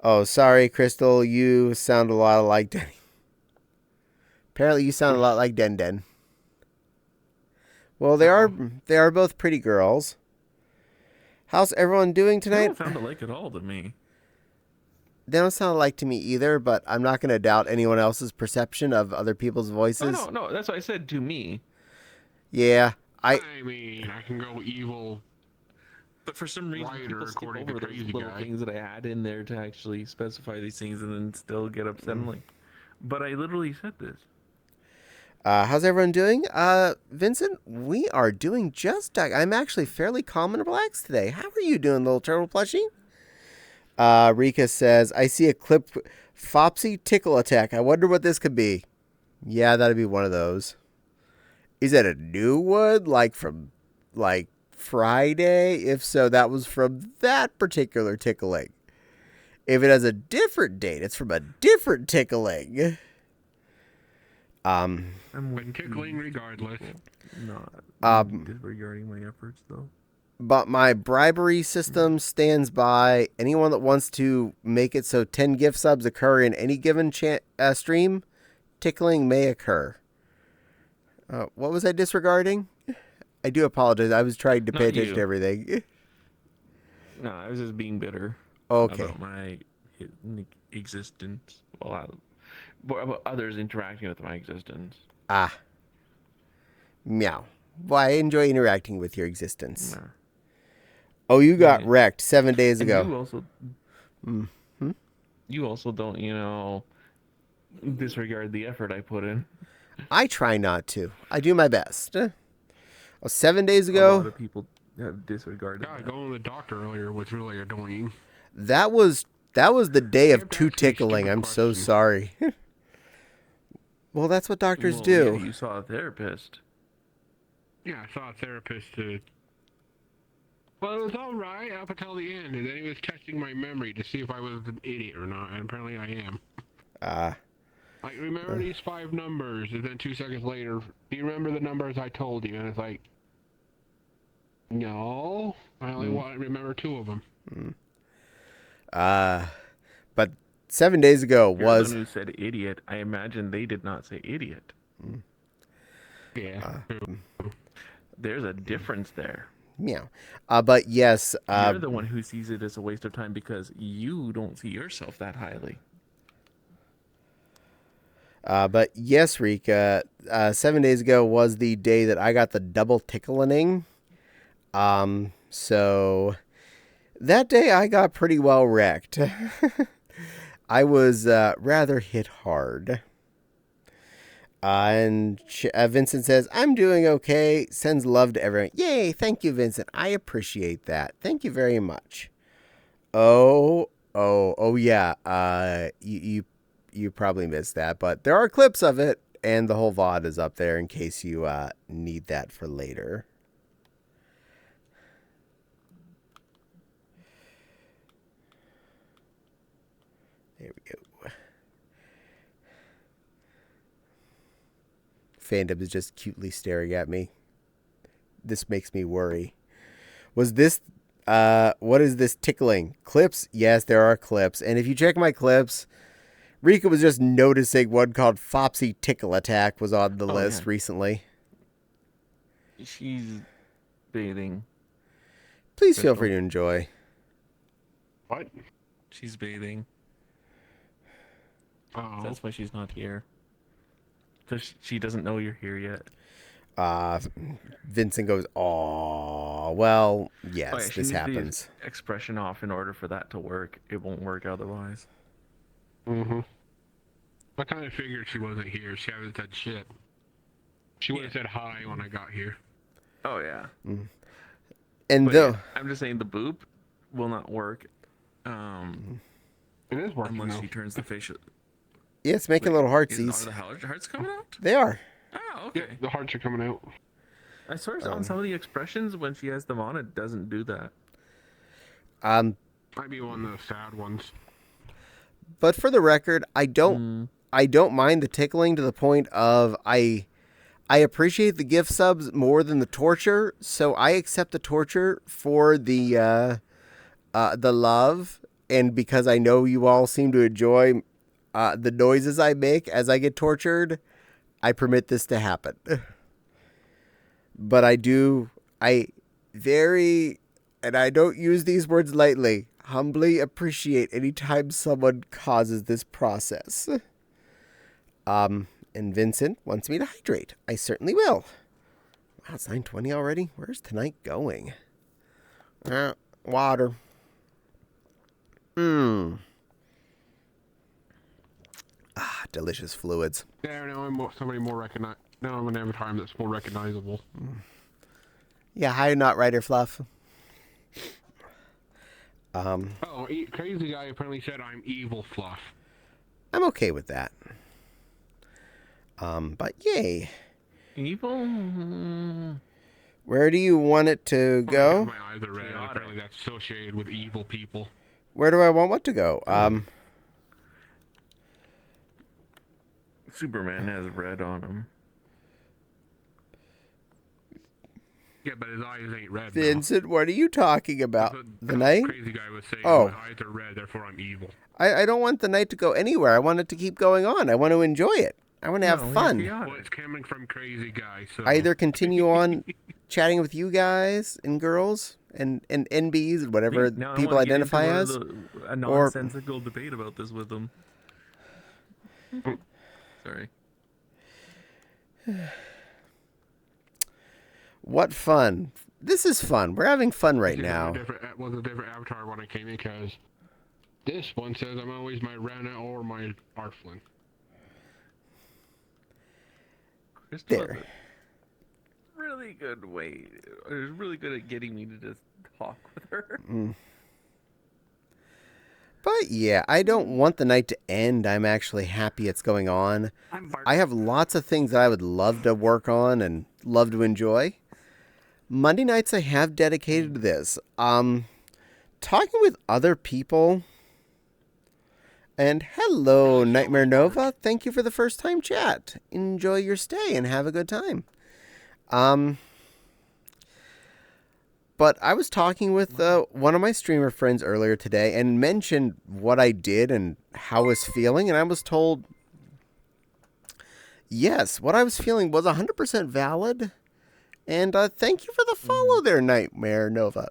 Oh, sorry, Crystal. You sound a lot like Denny. Apparently, you sound a lot like Den Den. Well, they are both pretty girls. How's everyone doing They tonight? don't sound alike at all to me. They don't sound alike to me either, but I'm not going to doubt anyone else's perception of other people's voices. No, that's what I said to me. Yeah, I mean, I can go evil. But for some reason, Writer, people skip according to over those Crazy little Guy. things that I add in there to actually specify these things and then still get upset. I'm like, but I literally said this. how's everyone doing? Vincent, we are doing I'm actually fairly calm and relaxed today. How are you doing, little turtle plushie? Rika says, I see a clip, Fopsy tickle attack. I wonder what this could be. Yeah, that'd be one of those. Is that a new one? Like from, Friday? If so, that was from that particular tickling. If it has a different date, it's from a different tickling. But tickling regardless. Not disregarding my efforts, though. But my bribery system stands by. Anyone that wants to make it so 10 gift subs occur in any given stream, tickling may occur. What was I disregarding? I do apologize. I was trying to pay Not attention you. to everything. No, I was just being bitter Okay. about my existence. About others interacting with my existence. Meow. Well, I enjoy interacting with your existence. Nah. Oh, you got Yeah. wrecked 7 days And ago. you also don't, disregard the effort I put in. I try not to. I do my best. 7 days A ago, lot of people have disregarded God, that. going to the doctor earlier was really annoying. that was the day of Kept 2 asking me tickling. stupid I'm so questions. sorry. Well, that's what doctors Well, do. Yeah, you saw a therapist. Yeah, I saw a therapist to... Well, it was alright up until the end, and then he was testing my memory to see if I was an idiot or not, and apparently I am. Like, remember these 5 numbers, and then 2 seconds later, do you remember the numbers I told you? And it's like, no, I only want to remember 2 of them. But 7 days ago You're the was one who said idiot. I imagine they did not say idiot. Yeah. There's a difference there. meow. But yes, You're the one who sees it as a waste of time because you don't see yourself that highly. but yes, Rika, 7 days ago was the day that I got the double tickling. So that day I got pretty well wrecked. I was rather hit hard. And Vincent says, I'm doing okay. Sends love to everyone. Yay, thank you, Vincent. I appreciate that. Thank you very much. Oh, yeah. You probably missed that, but there are clips of it, and the whole VOD is up there in case you need that for later. There we go. Fandom is just cutely staring at me. this makes me worry. Was this what is this tickling? Clips? Yes, there are clips. And if you check my clips, Rika was just noticing one called Fopsy Tickle Attack was on the list recently. She's bathing. Please feel free to enjoy. What? She's bathing. Oh. That's why she's not here. Because she doesn't know you're here yet. Vincent goes, "Aw, well, yes, Oh, yeah, she this needs the happens." expression off in order for that to work. It won't work otherwise. Mm-hmm. I kind of figured she wasn't here. She hasn't said shit. She would have said hi when I got here. Oh, yeah. And But though, yeah, I'm just saying the boop will not work It is working unless now. she turns the facial. yeah, it's making little Are heartsies. the hearts coming out? They are. Oh, Yeah, okay. the hearts are coming out. I swear on some of the expressions when she has them on, it doesn't do that. Might be one of the sad ones. But for the record, I don't mind the tickling to the point of I appreciate the gift subs more than the torture, so I accept the torture for the love, and because I know you all seem to enjoy the noises I make as I get tortured, I permit this to happen. But I don't use these words lightly, humbly appreciate any time someone causes this process. And Vincent wants me to hydrate. I certainly will. Wow, it's 9:20 already? Where's tonight going? Water. Delicious fluids. There, now I'm somebody more recognize. Now I'm an avatar that's more recognizable. Yeah, hi, not Rider Fluff. Crazy guy apparently said I'm evil fluff. I'm okay with that. But yay. Evil? Where do you want it to go? My eyes are red. And apparently that's associated with evil people. Where do I want what to go? Superman has red on him. Yeah, but his eyes ain't red. Vincent, what are you talking about? The The night? crazy guy was saying Oh. my eyes are red, therefore I'm evil. I don't want the night to go anywhere. I want it to keep going on. I want to enjoy it. I want to have fun. Well, it's coming from crazy guy, so I either continue on chatting with you guys and girls and NBs and whatever Now I people wanna get identify into as. a nonsensical debate about this with them. Sorry. What fun. This is fun. We're having fun right now. Was a different avatar when I came in because this one says I'm always my Rana or my Arflin. Crystal There. has a really good way. Is really good at getting me to just talk with her. But yeah, I don't want the night to end. I'm actually happy it's going on. I have lots of things that I would love to work on and love to enjoy. Monday nights I have dedicated to this. Talking with other people. And hello, Nightmare Nova. Thank you for the first time chat. Enjoy your stay and have a good time. But I was talking with one of my streamer friends earlier today and mentioned what I did and how I was feeling. And I was told, yes, what I was feeling was 100% valid. And thank you for the follow there, Nightmare Nova.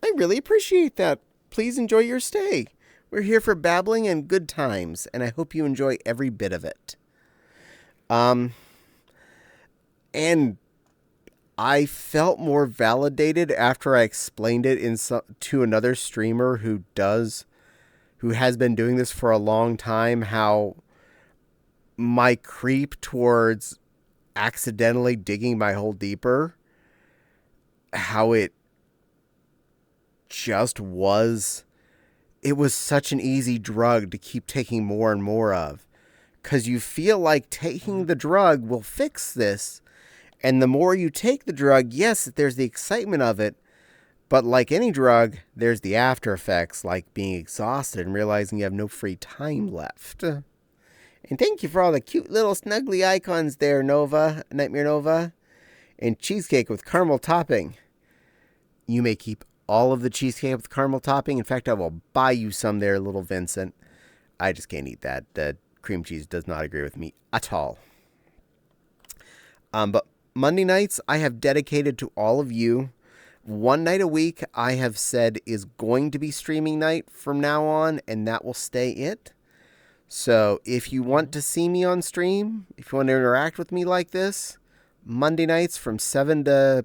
I really appreciate that. Please enjoy your stay. We're here for babbling and good times, and I hope you enjoy every bit of it. And I felt more validated after I explained it to another streamer who has been doing this for a long time, how my creep towards accidentally digging my hole deeper, how it just was, it was such an easy drug to keep taking more and more of, because you feel like taking the drug will fix this, and the more you take the drug, yes, there's the excitement of it, but like any drug, there's the after effects, like being exhausted and realizing you have no free time left. And thank you for all the cute little snuggly icons there, Nova, Nightmare Nova. and cheesecake with caramel topping. You may keep all of the cheesecake with caramel topping. In fact, I will buy you some there, little Vincent. I just can't eat that. The cream cheese does not agree with me at all. But Monday nights, I have dedicated to all of you. One night a week, I have said, is going to be streaming night from now on, and that will stay it. So if you want to see me on stream, if you want to interact with me like this, Monday nights from 7 to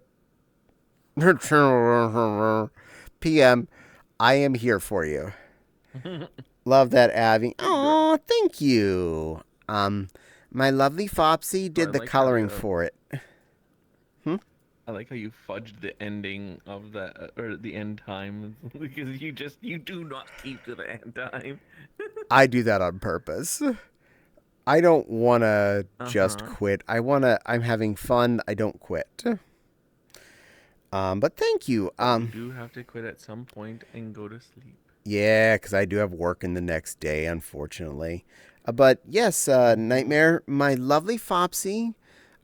p.m., I am here for you. Love that, Abby. Oh, thank you. My lovely Fopsy did the like how coloring you- for it. I like how you fudged the ending of that, or the end time, because you do not keep to the end time. I do that on purpose. I don't want to just quit. I'm having fun. I don't quit. But thank you. You do have to quit at some point and go to sleep. Yeah, because I do have work in the next day, unfortunately. But yes, Nightmare, my lovely Fopsy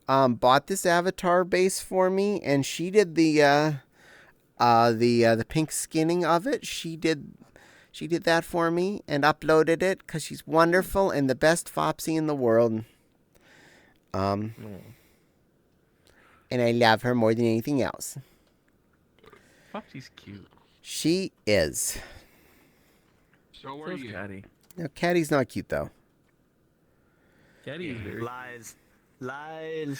bought this avatar base for me, and she did the pink skinning of it. She did that for me and uploaded it because she's wonderful and the best Fopsy in the world. And I love her more than anything else. Foxy's cute. She is. So are So's you. Caddie. No, Caddie's not cute though. Caddie is very. Lies.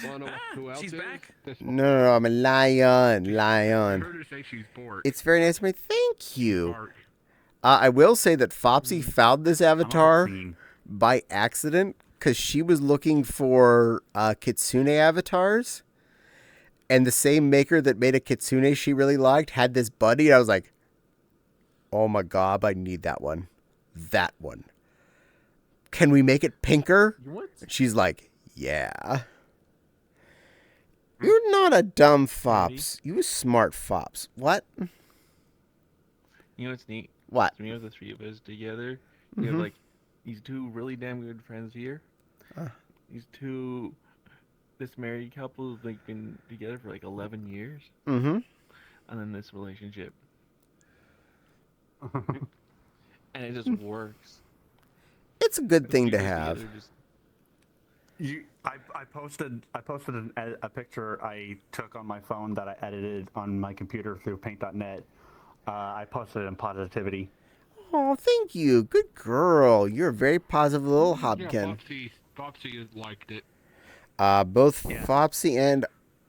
Wanna know who else She's is? back. No, I'm a lion. I Lion. heard her say she's bored. It's very nice of me. Thank you. Bark. I will say that Fopsy found this avatar Scene. by accident because she was looking for Kitsune avatars. And the same maker that made a Kitsune she really liked had this buddy. And I was like, oh my god, I need that one. That one. Can we make it pinker? What? She's like, yeah. You're not a dumb fops. You a smart fops. What? You know what's neat? What? So we have the three of us together. We have like these two really damn good friends here. These two, this married couple have like been together for like 11 years, Mm-hmm. and then this relationship, and it just works. It's a good thing to People have. together just- I posted a picture I took on my phone that I edited on my computer through Paint.net. I posted it in positivity. Oh, thank you. Good girl. You're a very positive little Yeah, hobkin. Foxy liked it. Both Fopsy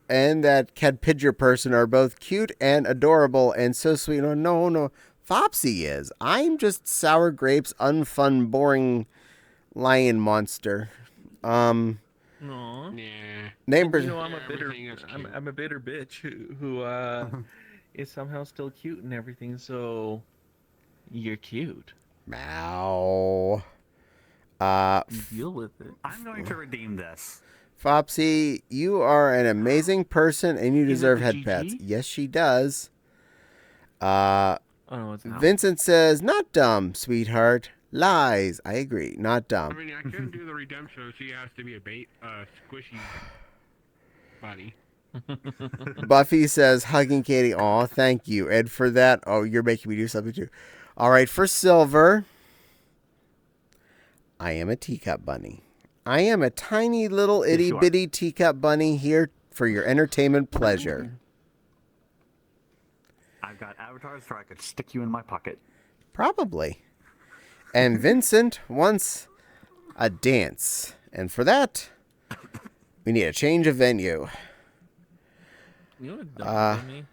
and that Cadpidger person are both cute and adorable and so sweet. Oh, no. Fopsy is. I'm just sour grapes, unfun, boring lion monster. Aw. Nah. Neighbors. You know, I'm a bitter, Everything is cute. I'm a bitter bitch who is somehow still cute and everything. So, you're cute. Meow. You deal with it. I'm going to redeem this. Fopsy, you are an amazing person and you Is it deserve the head GG? pats. Yes, she does. Oh no, it's not. Vincent says, not dumb, sweetheart. Lies. I agree. Not I dumb. mean, I couldn't do the redemption, so she has to be a squishy buddy. Buffy says, hugging Katie. Aw, thank you. And for that, oh, you're making me do something too. All right, for Silver, I am a teacup bunny. I am a tiny little itty you are. bitty teacup bunny here for your entertainment pleasure. I've got avatars so I could stick you in my pocket. Probably. And Vincent wants a dance. And for that, we need a change of venue. You know what doesn't me?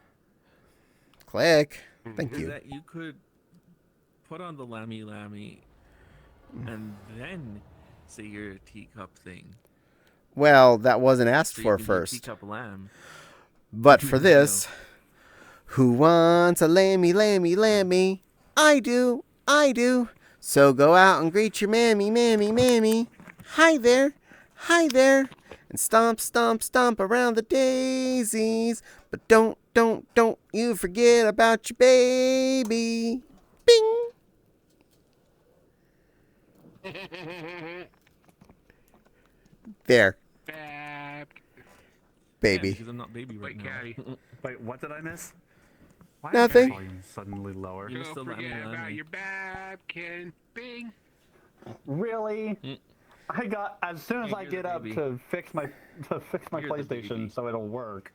Click. Thank Is you. that you could put on the lammy and then say you're a teacup thing. Well, that wasn't asked So you for can be first. Teacup lamb. But for this, who wants a lammy, lammy, lammy? I do. So go out and greet your mammy, mammy, mammy. Hi there, and stomp, stomp, stomp around the daisies. But don't you forget about your baby. Bing. There. Bad. baby. Because I'm not baby right Wait, now. Caddie. Wait, what did I miss? Why is Nothing. my volume suddenly lower? You Don't still let me forget run about and- your Babkin. Bing. Really? Mm. I got as soon as Hey, I you're the get up baby. to fix my You're the PlayStation baby. so it'll work.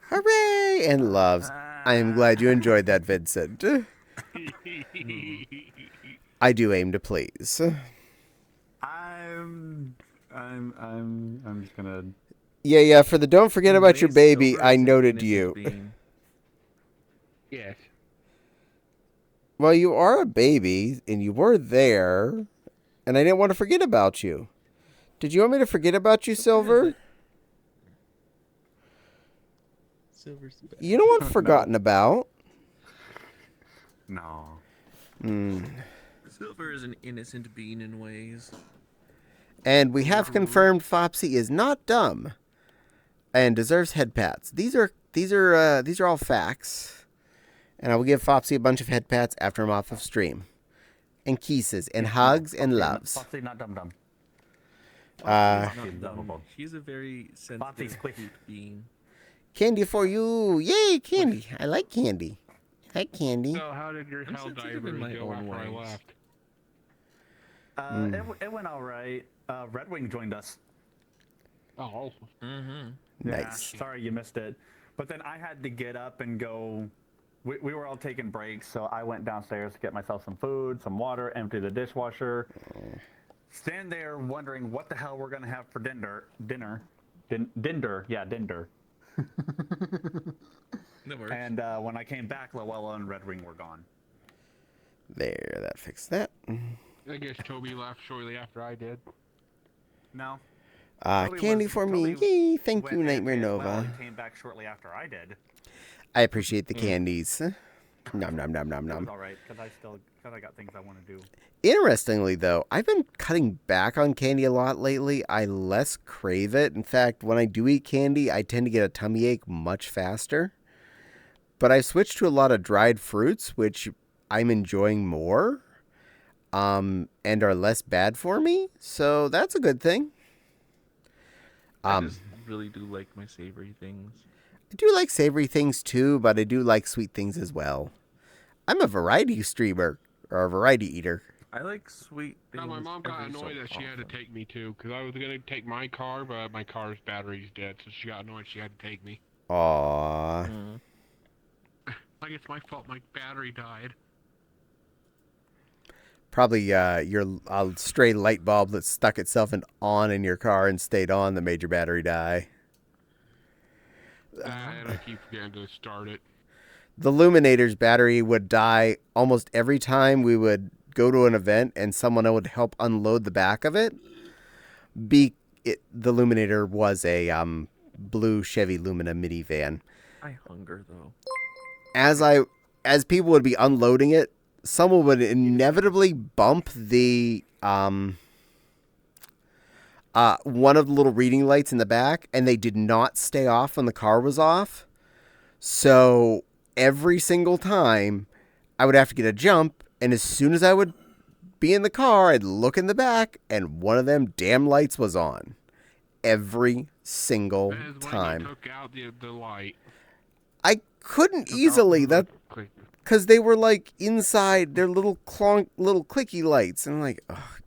Hooray! And loves. I am glad you enjoyed that, Vincent. I do aim to please. I'm just gonna. Yeah. For the don't forget about your Waste baby, Silver I is an noted innocent you. being. Yes. Well, you are a baby, and you were there, and I didn't want to forget about you. Did you want me to forget about you, Silver? Silver's the best. You don't want forgotten about. No. Silver is an innocent being in ways. And we have confirmed Fopsy is not dumb and deserves head pats. These are all facts. And I will give Fopsy a bunch of head pats after I'm off of stream. And kisses and hugs and loves. Foxy, not dum dum. Not Foxy's dumb. lovable. She's a very sensitive, quick. cute being. Candy for you. Yay, candy. I like candy. I like candy. So how did your I'm hell sensitive divers in my go own after I ways. left? It went all right. Red Wing joined us. Oh. Mm-hmm. Yeah, Nice. sorry you missed it. But then I had to get up and go. We were all taking breaks, so I went downstairs to get myself some food, some water, empty the dishwasher. Stand there wondering what the hell we're gonna have for dinner. Dinner. That works. And when I came back, Luella and Red Wing were gone. There, that fixed that. I guess Toby left shortly after I did. No. Toby Candy was- for me. Toby Yay, thank went you, and Nightmare ate as well Nova. and came back shortly after I did. I appreciate the candies. Nom nom nom nom It was nom. all right because I got things I want to do. Interestingly, though, I've been cutting back on candy a lot lately. I less crave it. In fact, when I do eat candy, I tend to get a tummy ache much faster. But I switched to a lot of dried fruits, which I'm enjoying more, and are less bad for me. So that's a good thing. I just really do like my savory things. I do like savory things too, but I do like sweet things as well. I'm a variety streamer, or a variety eater. I like sweet things. No, my mom got every so annoyed that she had to often. take me too, because I was gonna take my car, but my car's battery's dead, so she got annoyed she had to take me. Aww. Mm. Like it's my fault my battery died. Probably your stray light bulb that stuck itself on in your car and stayed on that made your battery die. And I keep forgetting to start it. The Luminator's battery would die almost every time we would go to an event and someone would help unload the back of it. The Luminator was a blue Chevy Lumina minivan. I hunger though. As people would be unloading it, someone would inevitably bump the one of the little reading lights in the back, and they did not stay off when the car was off. So every single time, I would have to get a jump, and as soon as I would be in the car, I'd look in the back, and one of them damn lights was on. Every single That is when time. you took out the light. I couldn't easily. That Click. because they were like inside their little clicky lights, and I'm like, oh,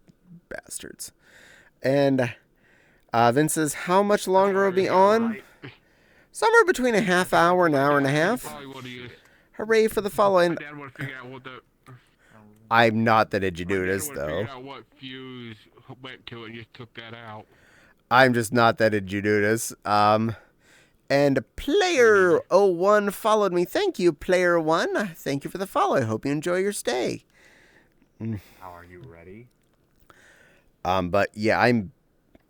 bastards. And Vince says, how much longer will be on? Somewhere between a half hour and an hour and a half. Probably would have used. Hooray for the follow. My And dad would have figured out what the. I'm not that My dad edudatus, would have though. figured out what fuse went to it and just took that out. I'm just not that edudatus. And Player01 followed me. Thank you, Player1. Thank you for the follow. I hope you enjoy your stay. How are you ready? But yeah,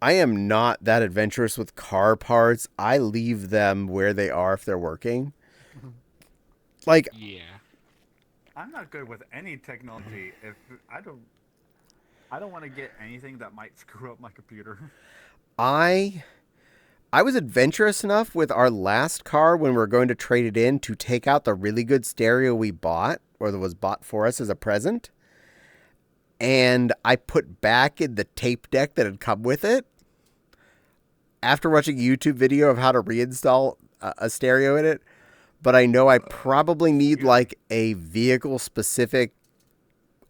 I am not that adventurous with car parts. I leave them where they are if they're working. Like, Yeah. I'm not good with any technology. If I don't want to get anything that might screw up my computer. I was adventurous enough with our last car when we were going to trade it in to take out the really good stereo we bought, or that was bought for us as a present. And I put back in the tape deck that had come with it. after watching a YouTube video of how to reinstall a stereo in it, but I know I probably need like a vehicle specific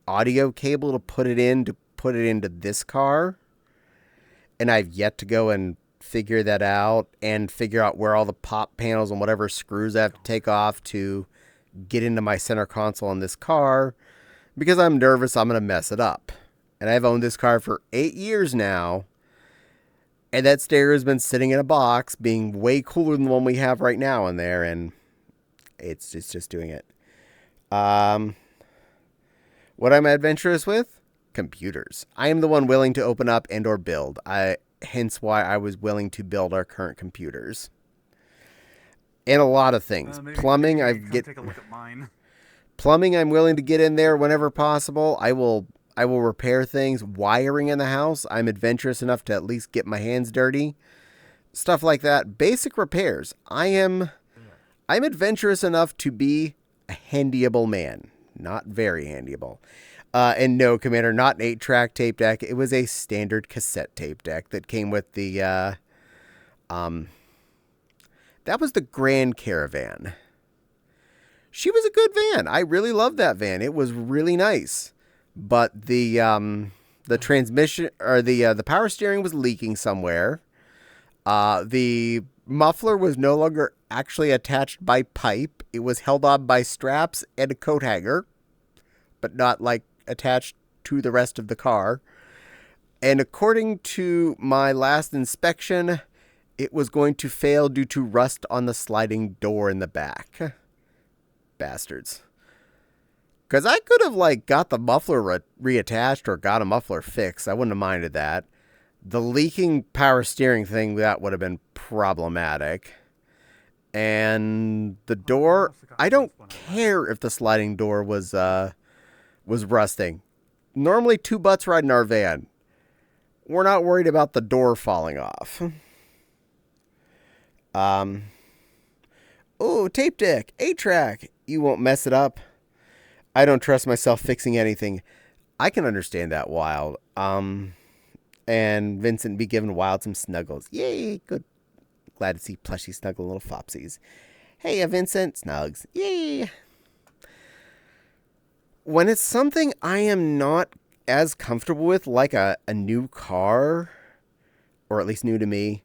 audio cable to put it into this car. And I've yet to go and figure that out and figure out where all the pop panels and whatever screws I have to take off to get into my center console on this car, because I'm nervous I'm going to mess it up. And I've owned this car for 8 years now, and that stereo has been sitting in a box being way cooler than the one we have right now in there, and it's just doing it. What I'm adventurous with? Computers. I am the one willing to open up and or build. Hence why I was willing to build our current computers. And a lot of things. Plumbing, take a look at mine. Plumbing, I'm willing to get in there whenever possible. I will repair things. Wiring in the house, I'm adventurous enough to at least get my hands dirty. Stuff like that. Basic repairs. I'm adventurous enough to be a handyable man. Not very handyable. And no, Commander, not an 8-track tape deck. It was a standard cassette tape deck that came with the, that was the Grand Caravan. She was a good van. I really loved that van. It was really nice. But the transmission, or the power steering was leaking somewhere. The muffler was no longer actually attached by pipe. It was held on by straps and a coat hanger, but not like attached to the rest of the car. And according to my last inspection, it was going to fail due to rust on the sliding door in the back. Bastards. Because I could have like got the muffler reattached or got a muffler fixed. I wouldn't have minded that. The leaking power steering thing, that would have been problematic. And the door, I don't care if the sliding door was rusting. Normally 2 butts ride in our van. We're not worried about the door falling off. Oh, tape deck, 8-track. You won't mess it up. I don't trust myself fixing anything. I can understand that, Wild. And Vincent be giving Wild some snuggles. Yay, good. Glad to see plushy snuggle little fopsies. Hey, Vincent, snugs. Yay. When it's something I am not as comfortable with, like a new car, or at least new to me,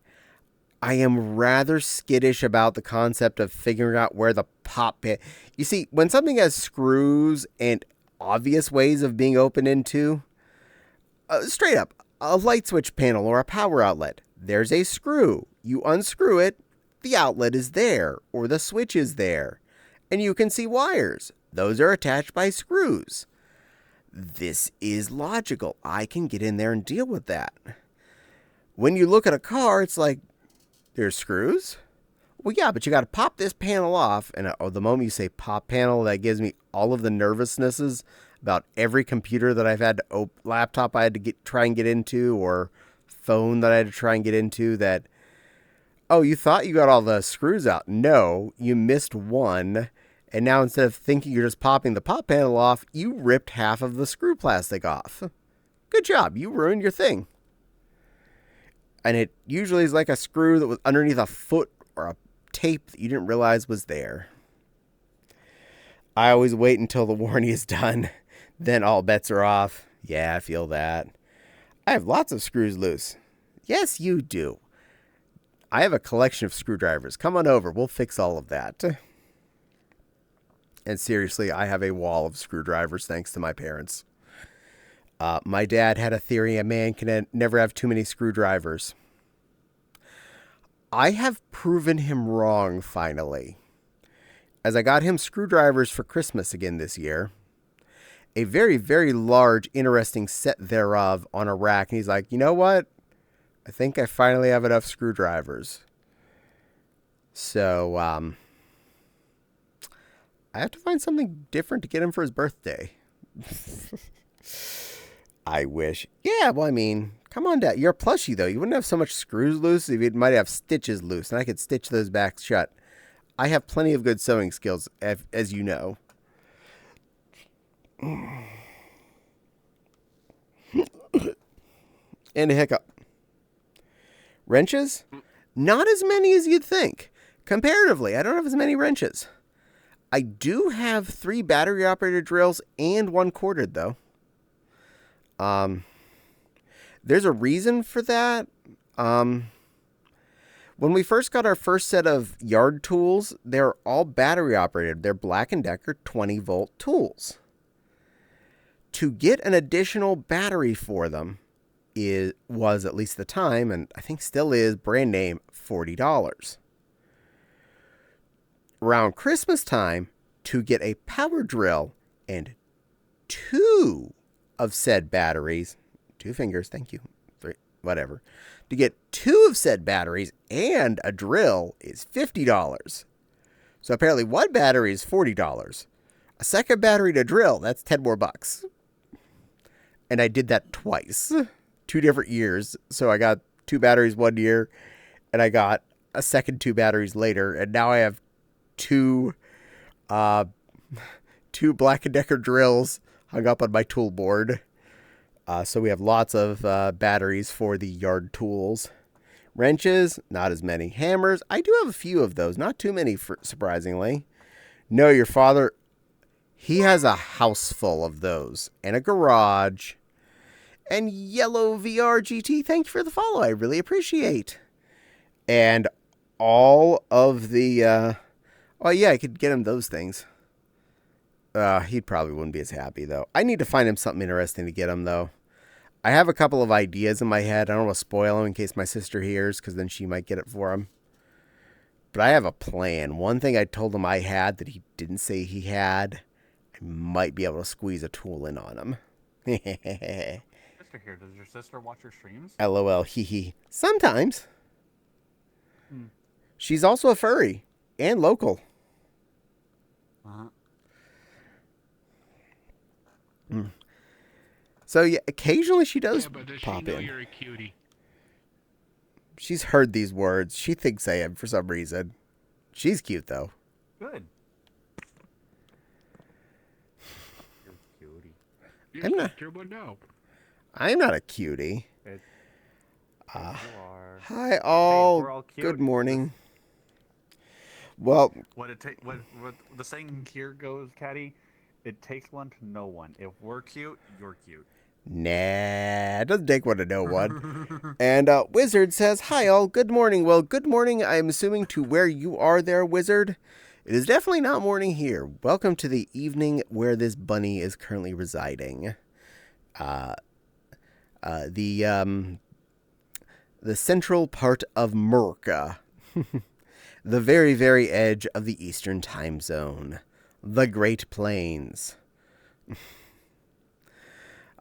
I am rather skittish about the concept of figuring out where the pop pin... You see, when something has screws and obvious ways of being opened into, straight up, a light switch panel or a power outlet, there's a screw. You unscrew it, the outlet is there, or the switch is there, and you can see wires. Those are attached by screws. This is logical. I can get in there and deal with that. When you look at a car, it's like, there's screws? Well, yeah, but you got to pop this panel off. And the moment you say pop panel, that gives me all of the nervousnesses about every computer that I've had to laptop I had to try and get into, or phone that I had to try and get into, that, oh, you thought you got all the screws out. No, you missed one. And now instead of thinking you're just popping the pop panel off, you ripped half of the screw plastic off. Good job. You ruined your thing. And it usually is like a screw that was underneath a foot or a tape that you didn't realize was there. I always wait until the warranty is done. Then all bets are off. Yeah, I feel that. I have lots of screws loose. Yes, you do. I have a collection of screwdrivers. Come on over. We'll fix all of that. And seriously, I have a wall of screwdrivers thanks to my parents. My dad had a theory a man can never have too many screwdrivers. I have proven him wrong, finally. As I got him screwdrivers for Christmas again this year, a very, very large, interesting set thereof on a rack. And he's like, you know what? I think I finally have enough screwdrivers. So, I have to find something different to get him for his birthday. I wish. Yeah, well, I mean, come on, Dad. You're a plushie, though. You wouldn't have so much screws loose if you might have stitches loose, and I could stitch those back shut. I have plenty of good sewing skills, as you know. And a hiccup. Wrenches? Not as many as you'd think. Comparatively, I don't have as many wrenches. I do have 3 battery-operated drills and 1 corded, though. There's a reason for that. When we first got our first set of yard tools, they're all battery-operated. They're Black & Decker 20-volt tools. To get an additional battery for them was, at least at the time, and I think still is, brand name, $40. Around Christmas time, to get a power drill and 2 of said batteries, 2 fingers, thank you, 3, whatever. To get 2 of said batteries and a drill is $50. So apparently 1 battery is $40. A second battery to drill, that's 10 more bucks. And I did that twice, 2 different years. So I got 2 batteries one year, and I got a second 2 batteries later, and now I have 2 Black & Decker drills hung up on my tool board. So we have lots of batteries for the yard tools. Wrenches, not as many. Hammers, I do have a few of those. Not too many, surprisingly. No, your father, he has a house full of those. And a garage. And Yellow VR GT, thank you for the follow. I really appreciate. And all of the... oh, yeah, I could get him those things. He probably wouldn't be as happy, though. I need to find him something interesting to get him, though. I have a couple of ideas in my head. I don't want to spoil them in case my sister hears, because then she might get it for him. But I have a plan. One thing I told him I had that he didn't say he had, I might be able to squeeze a tool in on him. Sister here, does your sister watch your streams? LOL, hee hee. Sometimes. She's also a furry and local. Uh-huh. So yeah, occasionally she does Yeah, but does pop she know in. you're a cutie? She's heard these words. She thinks I am for some reason. She's cute though. Good. You're a cutie. Your I'm not- sister would know. I'm not a cutie. You are. Hi all. we're all cute. Good morning. Well, What the saying here goes, Caddie? It takes one to know one. If we're cute, you're cute. nah, it doesn't take one to know one. And Wizard says, hi all, good morning. Well, good morning, I'm assuming, to where you are there, Wizard. It is definitely not morning here. Welcome to the evening where this bunny is currently residing. The central part of Merca. The very, very edge of the Eastern Time Zone. The Great Plains.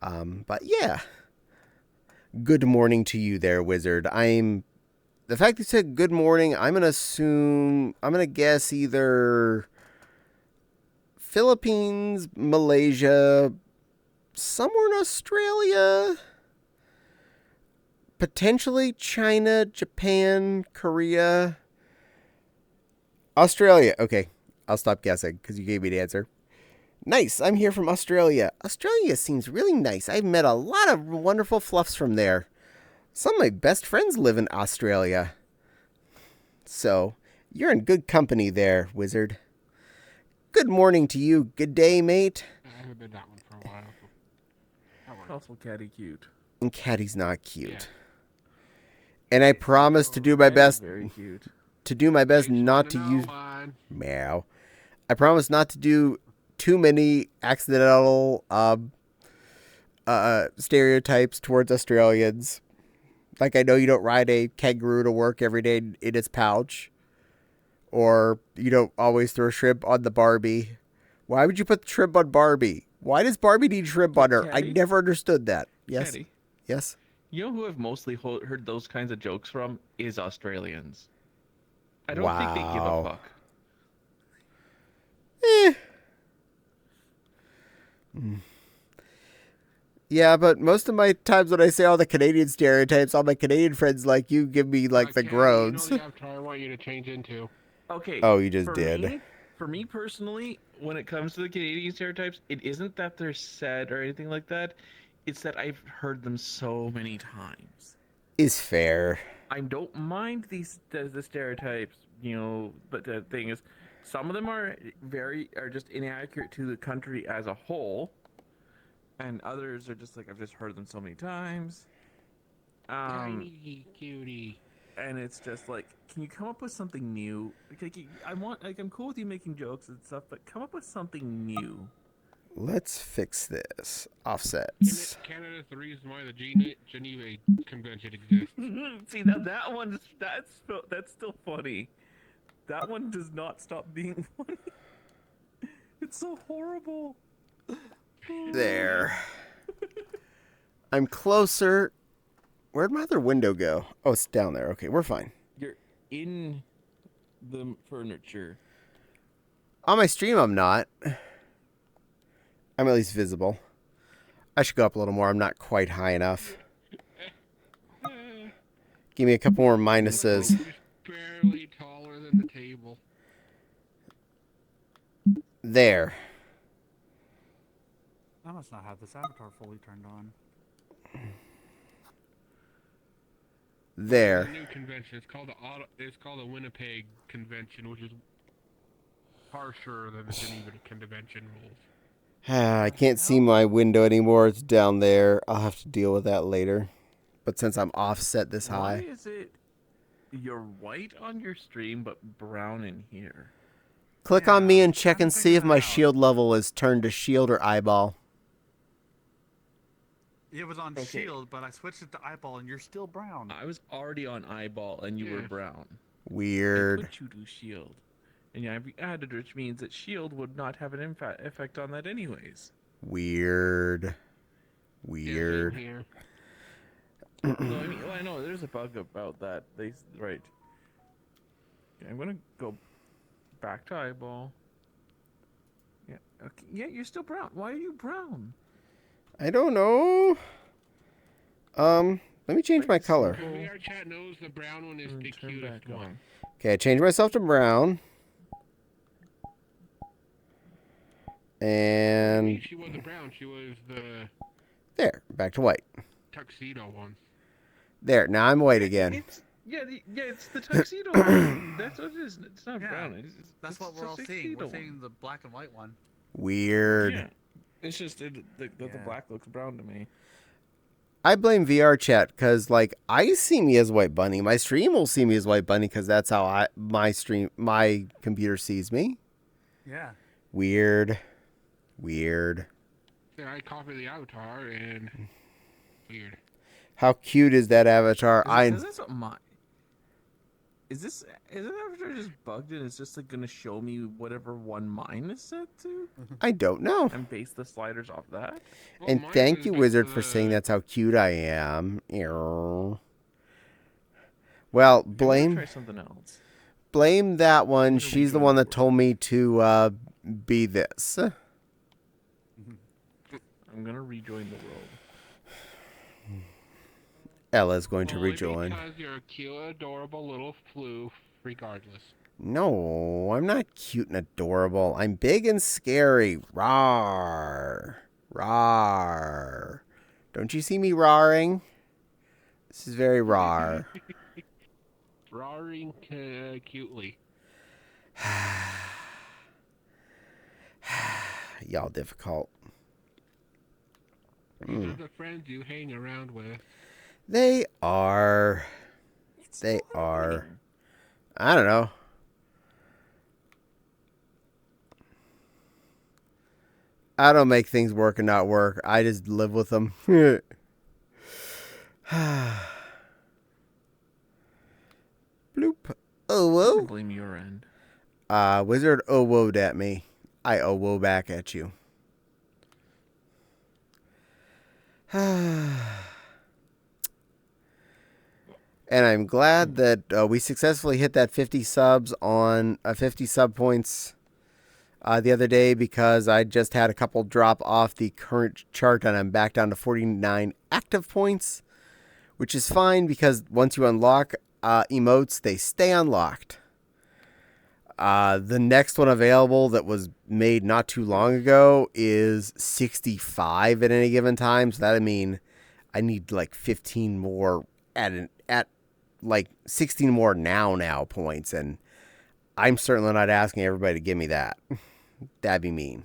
But yeah. Good morning to you there, Wizard. The fact that you said good morning, I'm going to guess either Philippines, Malaysia, somewhere in Australia, potentially China, Japan, Korea, Australia. Okay, I'll stop guessing because you gave me the answer. Nice, I'm here from Australia. Australia seems really nice. I've met a lot of wonderful fluffs from there. Some of my best friends live in Australia. So, you're in good company there, Wizard. Good morning to you. Good day, mate. I haven't been that one for a while. That works. Also, Caddie cute. And Caddie's not cute. Yeah. And I promise to do my best Very cute. not to use meow. I promise not to do too many accidental stereotypes towards Australians. Like, I know you don't ride a kangaroo to work every day in its pouch. Or you don't always throw shrimp on the Barbie. Why would you put shrimp on Barbie? Why does Barbie need shrimp on her? I Caddie? never understood that. Yes? Caddie, Yes? you know who I've mostly heard those kinds of jokes from is Australians. I don't think they give Wow. a fuck. Yeah, but most of my times when I say all the Canadian stereotypes, all my Canadian friends like you give me like the Caddie, groans. You know the avatar I want you to change into. Okay. Oh, you just for did. For me personally, when it comes to the Canadian stereotypes, it isn't that they're said or anything like that. It's that I've heard them so many times. Is fair. I don't mind the stereotypes, but the thing is, some of them are just inaccurate to the country as a whole, and others are just like I've just heard them so many times. Tiny cutie. And it's just like, can you come up with something new? I'm cool with you making jokes and stuff, but come up with something new. Let's fix this. Offsets. Canada's the reason why the Geneva Convention exists. See, that one, that's still funny. That one does not stop being funny. It's so horrible. There. I'm closer. Where'd my other window go? Oh, it's down there. Okay, we're fine. You're in the furniture. On my stream, I'm not. I'm at least visible. I should go up a little more. I'm not quite high enough. Give me a couple more minuses. He's barely taller than the table. There. I must not have this avatar fully turned on. There. The new convention. It's called the Winnipeg Convention, which is harsher than the Geneva Convention rules. I can't see my window anymore. It's down there. I'll have to deal with that later. But since I'm offset this high. Why is it you're white on your stream but brown in here? Click on me and I'm check and see if figuring my it out. shield level is turned to shield or eyeball. It was on Okay. shield, but I switched it to eyeball, and you're still brown. I was already on eyeball and you were Yeah. brown. I Weird. put you to shield. And I've added, which means that shield would not have an effect on that anyways. Weird. Yeah, Weird. same here. So, I know there's a bug about that. Right. Okay, I'm gonna go back to eyeball. Yeah. Okay. Yeah, you're still brown. Why are you brown? I don't know. Let me change my color. VR chat knows the brown one is the Turn cutest back one. on. Okay, I changed myself to brown. And She wasn't brown. She was the there, back to white. tuxedo one. There, now I'm white again. It's the tuxedo one. That's what it is. It's not Yeah, brown. That's it's what we're the all seeing. tuxedo We're one. seeing the black and white one. Weird. Yeah. It's just the Yeah. black looks brown to me. I blame VR chat because, like, I see me as White Bunny. My stream will see me as White Bunny because that's how my computer sees me. Yeah. Weird. Weird. Then I copied the avatar and weird. How cute is that avatar? Is this avatar just bugged and it's just like gonna show me whatever one mine is set to I don't know. and base the sliders off that? Well, And mine thank is you, just Wizard, for saying that's how cute I am. Ew. Well, I'm gonna blame try something else. that one. What are we She's the doing one that for? told me to be this. I'm gonna rejoin the world. Ella's going to Only rejoin. because you're a cute, adorable little floof, regardless. No, I'm not cute and adorable. I'm big and scary. Rawr. Rawr. Don't you see me roaring? This is very rawr. Roaring cutely. Y'all difficult. These are the friends you hang around with. They are. They are. I don't know. I don't make things work and not work. I just live with them. Bloop. Oh, I whoa. blame your end. Wizard oh-woed at me. I oh-woe back at you. And I'm glad that we successfully hit that 50 subs on 50 sub points the other day because I just had a couple drop off the current chart and I'm back down to 49 active points, which is fine because once you unlock emotes, they stay unlocked. The next one available that was made not too long ago is 65 at any given time. So that I mean I need like 15 more at like 16 more now points, and I'm certainly not asking everybody to give me that. That'd be mean.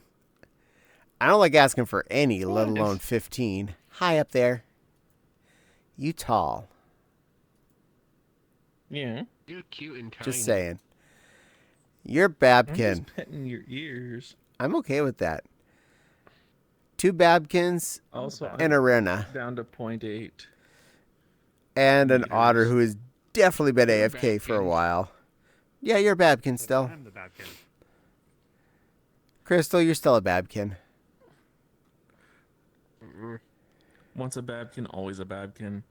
I don't like asking for any, let alone 15. Hi up there. You tall. Yeah. You're cute and tiny. Just saying. You're I'm Babkin. just petting your ears. I'm okay with that. 2 Babkins Also, and a Rena. down to 0.8. And an meters. Otter who has definitely been You're a AFK for a Babkin. while. Yeah, you're a Babkin still. I'm the bad kid. Crystal, you're still a Babkin. Once a Babkin, always a Babkin.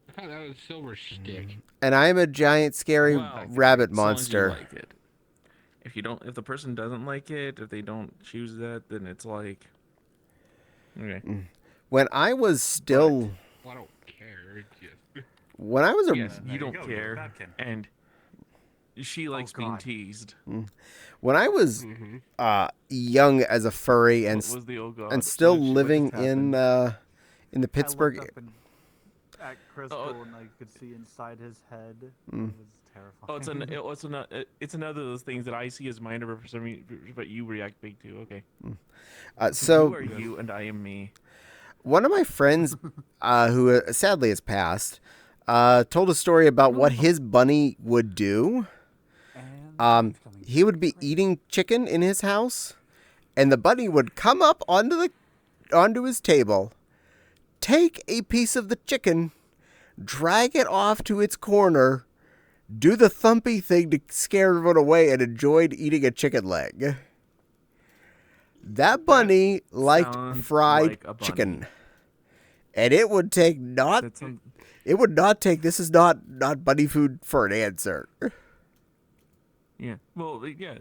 I thought that was Silver Stick. And I'm a giant scary Well, rabbit as long as you monster. like it. If the person doesn't like it, if they don't choose that, then it's like, okay. When I was still... Well, I don't care. It's just... When I was a... Yes, There you don't go, you're a care, Babkin. and she likes being God. teased. When I was young as a furry and What was the old god? and still What living just in happened? the Pittsburgh... I looked up at Crystal and I could see inside his head. It was terrifying. It's another of those things that I see as minor for some reason, but you react big to. Okay. so You are you and I am me. one of my friends, who sadly has passed, told a story about what his bunny would do. And He would be eating chicken in his house, and the bunny would come up onto his table, take a piece of the chicken, drag it off to its corner, do the thumpy thing to scare everyone away, and enjoyed eating a chicken leg. That bunny liked sounds fried like a bunny. chicken. And it would take it would not take, this is not bunny food for an answer. Yeah. Well, yeah.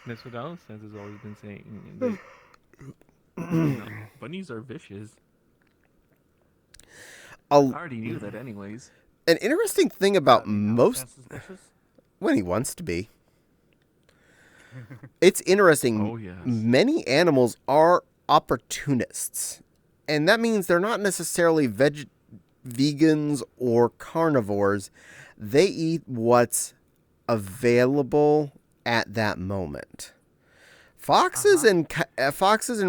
That's what Alice has always been saying. Bunnies are vicious. I already knew that, anyways. An interesting thing about most... Alice suspicious? when he wants to be. It's interesting. Oh, yes. Many animals are opportunists. And that means they're not necessarily vegans or carnivores. They eat what's available at that moment. Foxes and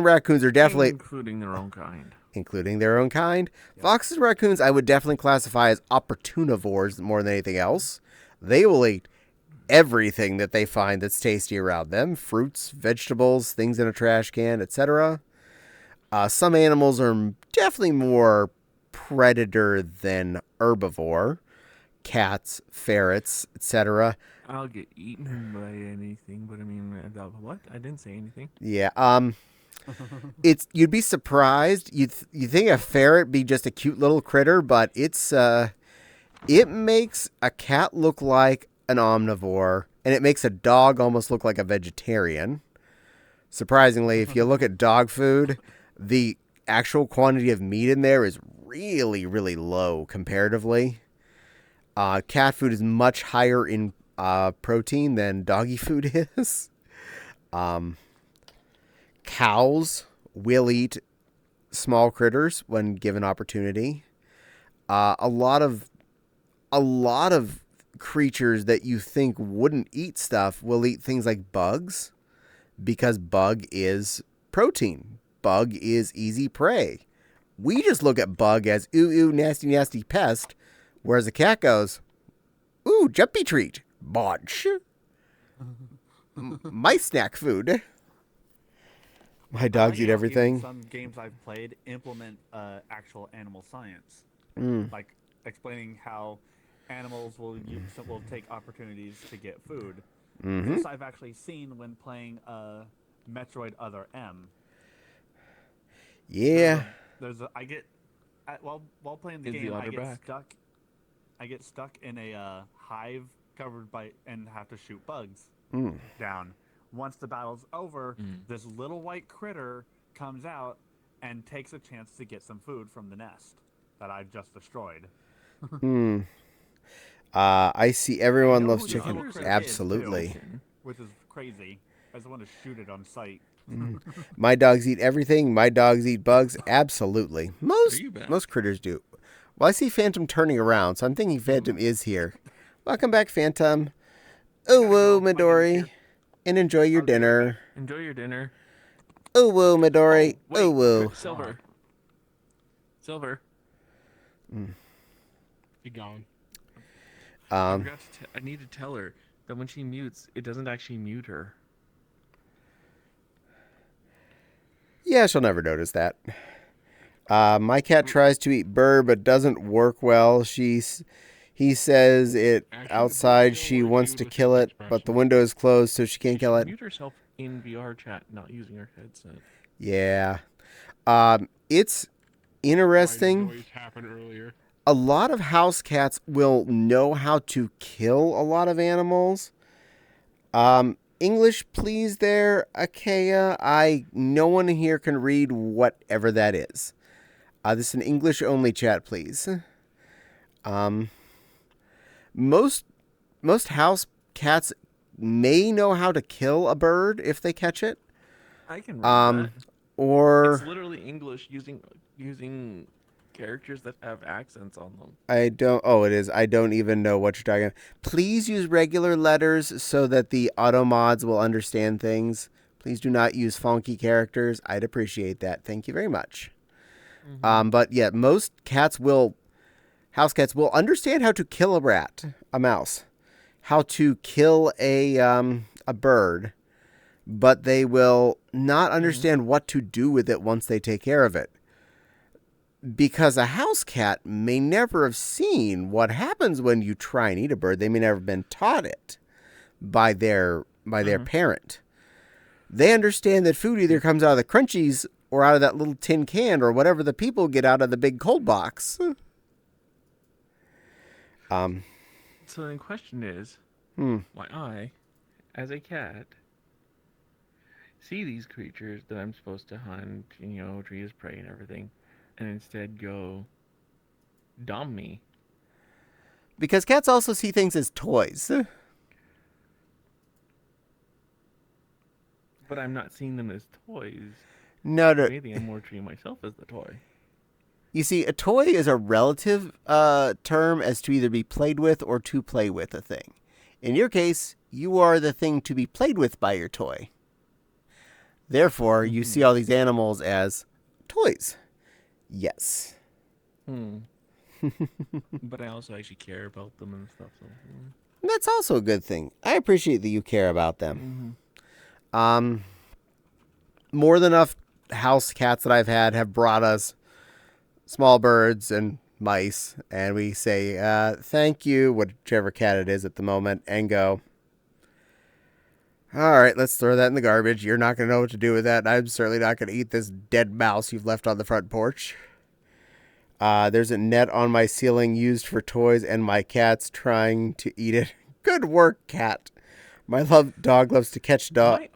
raccoons are definitely... Including their own kind. Including their own kind. Foxes and raccoons I would definitely classify as opportunivores more than anything else. They will eat everything that they find that's tasty around them. Fruits, vegetables, things in a trash can, etc. Some animals are definitely more predator than herbivore. Cats, ferrets, etc. I'll get eaten by anything, but I mean, what? I didn't say anything. Yeah, you'd be surprised. You think a ferret be just a cute little critter, but it makes a cat look like an omnivore, and it makes a dog almost look like a vegetarian. Surprisingly, if you look at dog food, the actual quantity of meat in there is really, really low comparatively. Cat food is much higher in protein than doggy food is. Cows will eat small critters when given opportunity. A lot of creatures that you think wouldn't eat stuff will eat things like bugs, because bug is protein. Bug is easy prey. We just look at bug as ooh, nasty, nasty pest, whereas a cat goes, ooh, jumpy treat, bunch. My snack food. My dogs eat everything. Some games I've played implement actual animal science, like explaining how animals will take opportunities to get food. This I've actually seen when playing Metroid Other M. Yeah. While playing the Is the game, otter back? I get stuck in a hive covered by and have to shoot bugs down. Once the battle's over, this little white critter comes out and takes a chance to get some food from the nest that I've just destroyed. I see everyone loves who the chicken. other critter is, Absolutely. too, which is crazy. I just want to shoot it on sight. My dogs eat everything. My dogs eat bugs. Absolutely. you back? Most critters do. Well, I see Phantom turning around, so I'm thinking Phantom is here. Welcome back, Phantom. Oh, whoa, Midori. And enjoy your dinner. Enjoy your dinner. Oh, whoa, Midori. Oh, whoa. Silver. Silver. Be gone. I forgot I need to tell her that when she mutes, it doesn't actually mute her. Yeah, she'll never notice that. My cat tries to eat bird, but doesn't work well. He says it Actually, outside. the She bird wants still to works kill with it, but the expression. window is closed, so she can't She kill should it. mute herself in VR chat, not using her headset. Yeah. It's Why did interesting. noise happen earlier? A lot of house cats will know how to kill a lot of animals. English, please, there, Achaea. No one here can read whatever that is. This is an English-only chat, please. Most house cats may know how to kill a bird if they catch it. I can read that. Or It's literally English using characters that have accents on them. I don't. Oh, it is. I don't even know what you're talking about. Please use regular letters so that the auto mods will understand things. Please do not use funky characters. I'd appreciate that. Thank you very much. But yeah, most house cats will understand how to kill a rat, a mouse, how to kill a bird, but they will not understand what to do with it once they take care of it. Because a house cat may never have seen what happens when you try and eat a bird. They may never have been taught it by their parent. They understand that food either comes out of the crunchies or out of that little tin can or whatever the people get out of the big cold box. So the question is, why I, as a cat, see these creatures that I'm supposed to hunt, treat as prey and everything, and instead go dom me. Because cats also see things as toys. But I'm not seeing them as toys. No. If anything, I'm more treating myself as the toy. You see, a toy is a relative term as to either be played with or to play with a thing. In your case, you are the thing to be played with by your toy. Therefore, you see all these animals as toys. Yes. But I also actually care about them and stuff. So. That's also a good thing. I appreciate that you care about them. More than enough house cats that I've had have brought us small birds and mice, and we say thank you, whichever cat it is at the moment, and go, all right, let's throw that in the garbage. You're not going to know what to do with that, and I'm certainly not going to eat this dead mouse you've left on the front porch. There's a net on my ceiling used for toys, and my cat's trying to eat it. Good work, cat. My dog loves to catch dogs.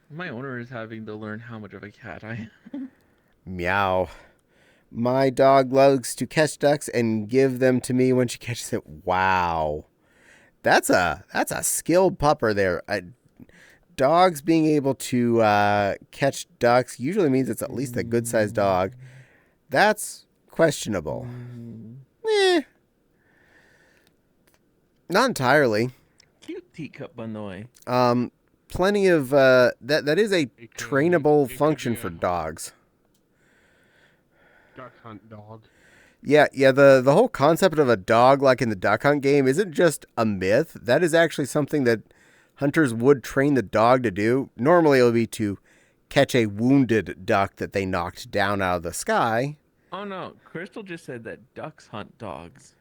My owner is having to learn how much of a cat I am. Meow. My dog loves to catch ducks and give them to me when she catches it. Wow. That's a skilled pupper there. Dogs being able to catch ducks usually means it's at least a good-sized dog. That's questionable. Not entirely. Cute teacup, by the way. Plenty of that is a trainable function for dogs. Duck hunt dog. Yeah. The whole concept of a dog, like in the Duck Hunt game, isn't just a myth. That is actually something that hunters would train the dog to do. Normally, it would be to catch a wounded duck that they knocked down out of the sky. Oh no, Crystal just said that ducks hunt dogs.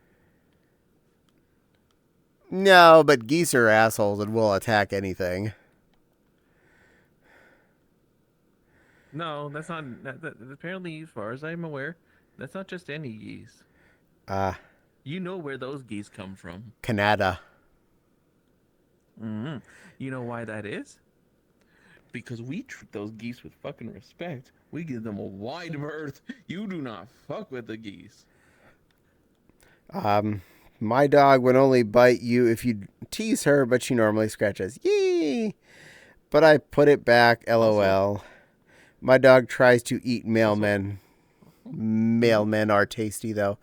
No, but geese are assholes and will attack anything. No, that's not. Apparently, as far as I'm aware, that's not just any geese. You know where those geese come from. Canada. You know why that is? Because we treat those geese with fucking respect. We give them a wide berth. You do not fuck with the geese. My dog would only bite you if you tease her, but she normally scratches. Yee! But I put it back, LOL. My dog tries to eat mailmen. Mailmen are tasty, though.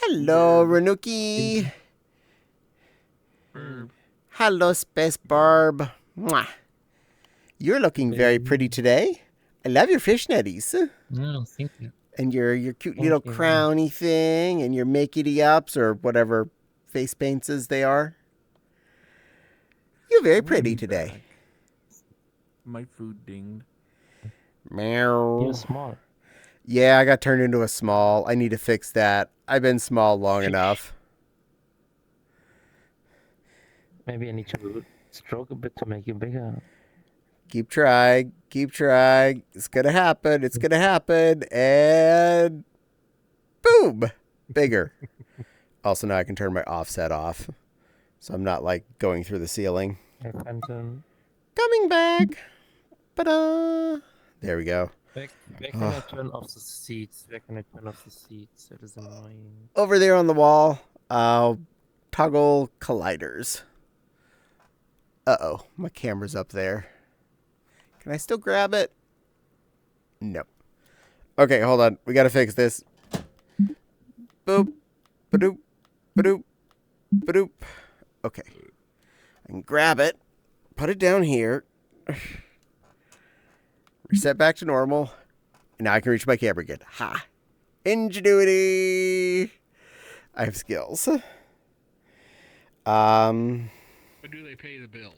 Hello, Renuki. Hello, Space Barb. Mwah. You're looking very pretty today. I love your fishnetties. No, thank you. And your cute Thank little you. crowny thing and your makey ups or whatever face paints they are. You're very pretty today. My food dinged. Meow. You're small. Yeah, I got turned into a small. I need to fix that. I've been small long enough. Maybe I need to stroke a bit to make you bigger. Keep trying. Keep trying. It's going to happen. It's going to happen. And boom. Bigger. Also, now I can turn my offset off. So I'm not like going through the ceiling. Hey, Phantom. Coming back. Ta-da. There we go. Where can I turn off the seats? Where can I turn off the seats? That is annoying. Over there on the wall, toggle colliders. Uh-oh, my camera's up there. Can I still grab it? No. Okay, hold on. We gotta fix this. Boop. Ba-doop. Ba-doop. Ba-doop. Okay. I can grab it. Put it down here. Reset back to normal. And now I can reach my camera again. Ha! Ingenuity! I have skills. But do they pay the bills?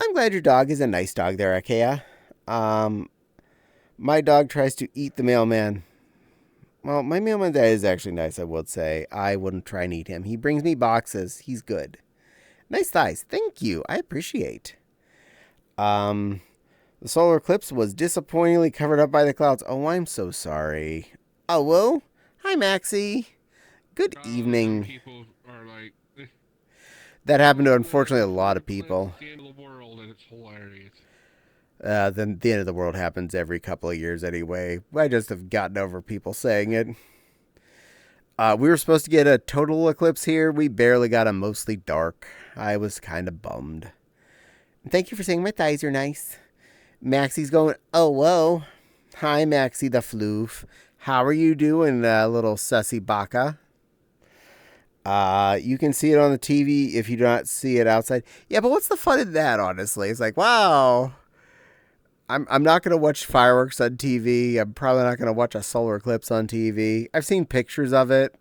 I'm glad your dog is a nice dog there, Akea. My dog tries to eat the mailman. Well, my mailman that is actually nice, I would say. I wouldn't try and eat him. He brings me boxes. He's good. Nice thighs. Thank you. I appreciate. The solar eclipse was disappointingly covered up by the clouds. Oh, I'm so sorry. Oh, whoa. Hi, Maxie. Good Some evening. people are like, That happened to, unfortunately, a lot of people. It's the end of the world, and it's hilarious. Then the end of the world happens every couple of years anyway. I just have gotten over people saying it. We were supposed to get a total eclipse here. We barely got a mostly dark. I was kind of bummed. Thank you for saying my thighs are nice. Maxie's going, oh, whoa. Hi, Maxie the floof. How are you doing, little sussy baka? You can see it on the TV if you do not see it outside. Yeah, but what's the fun in that, honestly? It's like, wow. I'm not going to watch fireworks on TV. I'm probably not going to watch a solar eclipse on TV. I've seen pictures of it.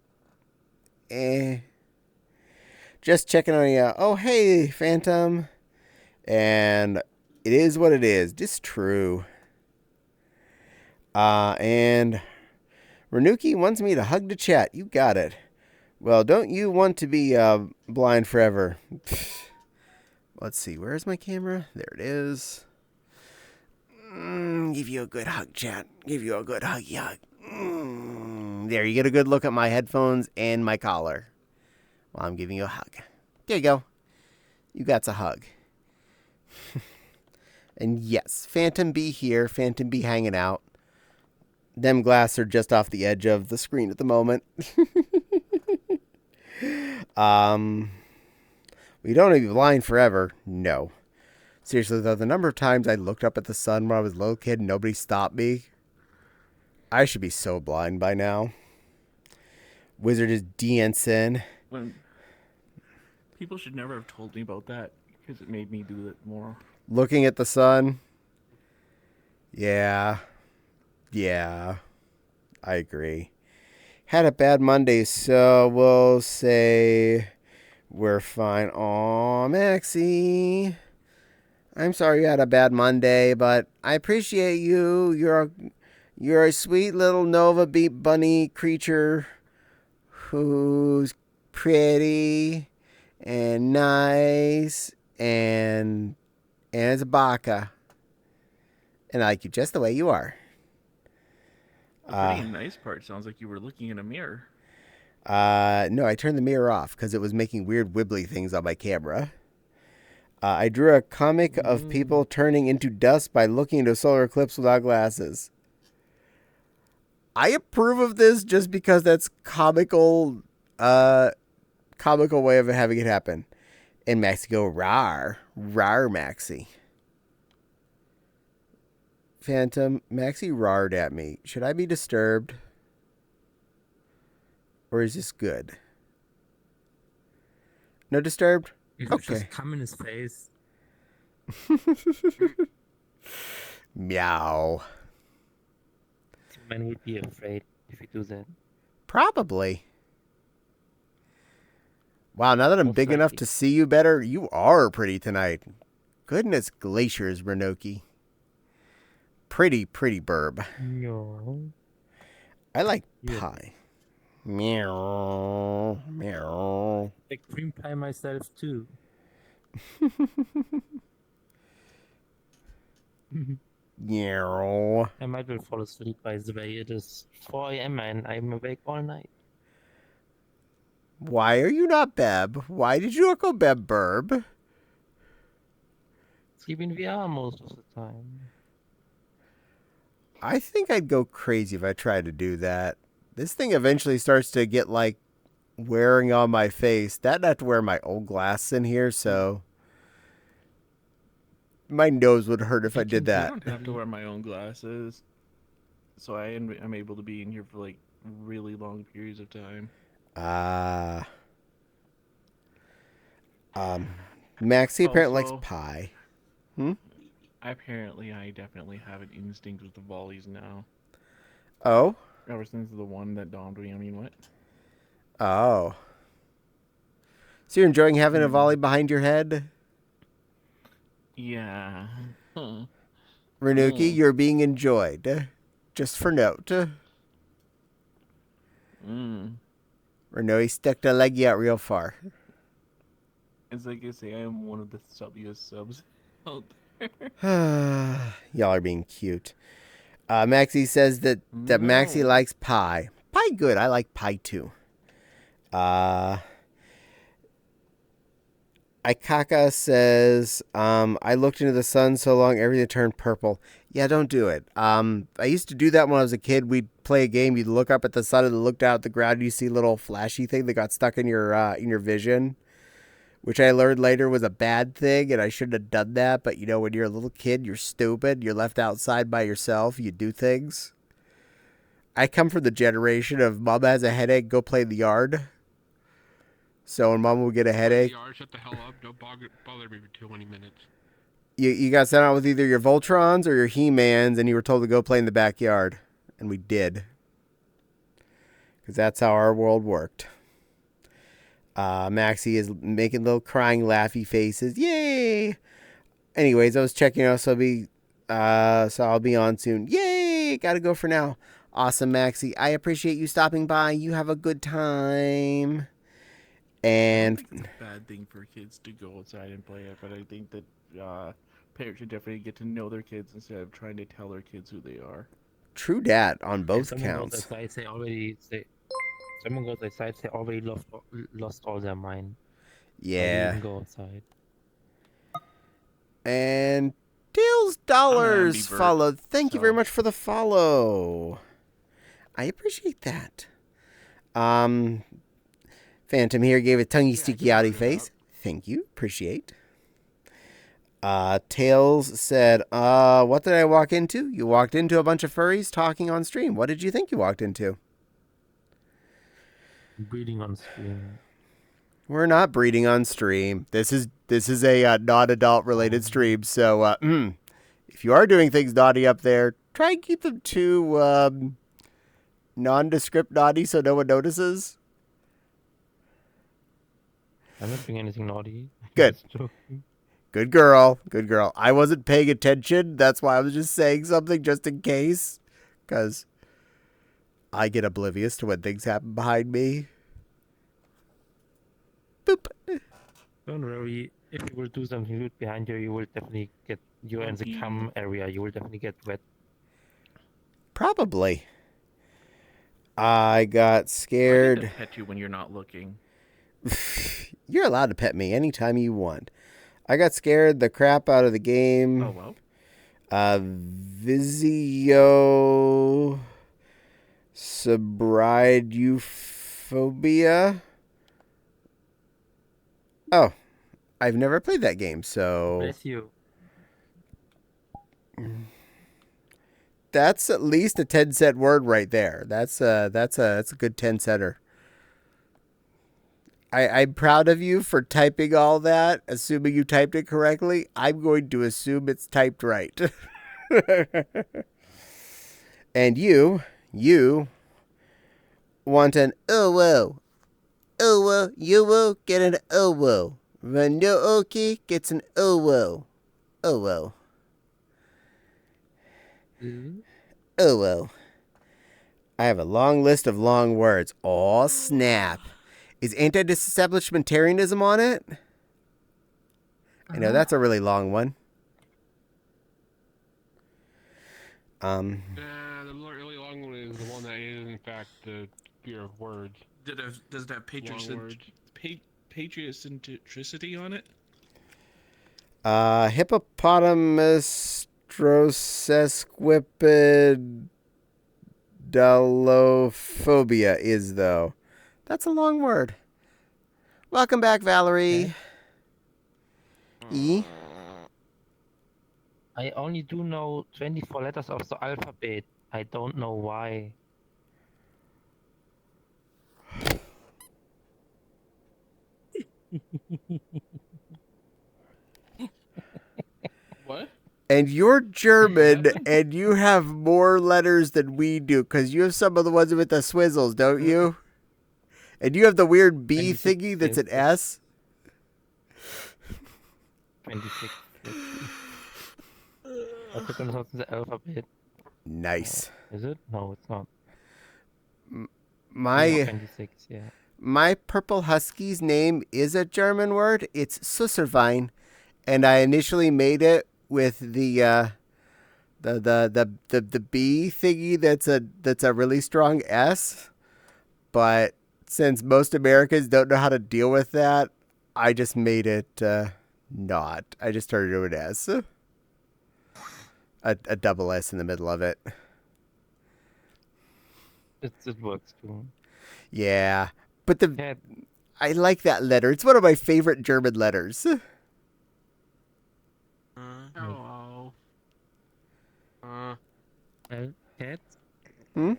Just checking on you. Oh, hey, Phantom. And it is what it is. Just true. And Renuki wants me to hug the chat. You got it. Well, don't you want to be blind forever? Let's see. Where's my camera? There it is. Give you a good hug, chat. Give you a good huggy hug. There, you get a good look at my headphones and my collar while I'm giving you a hug. There you go. You got a hug. And yes, Phantom Bee here. Phantom Bee hanging out. Them glass are just off the edge of the screen at the moment. We don't want to be blind forever. No. Seriously, though, the number of times I looked up at the sun when I was a little kid and nobody stopped me, I should be so blind by now. Wizard is dancing. When people should never have told me about that because it made me do it more. Looking at the sun. Yeah. Yeah. I agree. Had a bad Monday, so we'll say we're fine. Aw, Maxie. I'm sorry you had a bad Monday, but I appreciate you. You're a sweet little Nova Beat Bunny creature who's pretty and nice and is a baka. And I like you just the way you are. The pretty nice part sounds like you were looking in a mirror. No, I turned the mirror off because it was making weird wibbly things on my camera. I drew a comic of people turning into dust by looking into a solar eclipse without glasses. I approve of this just because that's comical way of having it happen. And Maxie go, rawr, Maxie. Phantom, Maxie roared at me. Should I be disturbed? Or is this good? No disturbed? You should Okay. just come in his face. Meow. Man would be afraid if you do that. Probably. Wow, now that I'm Most big enough likely. to see you better, you are pretty tonight. Goodness glaciers, Renoki. Pretty burb. No. I like Yeah. pie. Meow. Meow. I cream pie myself too. Meow. I might well fall asleep, by the way. It is 4 a.m. and I'm awake all night. Why are you not Beb? Why did you not go Beb Burb? Sleep in VR most of the time. I think I'd go crazy if I tried to do that. This thing eventually starts to get like wearing on my face. That I have to wear my old glasses in here, so my nose would hurt if I did I that. don't have to wear my own glasses, so I'm able to be in here for like really long periods of time. Maxie apparently Also- likes pie. I definitely have an instinct with the volleys now. Oh? Ever since the one that domed me, I mean, what? Oh. So you're enjoying having a volley behind your head? Yeah. Huh. Renuki, you're being enjoyed. Just for note. Renoi stuck the leggy out real far. It's like I say, I am one of the subbiest subs out there. Y'all are being cute. Maxie says that Maxie No. likes pie. Pie good. I like pie too. Aikaka says, I looked into the sun so long everything turned purple. Yeah, don't do it. I used to do that when I was a kid. We'd play a game. You'd look up at the sun and looked out at the ground. You see a little flashy thing that got stuck in your vision, which I learned later was a bad thing, and I shouldn't have done that. But, you know, when you're a little kid, you're stupid. You're left outside by yourself. You do things. I come from the generation of mom has a headache, go play in the yard. So when mom would get a headache, Shut the hell up. Don't bother me for 20 minutes. you got sent out with either your Voltrons or your He-Mans, and you were told to go play in the backyard. And we did. Because that's how our world worked. Maxie is making little crying, laughy faces. Yay! Anyways, I was checking out, so I'll be on soon. Yay! Gotta go for now. Awesome, Maxie. I appreciate you stopping by. You have a good time. And I don't think it's a bad thing for kids to go outside and play it, but I think that parents should definitely get to know their kids instead of trying to tell their kids who they are. true dat on If both someone counts. goes outside, someone goes outside, they already lost all their mind. Why do you Yeah. even go outside? And Tails Dollars ambivert, followed. Thank you very so- much for the follow. I appreciate that. Phantom here gave a tonguey sticky outy face. Thank you. Appreciate. Tails said, what did I walk into? You walked into a bunch of furries talking on stream. What did you think you walked into? Breeding on stream. We're not breeding on stream. This is a non-adult related stream. So if you are doing things naughty up there, try and keep them to nondescript naughty so no one notices. I'm not doing anything naughty. Good. Just joking. Good girl. Good girl. I wasn't paying attention. That's why I was just saying something just in case. Because I get oblivious to when things happen behind me. Boop. Don't worry. If you will do something good behind you, you will definitely get. You're in the cam area. You will definitely get wet. Probably. I got I get scared. to pet you when you're not looking. You're allowed to pet me anytime you want. I got scared the crap out of the game. Oh well. Vizio Sobridophobia. Oh, I've never played that game, so Bless you. That's at least a 10-cent word right there. That's a good 10-center. I'm proud of you for typing all that, assuming you typed it correctly. I'm going to assume it's typed right. And you want an owo. Owo, you will get an owo. When no oki gets an owo. Owo. Owo. I have a long list of long words. Oh, snap. Is anti-disestablishmentarianism on it? I know that's a really long one. The really long one is the one that is, in fact, the fear of words. Does it have Long words. patrioticity on it? Hippopotamus Drosesquipedalophobia is, though. That's a long word. Welcome back, Valerie. E? I only do know 24 letters of the alphabet. I don't know why. What? And you're German, and you have more letters than we do, because you have some of the ones with the swizzles, don't you? And you have the weird B 26, thingy that's an yes. S. 26. I took them out to the alphabet. Nice. Is it? No, it's not. My 26, yeah. my purple husky's name is a German word. It's Susserwein, and I initially made it with the B thingy that's a really strong S, but since most Americans don't know how to deal with that, I just made it not. I just turned it into an S. A double S in the middle of it. It works too. Yeah, but Yeah, I like that letter. It's one of my favorite German letters. Hello. Cat. Hmm?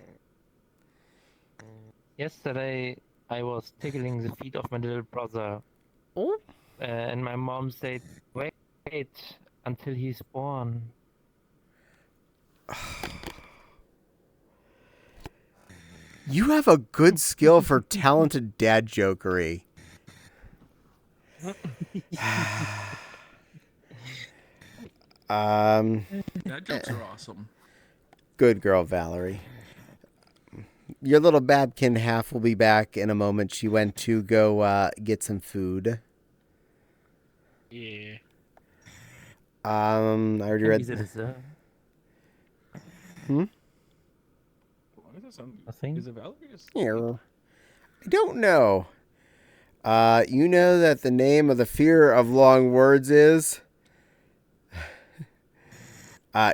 Yesterday, I was tickling the feet of my little brother. Oh? And my mom said, wait until he's born. You have a good skill for talented dad jokery. Dad jokes are awesome. Good girl, Valerie. Your little Babkin half will be back in a moment. She went to go get some food. Yeah. I already read. Hmm? Why does that sound? Nothing. Is it Valerie? Here. I don't know. You know that the name of the fear of long words is?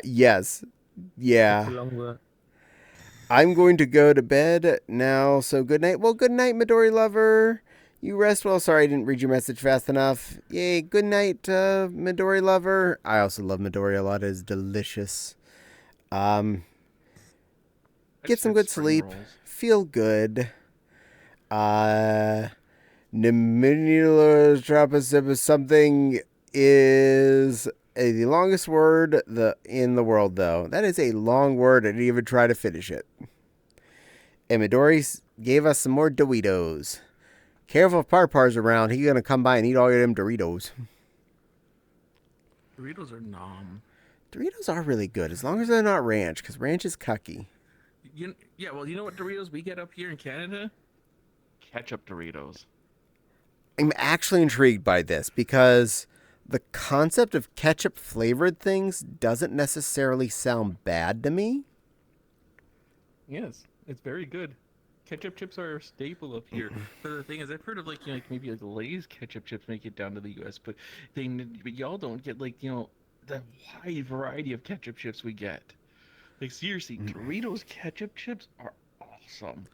Yes. Yeah. I'm going to go to bed now, so good night. Well, good night, Midori lover. You rest well. Sorry I didn't read your message fast enough. Yay, good night, Midori lover. I also love Midori a lot. It is delicious. Get some good sleep. Feel good. Neminilotropism something is the longest word in the world, though. That is a long word. I didn't even try to finish it. And Midori gave us some more Doritos. Careful if Parpar's around. He's going to come by and eat all of them Doritos. Doritos are nom. Doritos are really good, as long as they're not ranch, because ranch is cucky. Yeah, well, you know what Doritos we get up here in Canada? Ketchup Doritos. I'm actually intrigued by this, because the concept of ketchup-flavored things doesn't necessarily sound bad to me. Yes, it's very good. Ketchup chips are a staple up here. But the thing is, I've heard of maybe Lay's ketchup chips make it down to the U.S., but y'all don't get the wide variety of ketchup chips we get. Like seriously, Doritos ketchup chips are awesome.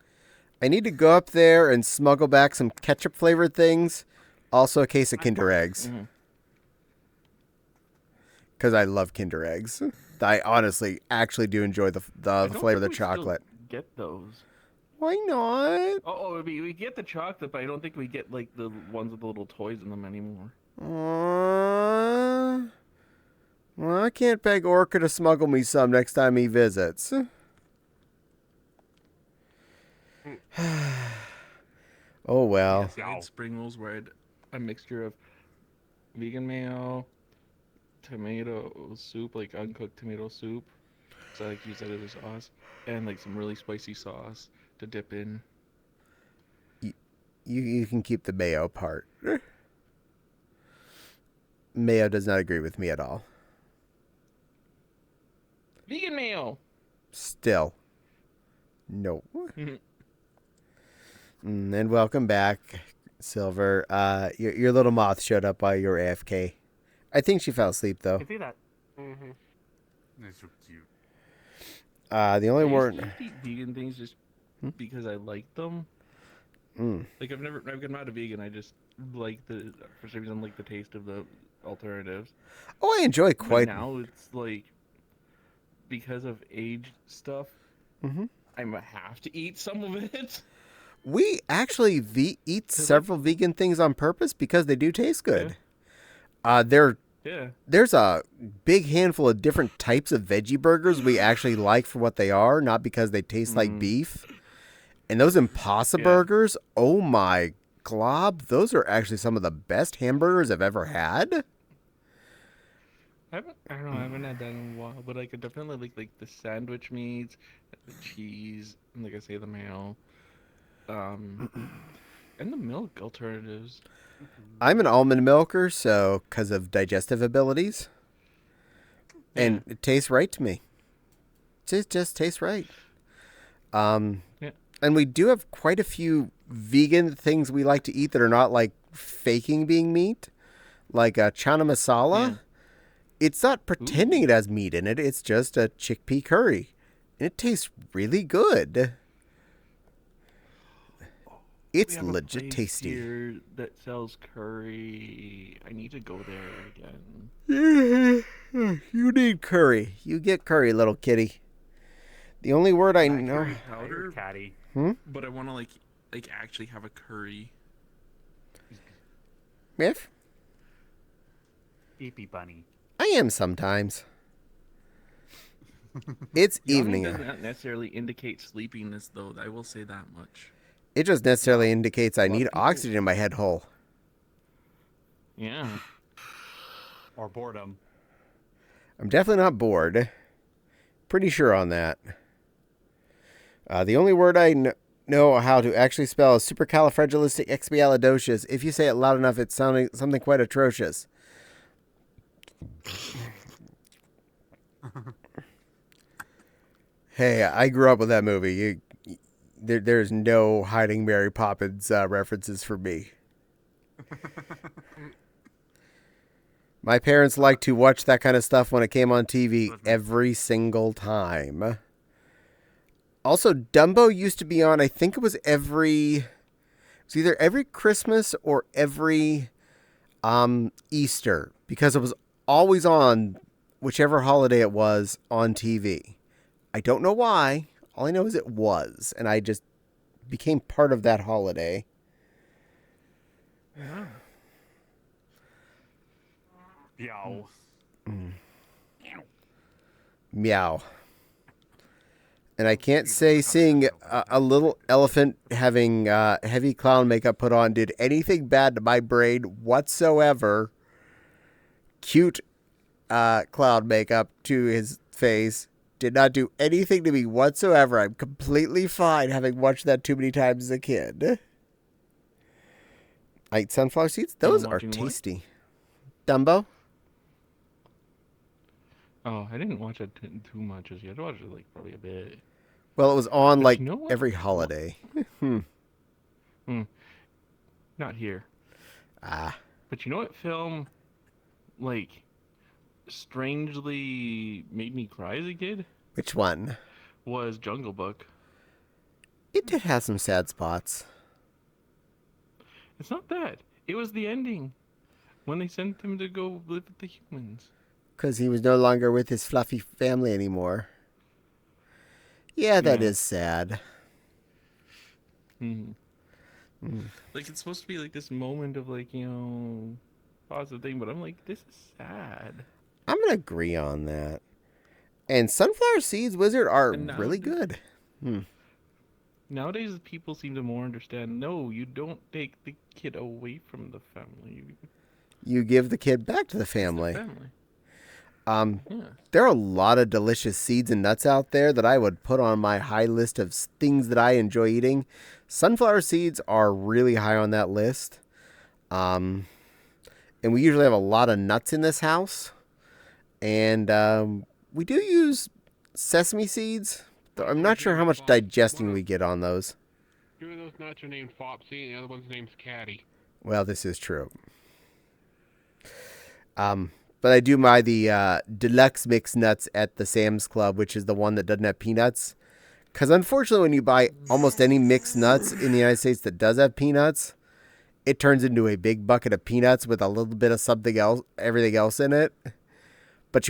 I need to go up there and smuggle back some ketchup-flavored things. Also a case of Kinder Eggs. Because I love Kinder Eggs. I honestly actually do enjoy the flavor of the chocolate. Get those. Why not? We get the chocolate, but I don't think we get like the ones with the little toys in them anymore. Well, I can't beg Orca to smuggle me some next time he visits. Oh well. I had spring rolls where I had a mixture of vegan mayo, tomato soup, like uncooked tomato soup, so I like use that as a sauce, and like some really spicy sauce to dip in. You can keep the mayo part. Mayo does not agree with me at all. Vegan mayo. Still. No. And welcome back, Silver. Your little moth showed up while you were AFK. I think she fell asleep, though. I see that. Mm-hmm. They're so cute. The only I word... used to eat vegan things just because I like them. Like I'm not a vegan. I just like for some reason like the taste of the alternatives. Oh, I enjoy quite... But now it's like because of age stuff. I might have to eat some of it. We actually eat several vegan things on purpose because they do taste good. There's a big handful of different types of veggie burgers we actually like for what they are, not because they taste like beef. And those Impossible burgers, oh my glob, those are actually some of the best hamburgers I've ever had. I haven't had that in a while, but I could definitely like the sandwich meats, the cheese, and like I say, the mayo, and the milk alternatives. I'm an almond milker, so because of digestive abilities, and it tastes right to me. It just tastes right. And we do have quite a few vegan things we like to eat that are not like faking being meat, like chana masala. Yeah. It's not pretending it has meat in it. It's just a chickpea curry. And it tastes really good. It's legit tasty. Here that sells curry. I need to go there again. You need curry. You get curry, little kitty. The only word I know... Curry powder, Caddie. but I want to like actually have a curry. If? Beepy bunny. I am sometimes. It's evening. Does not necessarily indicate sleepiness, though. I will say that much. It just necessarily indicates I need oxygen in my head hole. Yeah. Or boredom. I'm definitely not bored. Pretty sure on that. The only word I know how to actually spell is supercalifragilisticexpialidocious. If you say it loud enough, it's sounding something quite atrocious. Hey, I grew up with that movie. There's no hiding Mary Poppins references for me. My parents liked to watch that kind of stuff when it came on TV every single time. Also, Dumbo used to be on, I think it was either every Christmas or every Easter, because it was always on whichever holiday it was on TV. I don't know why. All I know is it was, and I just became part of that holiday. Yeah. Meow. Meow. And I can't say seeing a little elephant having heavy clown makeup put on did anything bad to my brain whatsoever. Cute clown makeup to his face did not do anything to me whatsoever. I'm completely fine having watched that too many times as a kid. I eat sunflower seeds. Those are tasty. What? Dumbo? Oh, I didn't watch it too much as yet. I watched it like probably a bit. Well, it was on like every holiday. Not here. Ah. But you know what film, like, strangely made me cry as a kid? Which one? Was Jungle Book. It did have some sad spots. It's not that. It was the ending. When they sent him to go live with the humans. Because he was no longer with his fluffy family anymore. Yeah, that Yeah. is sad. Like, it's supposed to be like this moment of like, positive thing, but I'm like, this is sad. I'm going to agree on that. And Sunflower Seeds Wizard are And now really the- good. Nowadays, people seem to more understand. No, you don't take the kid away from the family. You give the kid back to the It's the family. family. Yeah. There are a lot of delicious seeds and nuts out there that I would put on my high list of things that I enjoy eating. Sunflower seeds are really high on that list. And we usually have a lot of nuts in this house. And we do use sesame seeds. I'm not sure how much digesting we get on those. Two of those nuts are named Flopsy, and the other one's named Caddie. Well, this is true. But I do buy the deluxe mixed nuts at the Sam's Club, which is the one that doesn't have peanuts. Because unfortunately, when you buy almost any mixed nuts in the United States that does have peanuts, it turns into a big bucket of peanuts with a little bit of something else, everything else in it. But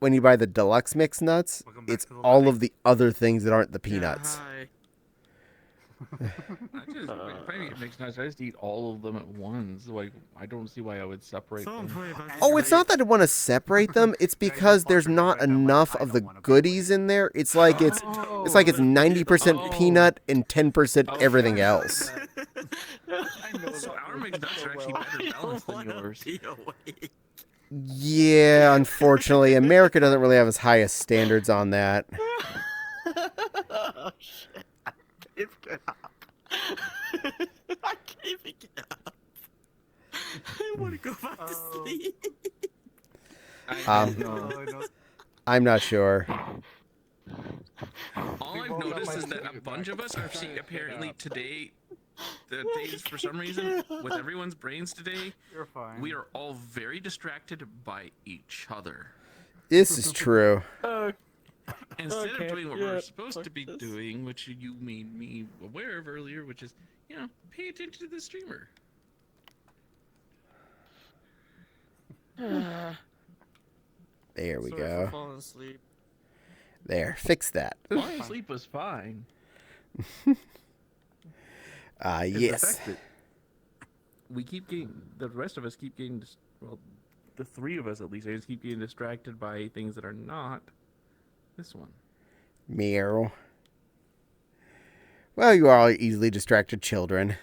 when you buy the deluxe mixed nuts, Welcome back it's to the all light. of the other things that aren't the peanuts. Yeah, hi. I just, if I eat mixed nuts, I just eat all of them at once. Like, I don't see why I would separate Someone them. told me about Oh, it's not that I want to separate them. It's because there's not enough of the goodies in there. It's like it's 90% peanut and 10% everything else. So our mixed nuts are actually better balanced than yours. Yeah, unfortunately, America doesn't really have as high as standards on that. Oh, shit. I can't get up. I can't even get up. I want to go back to sleep. I'm not sure. All I've noticed is that a bunch of us are seeing apparently today. The days, for some reason, with everyone's brains today, You're fine. we are all very distracted by each other. This is true. Instead Okay, of doing what yeah, we're supposed to fuck be this. doing, which you made me aware of earlier, which is, pay attention to the streamer. There we Sorry for go. falling asleep. There, fix that. Falling asleep was fine. It's the Yes. fact that we keep getting, the rest of us keep getting, well, the three of us at least, I just keep getting distracted by things that are not this one. Meow. Well, you are all easily distracted children.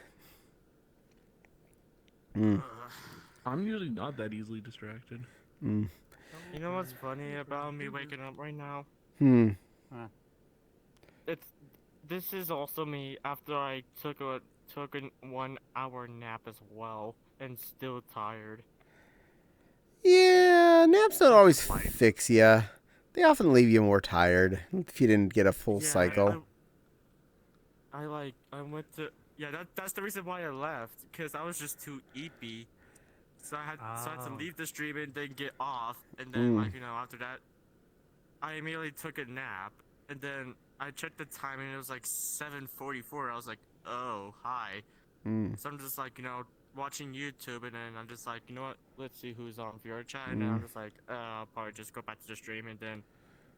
I'm usually not that easily distracted. You know what's funny about me waking up right now? This is also me after I took a 1 hour nap as well and still tired. Yeah, naps don't always fix ya. They often leave you more tired if you didn't get a full Yeah, cycle. I went to that's the reason why I left, because I was just too eepy. So I had to leave the stream and then get off, and then after that I immediately took a nap, and then I checked the time and it was like 7:44. I was like, oh hi. So I'm just like, watching YouTube, and then I'm just like, you know what, let's see who's on VR chat, and then I'm just like, I'll probably just go back to the stream, and then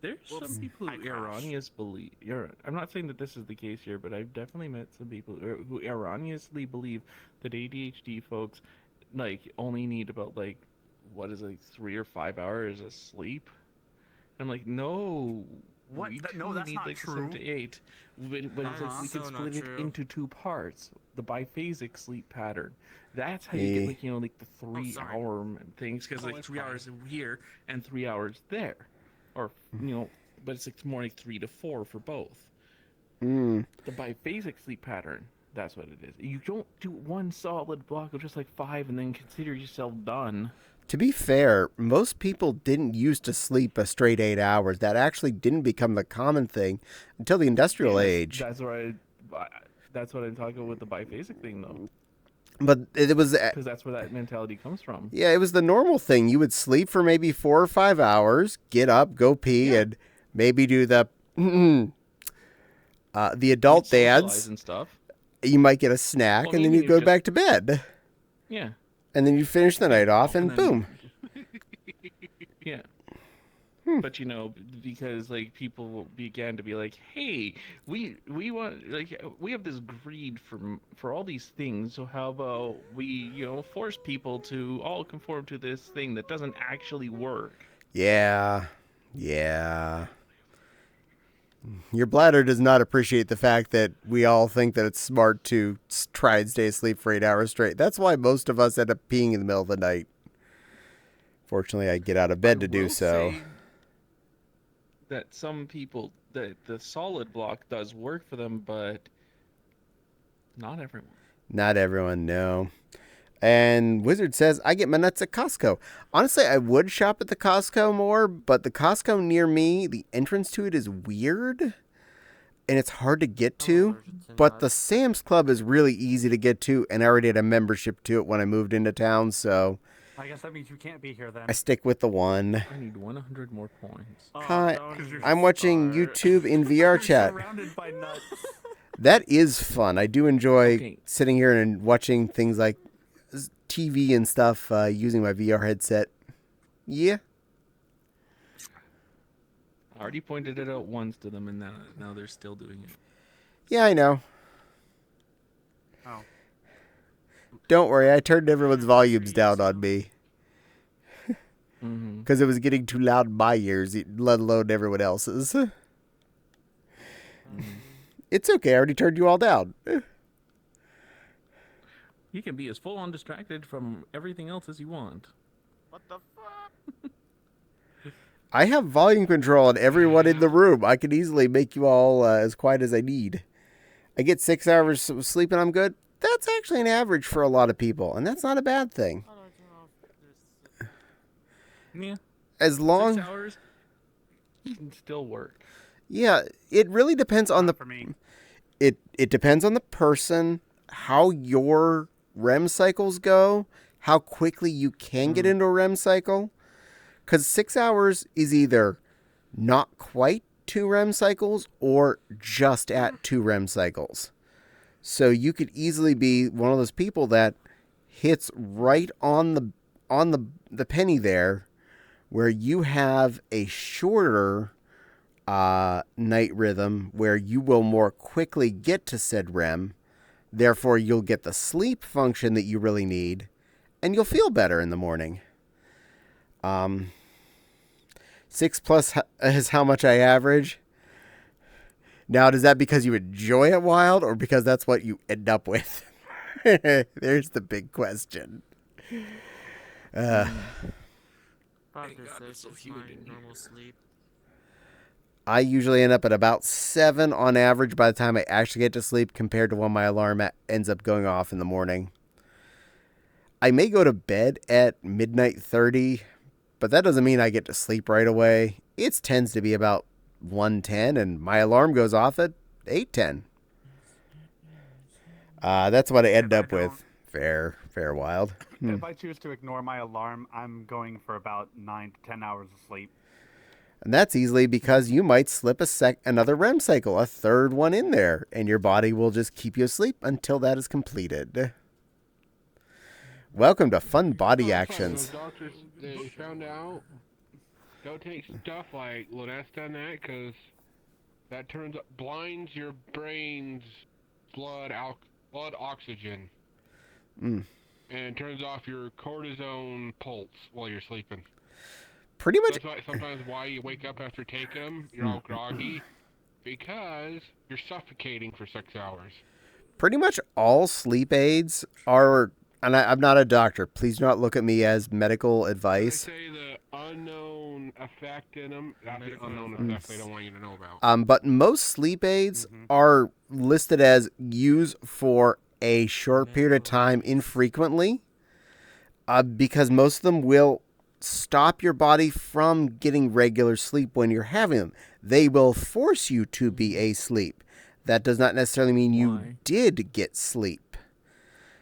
There's Whoops, some people I who crashed. erroneously believe. I'm not saying that this is the case here, but I've definitely met some people who erroneously believe that ADHD folks only need about 3 or 5 hours of sleep. I'm like, no. What? We No, truly that's need not 7 to true. 8. But it's we can so not split it true. into 2 parts. The biphasic sleep pattern. That's how you get the 3 sorry. hour things, because it's 3 fine. hours here and 3 hours there, or but it's more like 3 to 4 for both. The biphasic sleep pattern. That's what it is. You don't do one solid block of just 5 and then consider yourself done. To be fair, most people didn't used to sleep a straight 8 hours. That actually didn't become the common thing until the industrial age. That's what I'm talking about with the biphasic thing, though, But it was, because that's where that mentality comes from. yeah, it was the normal thing. You would sleep for maybe 4 or 5 hours, get up, go pee, and maybe do the adult Socialize dance. and stuff. You might get a snack, Well, and then maybe you go just- back to bed. Yeah. And then you finish the night off, and then- boom. Yeah. But because like people began to be like, hey, we want, like, we have this greed for all these things, so how about we force people to all conform to this thing that doesn't actually work. Yeah. Yeah. Your bladder does not appreciate the fact that we all think that it's smart to try and stay asleep for 8 hours straight. That's why most of us end up peeing in the middle of the night. Fortunately, I get out of bed to do so. Say that some people, that the solid block does work for them, but not everyone. Not everyone, no. And Wizard says, I get my nuts at Costco. Honestly, I would shop at the Costco more, but the Costco near me, the entrance to it is weird, and it's hard to get to. But the Sam's Club is really easy to get to, and I already had a membership to it when I moved into town, so I guess that means you can't be here then. I stick with the one. I need 100 more points. Hi, I'm watching YouTube in VR chat. Surrounded by nuts. That is fun. I do enjoy sitting here and watching things like TV and stuff using my VR headset. Yeah. I already pointed it out once to them, and now they're still doing it. Yeah, I know. Oh. Don't worry, I turned everyone's volumes down on me. Mm-hmm. Because it was getting too loud in my ears, let alone everyone else's. It's okay, I already turned you all down. You can be as full on distracted from everything else as you want. What the fuck? I have volume control on everyone in the room. I can easily make you all as quiet as I need. I get 6 hours of sleep and I'm good. That's actually an average for a lot of people, and that's not a bad thing. Yeah. As long 6 hours can still work. Yeah, it really depends on the For me. It depends on the person, how your REM cycles go, how quickly you can get into a REM cycle. Because 6 hours is either not quite 2 REM cycles or just at 2 REM cycles. So you could easily be one of those people that hits right on the penny there, where you have a shorter night rhythm where you will more quickly get to said REM. Therefore, you'll get the sleep function that you really need, and you'll feel better in the morning. 6+ is how much I average. Now, is that because you enjoy it wild, or because that's what you end up with? There's the big question. Probably Thank God six it's so is humid my in here. normal sleep. I usually end up at about 7 on average by the time I actually get to sleep, compared to when my alarm ends up going off in the morning. I may go to bed at midnight 30, but that doesn't mean I get to sleep right away. It tends to be about 1:10, and my alarm goes off at 8:10. That's what I end up with. Fair wild. If I choose to ignore my alarm, I'm going for about 9 to 10 hours of sleep. And that's easily because you might slip another REM cycle, a third one in there, and your body will just keep you asleep until that is completed. Welcome to Fun Body Actions. Those doctors, they found out, don't take stuff like Lunesta and that, because that blinds your brain's blood oxygen. And turns off your cortisone pulse while you're sleeping. Pretty much. That's sometimes why you wake up after taking them, you're all groggy, because you're suffocating for 6 hours. Pretty much all sleep aids are, and I'm not a doctor, please do not look at me as medical advice. They say the unknown effect in them, that's the unknown effect they don't want you to know about. But most sleep aids are listed as use for a short period of time infrequently, because most of them will stop your body from getting regular sleep when you're having them. They will force you to be asleep. That does not necessarily mean you did get sleep.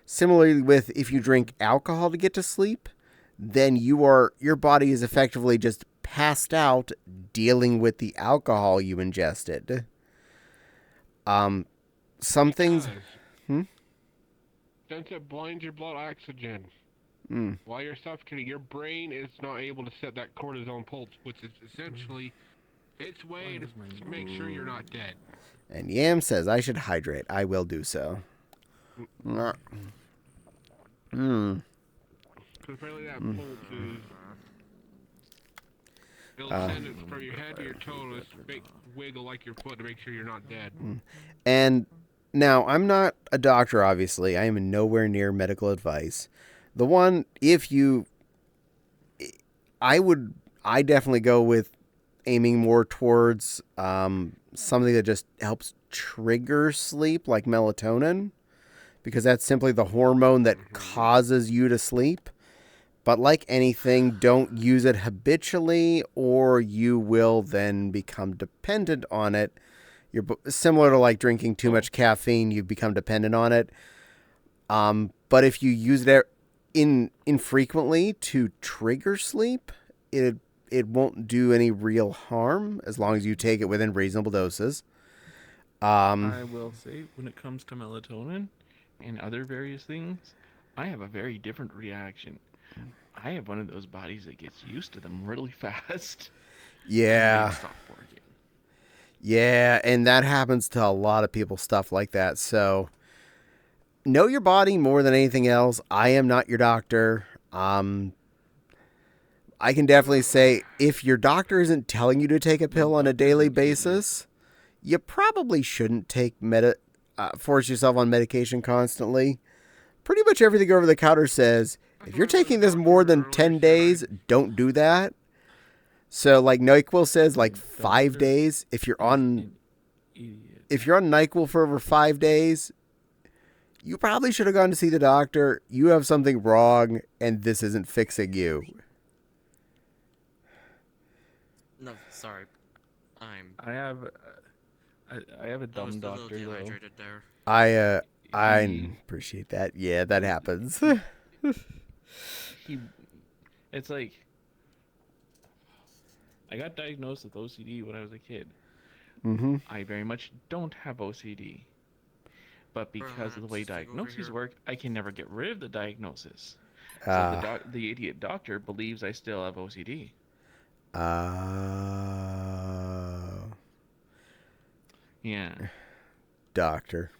Similarly with if you drink alcohol to get to sleep, then your body is effectively just passed out dealing with the alcohol you ingested. Some things... Since it blinds your blood oxygen. While you're suffocating, your brain is not able to set that cortisone pulse, which is essentially its way to make sure you're not dead. And Yam says I should hydrate. I will do so. Because apparently that pulse is... It'll send it from your head to your toe to wiggle like your foot to make sure you're not dead. And now, I'm not a doctor, obviously. I am nowhere near medical advice. The one, I definitely go with aiming more towards something that just helps trigger sleep, like melatonin, because that's simply the hormone that causes you to sleep. But like anything, don't use it habitually, or you will then become dependent on it. You're similar to like drinking too much caffeine, you become dependent on it. But if you use it infrequently to trigger sleep, it won't do any real harm as long as you take it within reasonable doses. I will say, when it comes to melatonin and other various things, I have a very different reaction. I have one of those bodies that gets used to them really fast. Yeah. And they stop working. Yeah, and that happens to a lot of people, stuff like that. So, know your body more than anything else. I am not your doctor. I can definitely say if your doctor isn't telling you to take a pill on a daily basis, you probably shouldn't force yourself on medication constantly. Pretty much everything over the counter says, if you're taking this more than 10 days, don't do that. So, like NyQuil says, like 5 days. If you're on NyQuil for over 5 days, you probably should have gone to see the doctor. You have something wrong, and this isn't fixing you. No, sorry. I have a dumb doctor though. Dehydrated there. I appreciate that. Yeah, that happens. It's like, I got diagnosed with OCD when I was a kid. Mm-hmm. I very much don't have OCD. But because of the way diagnoses work, I can never get rid of the diagnosis. So the idiot doctor believes I still have OCD. Yeah. Doctor.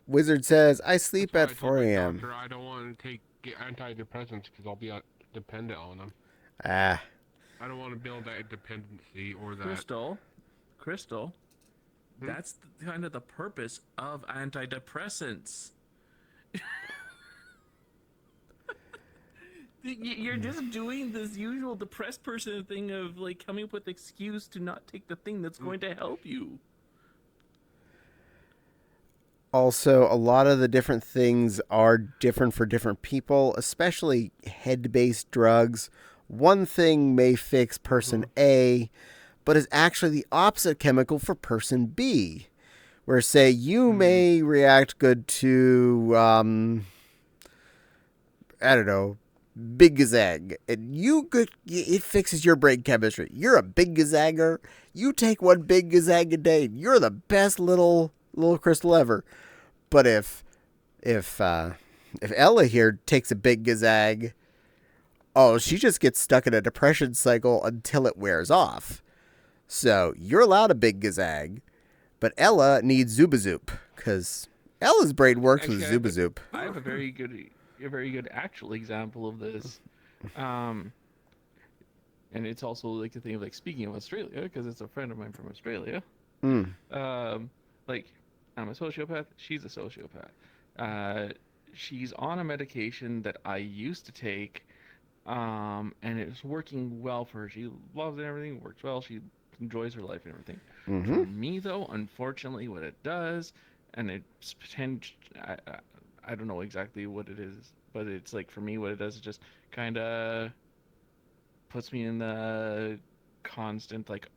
Wizard says, I sleep at 4 a.m. Doctor, I don't want to get antidepressants because I'll be dependent on them. I don't want to build that dependency or that... Crystal, that's kind of the purpose of antidepressants. You're just doing this usual depressed person thing of like coming up with an excuse to not take the thing that's going to help you. Also, a lot of the different things are different for different people, especially head-based drugs. One thing may fix person A, but is actually the opposite chemical for person B. Where, say, you may react good to, I don't know, Big Gazag, and it fixes your brain chemistry. You're a Big Gazagger. You take one Big Gazag a day, and you're the best little crystal ever. But if Ella here takes a Big Gazag, she just gets stuck in a depression cycle until it wears off. So you're allowed a Big Gazag, but Ella needs Zubazoop because Ella's brain works with Zubazoop. I have a very good actual example of this. And it's also like the thing of like speaking of Australia, because it's a friend of mine from Australia. Like, I'm a sociopath, she's a sociopath. She's on a medication that I used to take, and it's working well for her. She loves it and everything, works well, she enjoys her life and everything. For me though, unfortunately, what it does, and it's I don't know exactly what it is, but it's like for me what it does is just kind of puts me in the constant like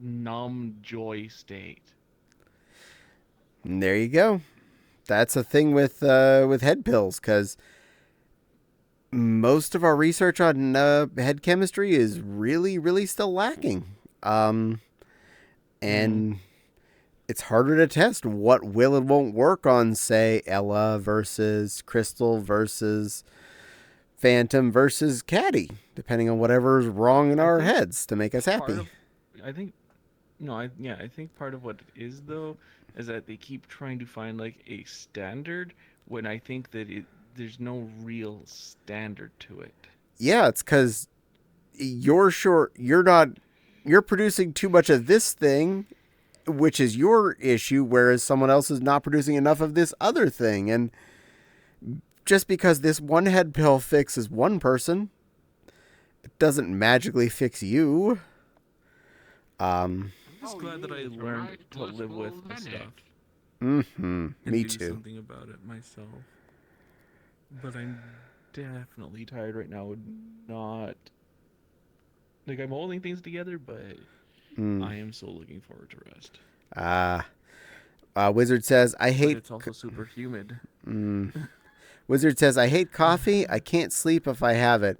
numb joy state. And there you go. That's a thing with head pills, because most of our research on head chemistry is really, really still lacking. And it's harder to test what will and won't work on, say, Ella versus Crystal versus Phantom versus Caddie, depending on whatever's wrong in our heads to make us happy. I think no, I think part of what it is though is that they keep trying to find like a standard when I think that there's no real standard to it. Yeah, it's because you're producing too much of this thing, which is your issue, whereas someone else is not producing enough of this other thing. And just because this one head pill fixes one person, it doesn't magically fix you. I'm just glad that I learned to live with the stuff. Mm-hmm. Me do too. Something about it myself. But I'm definitely tired right now. Not like I'm holding things together, but I am so looking forward to rest. Wizard says, I hate... But it's also super humid. Wizard says, I hate coffee. I can't sleep if I have it.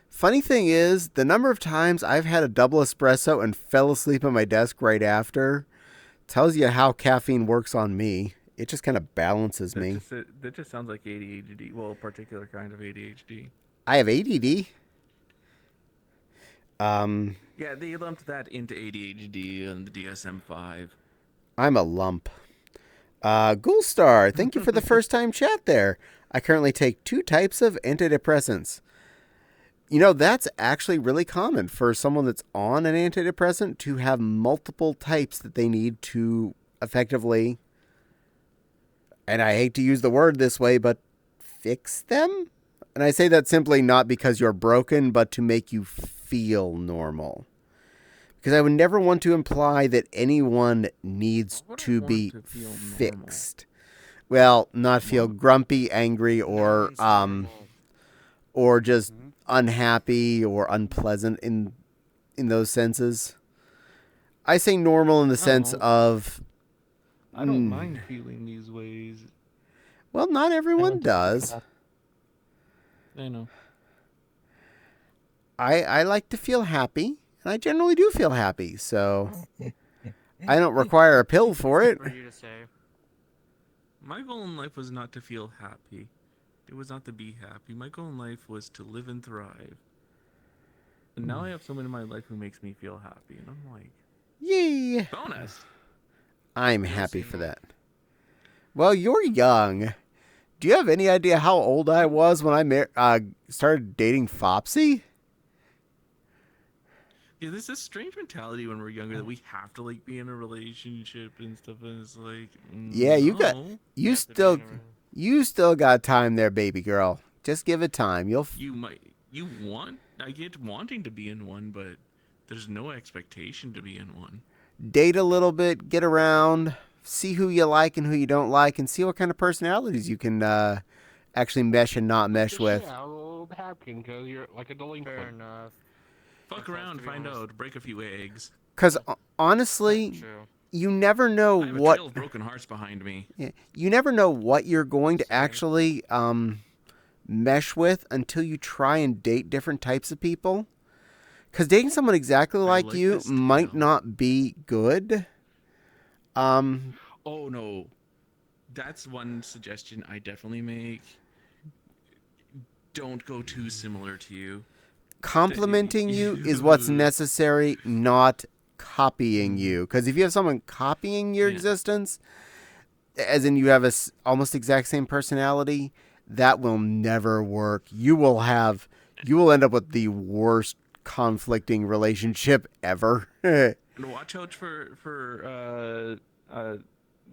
Funny thing is, the number of times I've had a double espresso and fell asleep at my desk right after tells you how caffeine works on me. It just kind of balances me. That just sounds like ADHD. Well, a particular kind of ADHD. I have ADD. Yeah, they lumped that into ADHD and the DSM-5. I'm a lump. Ghoulstar, thank you for the first time chat there. I currently take 2 types of antidepressants. You know, that's actually really common for someone that's on an antidepressant to have multiple types that they need to effectively, and I hate to use the word this way, but fix them? And I say that simply not because you're broken, but to make you feel normal. Because I would never want to imply that anyone needs to be fixed. Well, not feel grumpy, angry, or just unhappy or unpleasant in those senses. I say normal in the sense of... I don't mind feeling these ways. Well, not everyone does. I know. I like to feel happy, and I generally do feel happy, so I don't require a pill for it. For you to say. My goal in life was not to feel happy. It was not to be happy. My goal in life was to live and thrive. And now I have someone in my life who makes me feel happy, and I'm like, yay! bonus! I'm happy for that. Well, you're young. Do you have any idea how old I was when I started dating Fopsy? Yeah, there's this strange mentality when we're younger that we have to like be in a relationship and stuff, and it's like, yeah, no. you still got time there, baby girl. Just give it time. I get wanting to be in one, but there's no expectation to be in one. Date a little bit, get around, see who you like and who you don't like, and see what kind of personalities you can actually mesh and not mesh with. Yeah, old Hapkin, because you're like a delinquent. Fair enough. Fuck around, find out, break a few eggs. Because honestly, you never know I have what... a trail of broken hearts behind me. Yeah, you never know what you're going to actually mesh with until you try and date different types of people. Because dating someone exactly like you might not be good. Oh no, that's one suggestion I definitely make. Don't go too similar to you. Complimenting you is what's necessary, not copying you. Because if you have someone copying your existence, as in you have a almost exact same personality, that will never work. You will end up with the worst conflicting relationship ever. And watch out for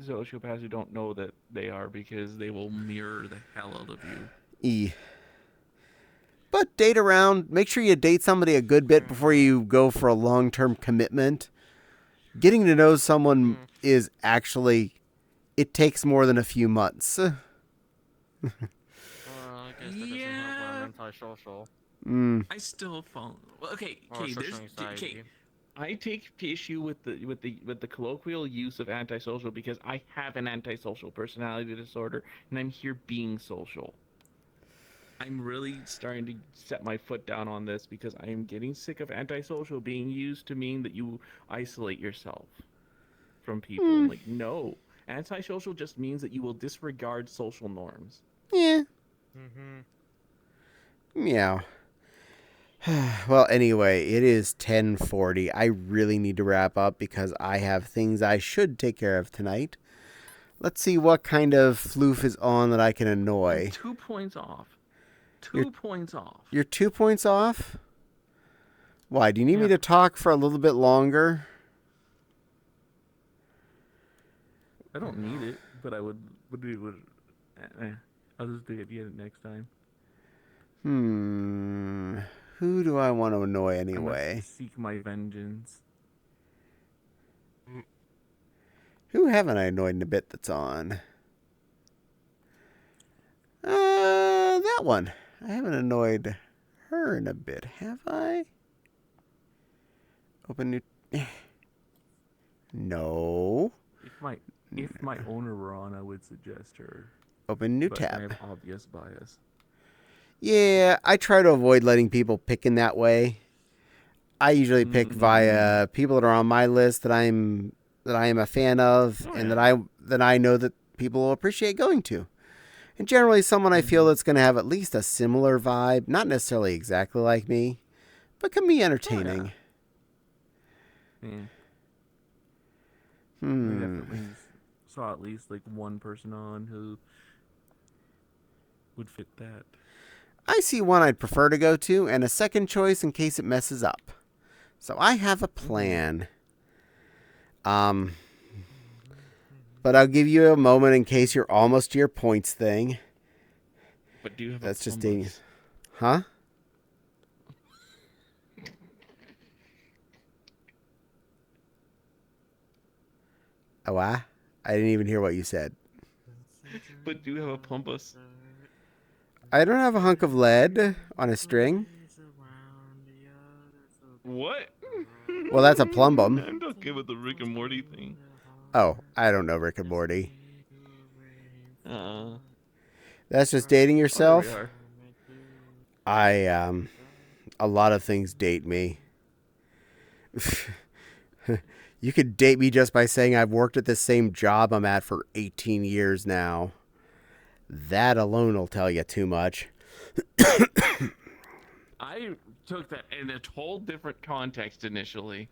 sociopaths who don't know that they are, because they will mirror the hell out of you. But date around. Make sure you date somebody a good bit before you go for a long-term commitment. Getting to know someone is actually... It takes more than a few months. I guess that doesn't help when I'm antisocial. I still fall... Okay, Or social anxiety. I take issue with the colloquial use of antisocial because I have an antisocial personality disorder, and I'm here being social. I'm really starting to set my foot down on this because I am getting sick of antisocial being used to mean that you isolate yourself. from people. I'm like, no. Antisocial just means that you will disregard social norms. Yeah. Meow. Well, anyway, it is 10:40. I really need to wrap up because I have things I should take care of tonight. Let's see what kind of floof is on that I can annoy. 2 points off. 2 points off. You're 2 points off? Why? Do you need me Yeah. to talk for a little bit longer? I don't need it, but I would do it. I'll just do it next time. Who do I want to annoy I anyway? must seek my vengeance. Who haven't I annoyed in a bit that's on? That one. I haven't annoyed her in a bit, have I? Open new... No. If my owner were on, I would suggest her. Open new But tab. I have obvious bias. Yeah, I try to avoid letting people pick in that way. I usually pick via people that are on my list that I am a fan of, and that I know that people will appreciate going to. And generally someone I feel that's going to have at least a similar vibe, not necessarily exactly like me, but can be entertaining. Yeah. I definitely saw at least like one person on who would fit that. I see one I'd prefer to go to, and a second choice in case it messes up. So I have a plan. But I'll give you a moment in case you're almost to your points thing. But do you have That's a just plumb being... bus? Huh? Oh, I didn't even hear what you said. But do you have a plumbus? I don't have a hunk of lead on a string. What? Well, that's a plumbum. I'm okay with the Rick and Morty thing. Oh, I don't know Rick and Morty. Uh, That's just dating oh, there yourself. we are. A lot of things date me. You could date me just by saying I've worked at the same job I'm at for 18 years now. That alone will tell you too much. I took that in a whole different context initially.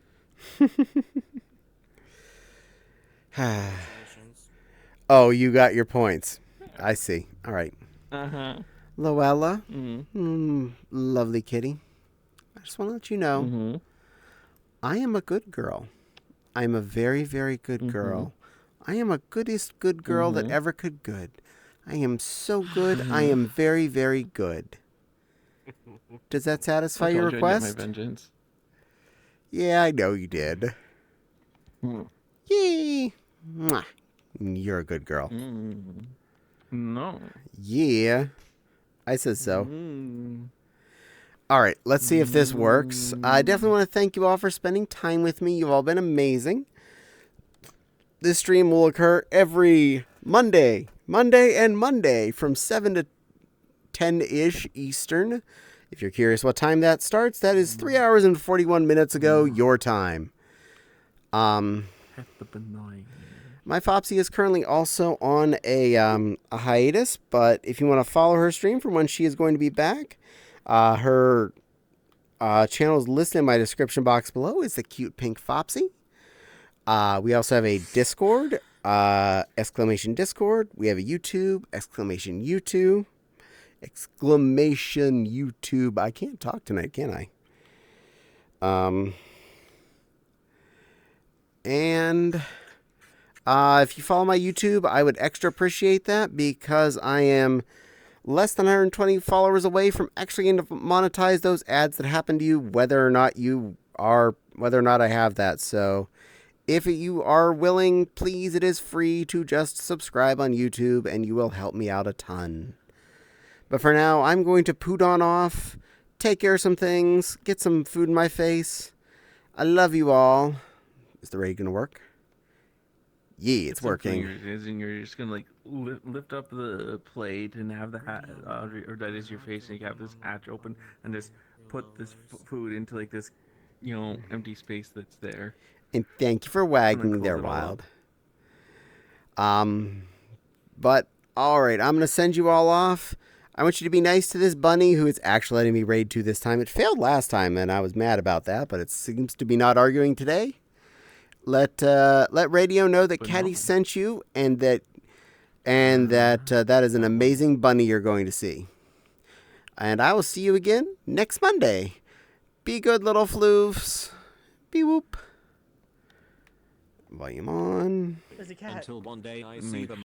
Oh, you got your points. I see. All right. Uh-huh. Loella, Mm-hmm. lovely kitty. I just want to let you know, Mm-hmm. I am a good girl. I am a very, very good girl. I am a goodest good girl that ever could good. I am so good. I am very, very good. Does that satisfy your request? My vengeance. Yeah, I know you did. Yay! Mwah. You're a good girl. No. Yeah, I said so. All right, let's see if this works. I definitely want to thank you all for spending time with me. You've all been amazing. This stream will occur every Monday from 7 to 10-ish Eastern. If you're curious what time that starts, that is 3 hours and 41 minutes ago, your time. My Fopsy is currently also on a hiatus, but if you want to follow her stream for when she is going to be back, her channel is listed in my description box below. It's the Cute Pink Fopsy. We also have a Discord, exclamation Discord. We have a YouTube, exclamation YouTube. Exclamation YouTube. I can't talk tonight, can I? And if you follow my YouTube, I would extra appreciate that because I am less than 120 followers away from actually getting to monetize those ads that happen to you, whether or not I have that. So if you are willing, please, it is free to just subscribe on YouTube and you will help me out a ton. But for now, I'm going to poot on off, take care of some things, get some food in my face. I love you all. Is the raid going to work? Yeah, it's working. And you're just gonna like lift up the plate and have the hat, or that is your face, and you have this hatch open and just put this food into like this, empty space that's there. And thank you for wagging there, Wild. But all right, I'm gonna send you all off. I want you to be nice to this bunny who is actually letting me raid 2 this time. It failed last time, and I was mad about that, but it seems to be not arguing today. Let Radio know that Caddie sent you, and that that is an amazing bunny you're going to see. And I will see you again next Monday. Be good, little floofs. Be whoop. Volume on. Until one day I see them.